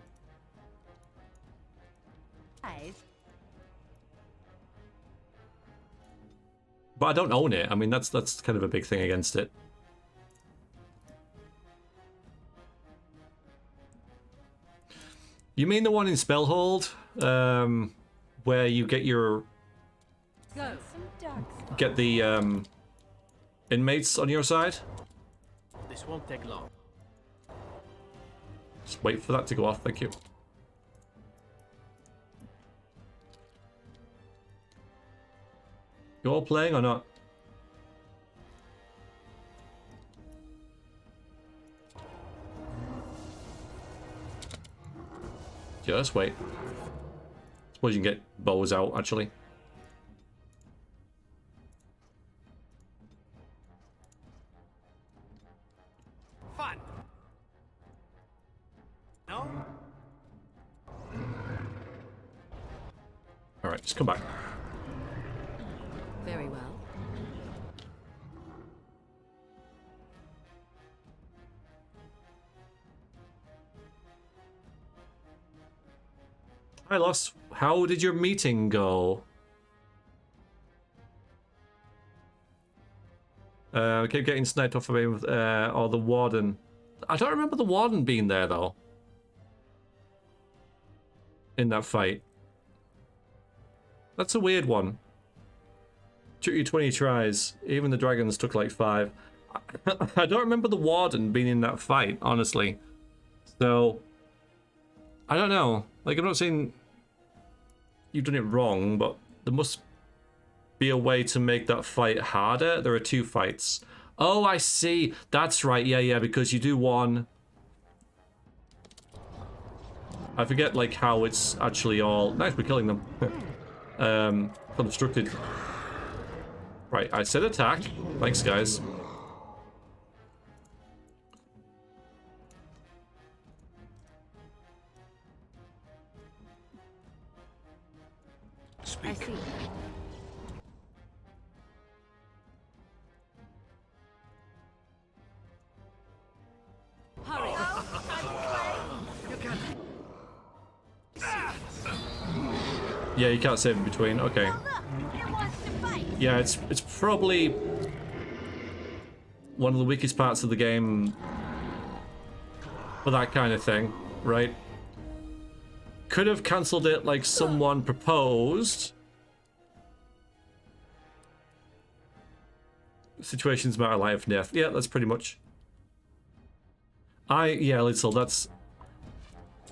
But I don't own it. I mean, that's kind of a big thing against it. You mean the one in Spellhold, where you get your the inmates on your side? This won't take long. Just wait for that to go off. Thank you. You all playing or not? Just wait. Suppose you can get bows out, actually. Fun. No? Alright, just come back. Very well. Hi, Lost. How did your meeting go? I kept getting sniped off of me with, or the warden. I don't remember the warden being there, though. In that fight. That's a weird one. Took you 20 tries. Even the dragons took like 5. I don't remember the warden being in that fight, honestly. So, I don't know. Like, I'm not saying you've done it wrong, but there must be a way to make that fight harder. There are 2 fights. Oh, I see. That's right. Yeah, because you do one. I forget, like, how it's actually all... Nice, we're killing them. Constructed. Right, I said attack. Thanks, guys. Speak. I see. Hurry. You can't. Yeah, you can't save in between. Okay. Yeah, it's probably one of the weakest parts of the game for that kind of thing, right? Could have cancelled it like someone proposed. Situations matter, life and death. Yeah, that's pretty much. Yeah, Little, that's...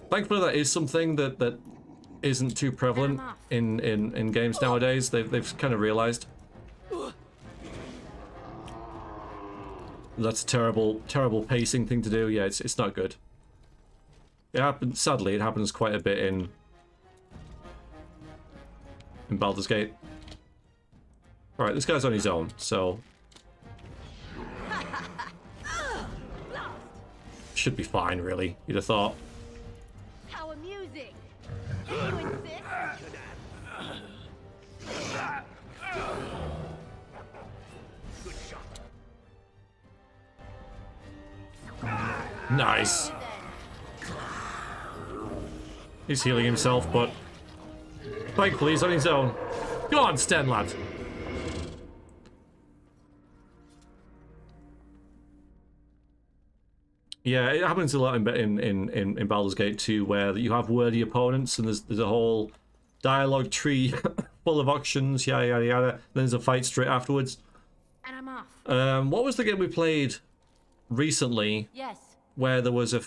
Thankfully that is something that isn't too prevalent in games nowadays. They've kind of realized. That's a terrible pacing thing to do. Yeah, it's not good. It happens, sadly, it happens quite a bit in Baldur's Gate. Alright, this guy's on his own, so... Should be fine, really, you'd have thought. How amusing! You insist? Nice. He's healing himself, but thankfully he's on his own. Go on, Sten, lad. Yeah, it happens a lot in Baldur's Gate 2, where you have worthy opponents and there's a whole dialogue tree full of auctions, yada yada yada. Then there's a fight straight afterwards. And I'm off. What was the game we played recently? Yes. Where there was a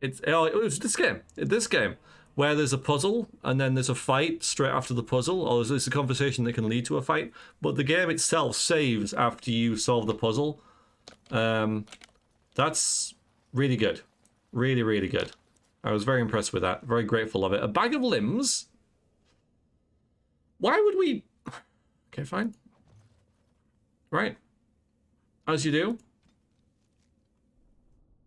it was this game where there's a puzzle and then there's a fight straight after the puzzle, or there's a conversation that can lead to a fight, but the game itself saves after you solve the puzzle. That's really good. Really, really good. I was very impressed with that. Very grateful of it. A bag of limbs? Why would we... Okay, fine. Right. As you do.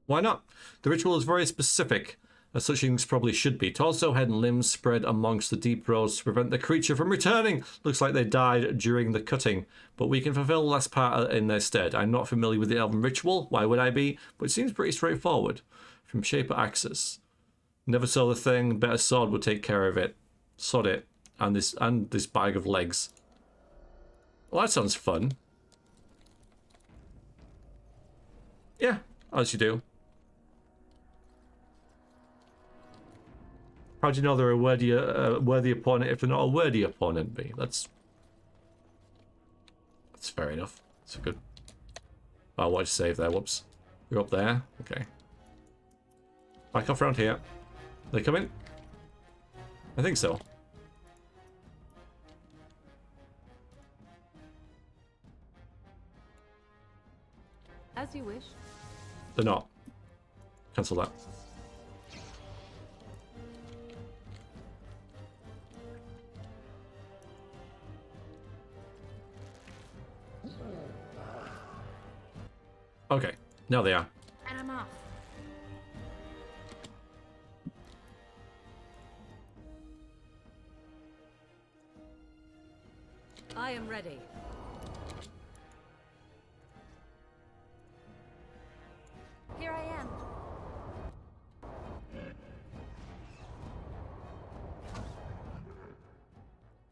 Why not? The ritual is very specific, as such things probably should be. Torso, head, and limbs spread amongst the deep roads to prevent the creature from returning. Looks like they died during the cutting, but we can fulfill the last part in their stead. I'm not familiar with the elven ritual. Why would I be? But it seems pretty straightforward. From shape or axis. Never saw the thing. Better sword would take care of it. Sod it. And this bag of legs. Well, that sounds fun. Yeah, as you do. How do you know they're a worthy opponent if they're not a worthy opponent? B. That's fair enough. That's a good. Oh, what did you save there? Whoops. You're up there. Okay. Back off around here. They come in? I think so. As you wish. They're not. Cancel that. Okay, now they are. And I'm off. I am ready. Here I am.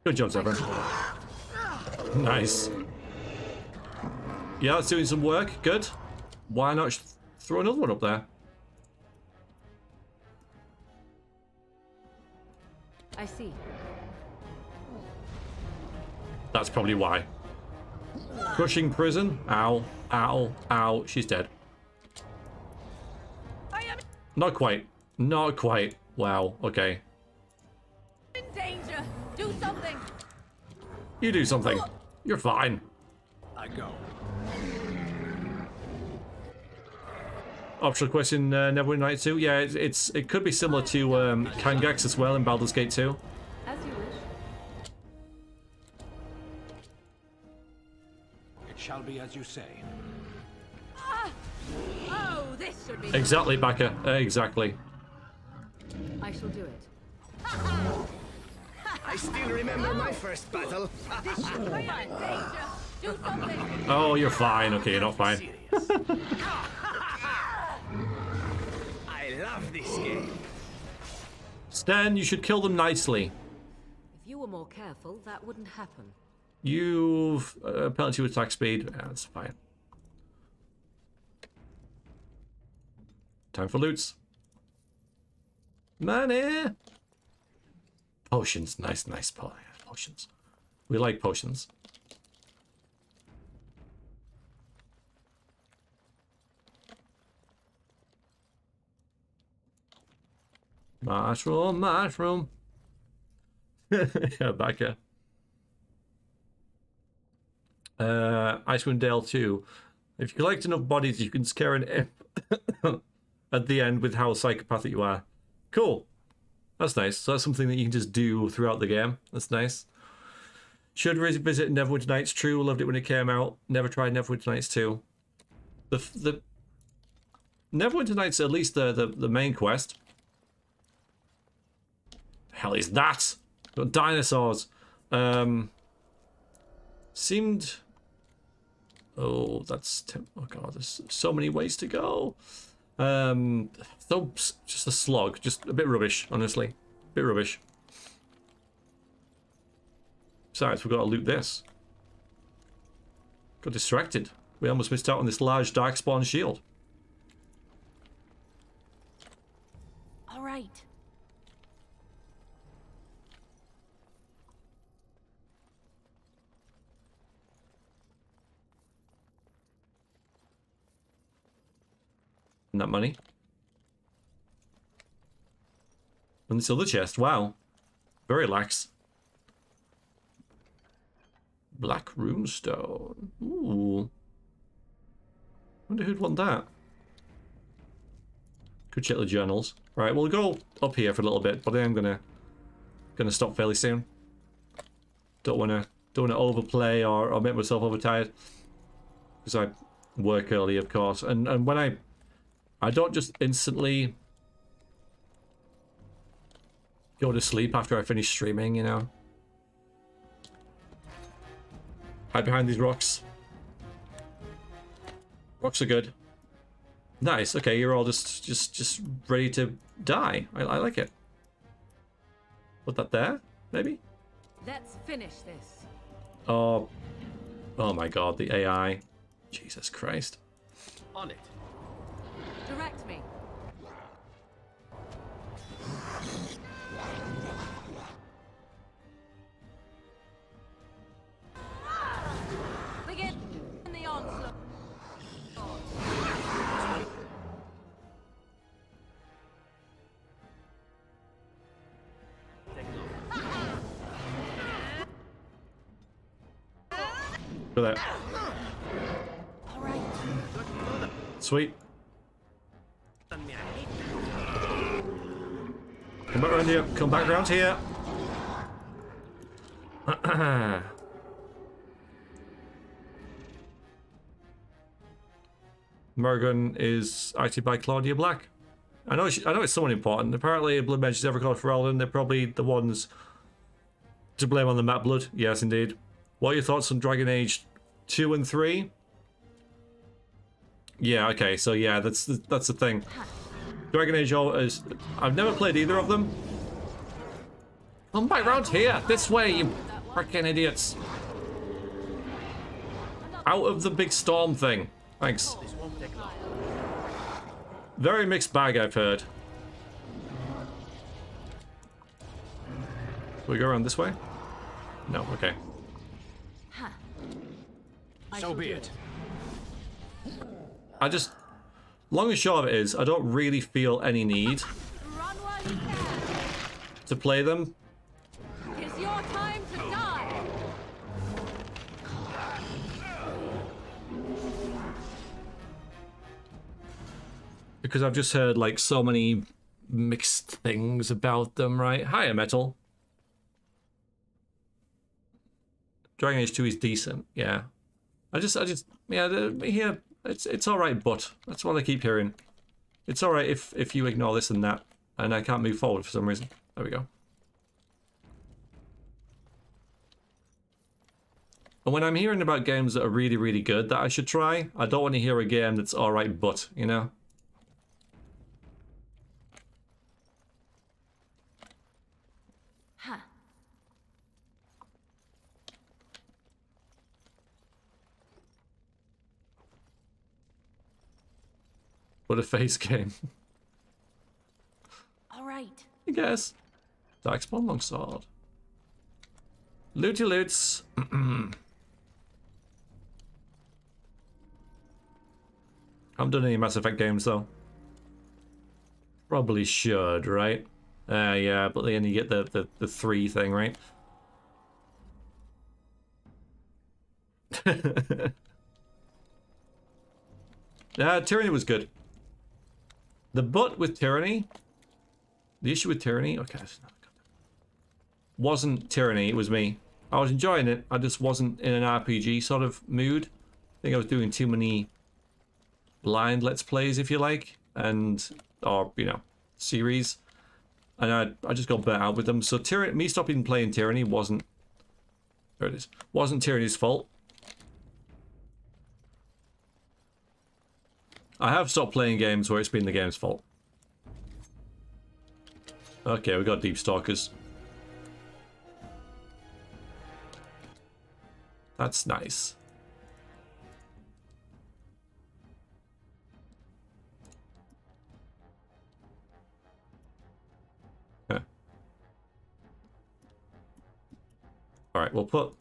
Good job, Zevran. Nice. Yeah, that's doing some work. Good. Why not throw another one up there? I see. That's probably why. Crushing prison. Ow. Ow. Ow. She's dead. Not quite. Not quite. Wow. Okay. In danger. Do something. You do something. You're fine. I go. Optional question, Neverwinter Nights 2. Yeah, it could be similar to Kangax as well in Baldur's Gate 2. As you wish. It shall be as you say. Ah! Oh, this should be. Exactly, Baka. Exactly. I shall do it. I still remember my first battle. This should be in danger. Do something. Oh, you're fine. Okay, you're not fine. I love this game. Stan, you should kill them nicely. If you were more careful, that wouldn't happen. You've penalty with attack speed. Yeah, that's fine. Time for loots. Money. Potions. Nice potions. We like potions. Mushroom. Yeah, back here. Icewind Dale 2. If you collect enough bodies, you can scare an imp at the end with how psychopathic you are. Cool. That's nice. So that's something that you can just do throughout the game. That's nice. Should revisit Neverwinter Nights. True, loved it when it came out. Never tried Neverwinter Nights 2. The Neverwinter Nights, at least the main quest. The hell is that? Got dinosaurs. Seemed Oh, that's... Oh, God, there's so many ways to go. So, just a slog. Just a bit rubbish, honestly. Bit rubbish. Besides, we've got to loot this. Got distracted. We almost missed out on this large darkspawn shield. All right. And that money. And this other chest, wow. Very lax. Black runestone. Ooh. Wonder who'd want that. Could check the journals. Right, we'll go up here for a little bit, but I am gonna stop fairly soon. Don't wanna overplay or make myself overtired. Because I work early, of course. And when I don't just instantly go to sleep after I finish streaming, you know. Hide behind these rocks. Rocks are good. Nice. Okay, you're all just ready to die. I like it. Put that there, maybe. Let's finish this. Oh my God, the AI. Jesus Christ. On it. Direct me. Begin the onslaught. Look at that. All right. Sweet. Come back around here. Come back around here. Morgan is acted by Claudia Black. I know it's someone important. Apparently, Blood Mages ever called for Elden. They're probably the ones to blame on the map blood. Yes, indeed. What are your thoughts on Dragon Age 2 and 3? Yeah, okay, so yeah, that's the thing. Dragon Age is... I've never played either of them. Come back round here, this way, you freaking idiots. Out of the big storm thing. Thanks. Very mixed bag, I've heard. Can we go around this way? No, okay. So be it. I just... Long and short of it is, I don't really feel any need to play them. It's your time to die. Because I've just heard, like, so many mixed things about them, right? Hiya, Metal. Dragon Age 2 is decent, yeah. Yeah, it's alright, but that's what I keep hearing. It's alright if you ignore this and that, and I can't move forward for some reason. There we go. And when I'm hearing about games that are really, really good that I should try, I don't want to hear a game that's alright, but, you know? Huh. What a face game. All right. I guess. Darkspawn longsword. Looty loots. Haven't done any Mass Effect games though. Probably should, right? Yeah, but then you get the 3 thing, right? Tyranny was good. The issue with Tyranny, okay, wasn't Tyranny, it was me. I was enjoying it, I just wasn't in an RPG sort of mood. I think I was doing too many blind Let's Plays, if you like, or, you know, series. And I just got burnt out with them. So me stopping playing Tyranny wasn't... There it is. Wasn't Tyranny's fault. I have stopped playing games where it's been the game's fault. Okay, we got deep stalkers. That's nice. Yeah. Alright, we'll put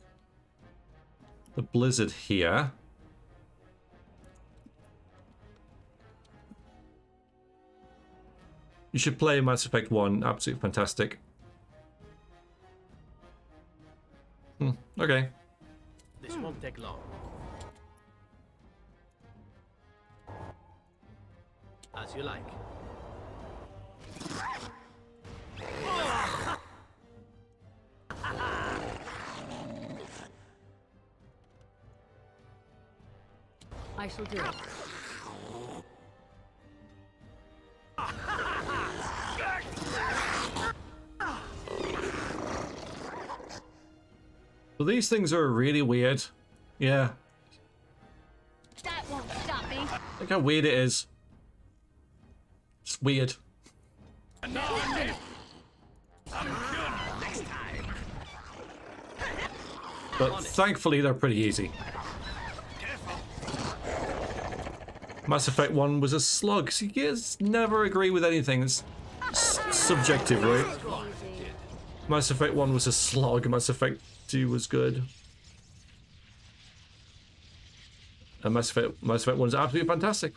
the blizzard here. You should play Mass Effect 1. Absolutely fantastic. Okay. This won't take long. As you like. I shall do it. Well, these things are really weird. Yeah. That won't stop me. Look how weird it is. It's weird. But thankfully, they're pretty easy. Mass Effect 1 was a slug. So you guys never agree with anything. It's subjective, right? Mass Effect 1 was a slog. Mass Effect 2 was good. And Mass Effect 1 is absolutely fantastic.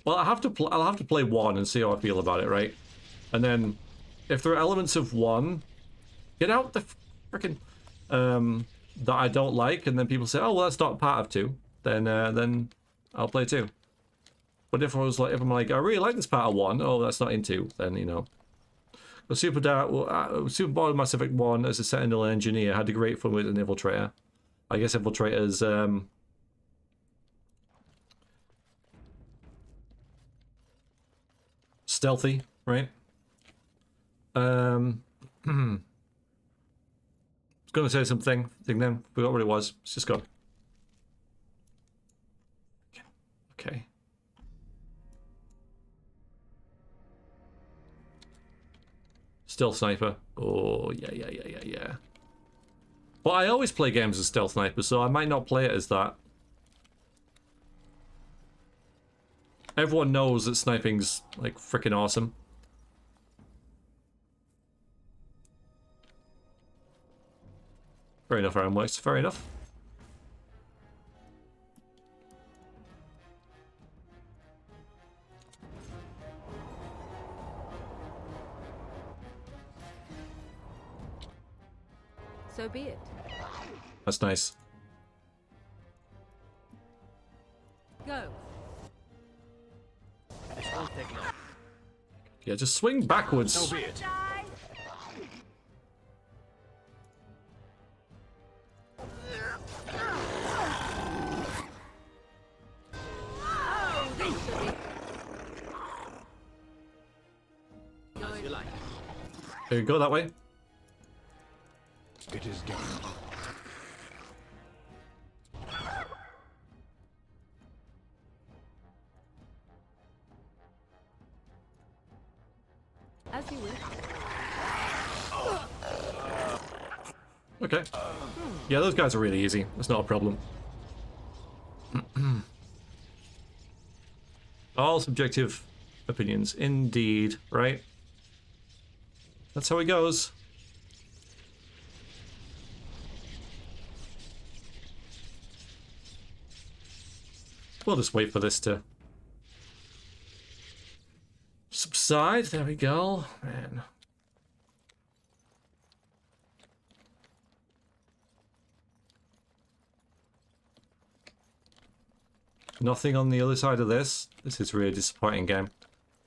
Well, I'll have to play 1 and see how I feel about it, right? And then, if there are elements of 1, get out the freaking that I don't like, and then people say, "Oh, well, that's not part of 2." Then I'll play 2. But if I'm like, I really like this part of 1, oh, that's not in 2, then you know. The Super Bowl Mass Effect 1 as a Sentinel engineer had a great fun with an infiltrator. I guess infiltrators stealthy, right? I was gonna say something then, forgot what it was. It's just gone. Okay. Stealth sniper. Oh, yeah. But I always play games as stealth sniper, so I might not play it as that. Everyone knows that sniping's, like, freaking awesome. Fair enough, Ironworks. Fair enough. So be it. That's nice. Go. This won't take long. Yeah, just swing backwards. So be it. As you like. There you go, that way. It is done. As you wish. Okay. Yeah, those guys are really easy. That's not a problem. All subjective opinions. Indeed, right? That's how it goes. We'll just wait for this to subside. There we go. Man. Nothing on the other side of this. This is really disappointing game.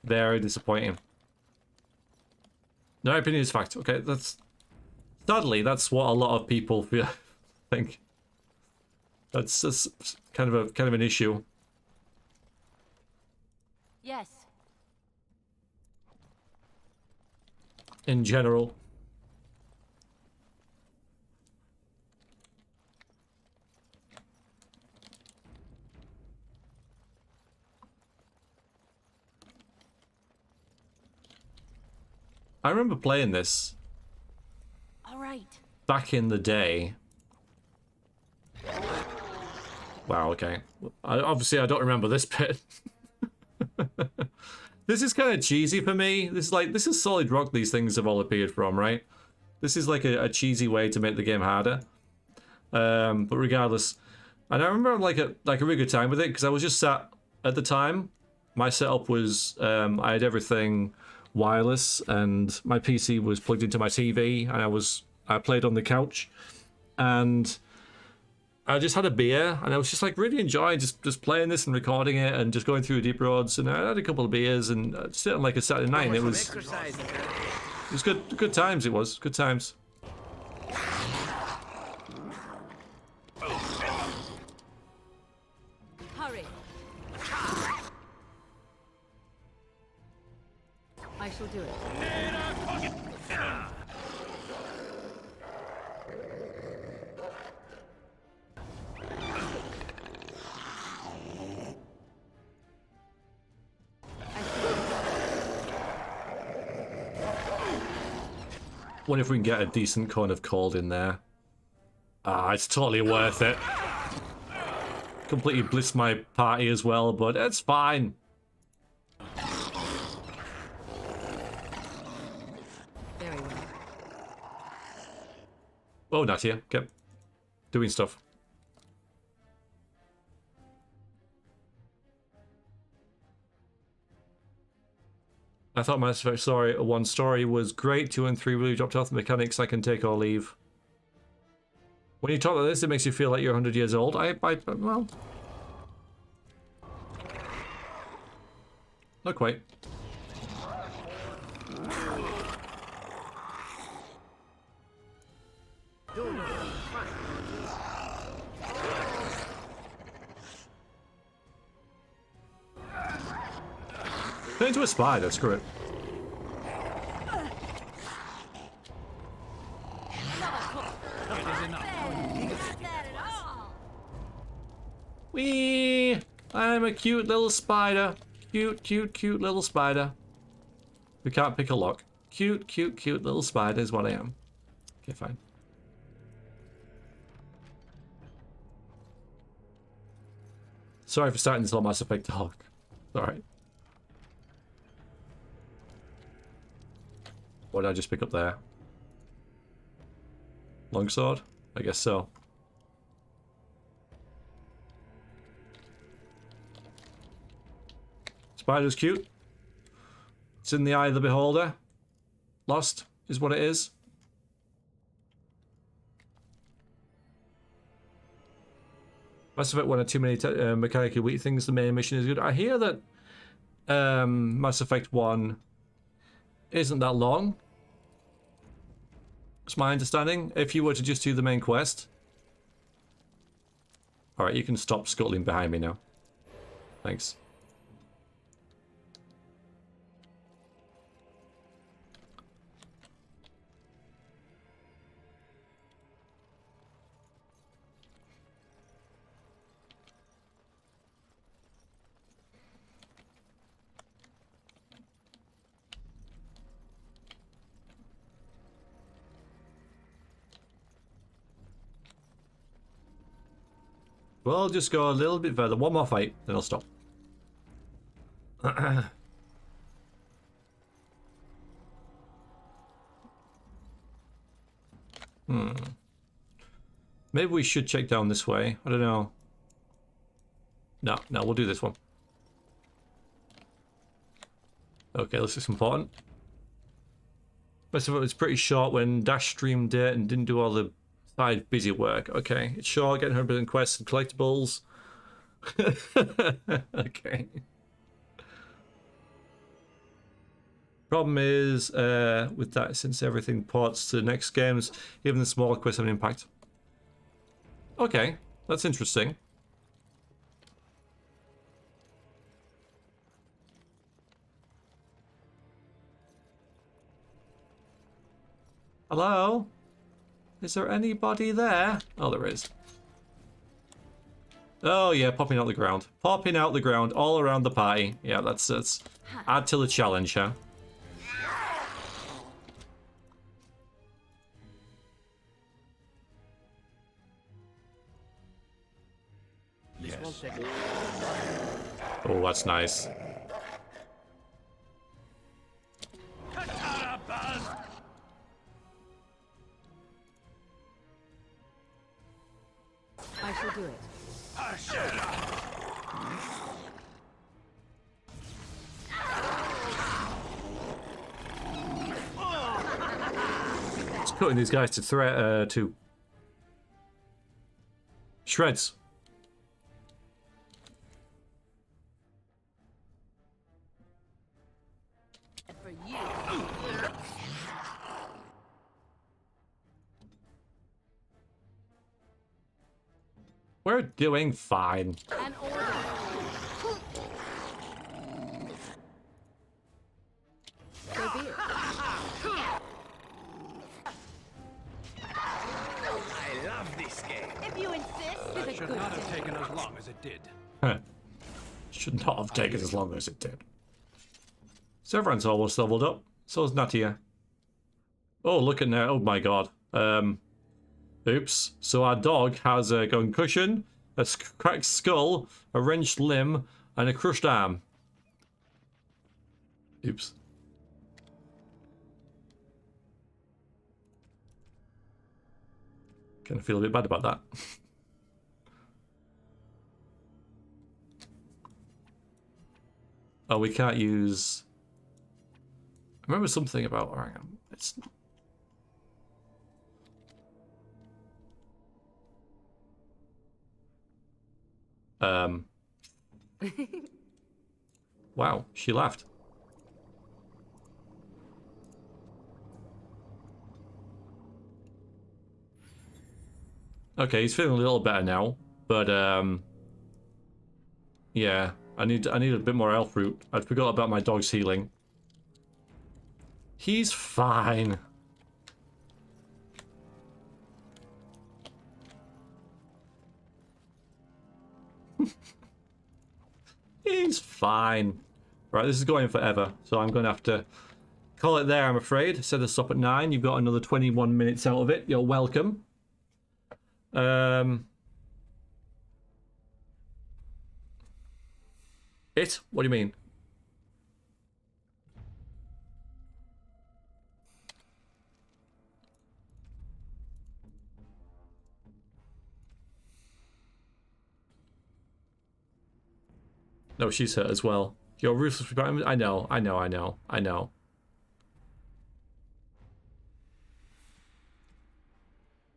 Very disappointing. No opinion is fact. Okay, that's... Sadly, that's what a lot of people feel, think. That's kind of an issue. Yes. In general. I remember playing this All right. back in the day. Wow, okay. Obviously, I don't remember this bit. This is kind of cheesy for me. This is Solid Rock these things have all appeared from, right? This is like a cheesy way to make the game harder. But regardless, and I remember like a really good time with it because I was just sat at the time. My setup was I had everything wireless and my PC was plugged into my TV and I played on the couch and I just had a beer and I was just like really enjoying just playing this and recording it and just going through deep roads, and I had a couple of beers and sitting on like a Saturday night, and it was good times. It was good times. Hurry. I shall do it. Wonder if we can get a decent cone of cold in there. Ah, it's totally worth it. Completely blissed my party as well, but it's fine. Very well. Oh, Natia, kept doing stuff. I thought Mass Effect 1 story was great. 2 and 3 really dropped off the mechanics. I can take or leave. When you talk like this, it makes you feel like you're 100 years old. Well, not quite. Turn into a spider, screw it. Wee! I'm a cute little spider. Cute little spider. We can't pick a lock. Cute little spider is what I am. Okay, fine. Sorry for starting this whole Mass Effect talk. Alright. What did I just pick up there? Longsword? I guess so. Spider's cute. It's in the eye of the beholder. Lost is what it is. Mass Effect 1 had too many mechanically weak things. The main mission is good. I hear that Mass Effect 1 isn't that long. It's my understanding. If you were to just do the main quest. Alright, you can stop scuttling behind me now. Thanks. We'll just go a little bit further. One more fight, then I'll stop. Maybe we should check down this way. I don't know. No, we'll do this one. Okay, this is important. Most of it was pretty short when Dash streamed it and didn't do all the side busy work. Okay, it's short, getting 100% quests and collectibles. Okay. Problem is, with that, since everything ports to the next games, even the smaller quests have an impact. Okay, that's interesting. Hello? Is there anybody there? Oh, there is. Oh yeah, popping out the ground. Popping out the ground all around the party. Yeah, that's add to the challenge, huh? this. Oh, that's nice. I shall do it. It's cutting these guys to shreds. For you. We're doing fine. An order. So be it. I love this game. If you insist, That it's a should good not have day. taken as long as it did. Should not have taken as long as it did. So everyone's almost leveled up. So is Natia. Oh, look at now. Oh my god. Oops. So our dog has a concussion, a cracked skull, a wrenched limb, and a crushed arm. Oops. Kind of feel a bit bad about that. Oh, we can't use... I remember something about... Hang on. It's... Wow, she laughed. Okay, he's feeling a little better now, but yeah, I need a bit more elf root. I forgot about my dog's healing. He's fine. He's fine. Right, this is going forever, so I'm going to have to call it there, I'm afraid. Set us up at 9. You've got another 21 minutes out of it. You're welcome. It? What do you mean? No, she's hurt as well. You're ruthless. I know.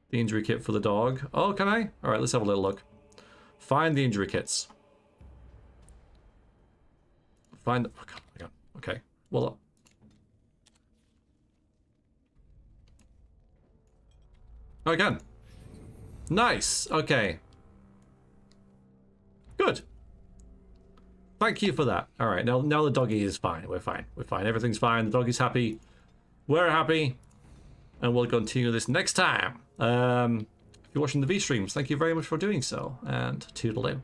The injury kit for the dog. Oh, can I? All right, let's have a little look. Find the injury kits. Find the... Oh, God. Okay. Well... Oh, again. Nice. Okay. Good. Thank you for that. All right. Now the doggy is fine. We're fine. We're fine. Everything's fine. The doggy's happy. We're happy. And we'll continue this next time. If you're watching the V streams, thank you very much for doing so. And toodaloo.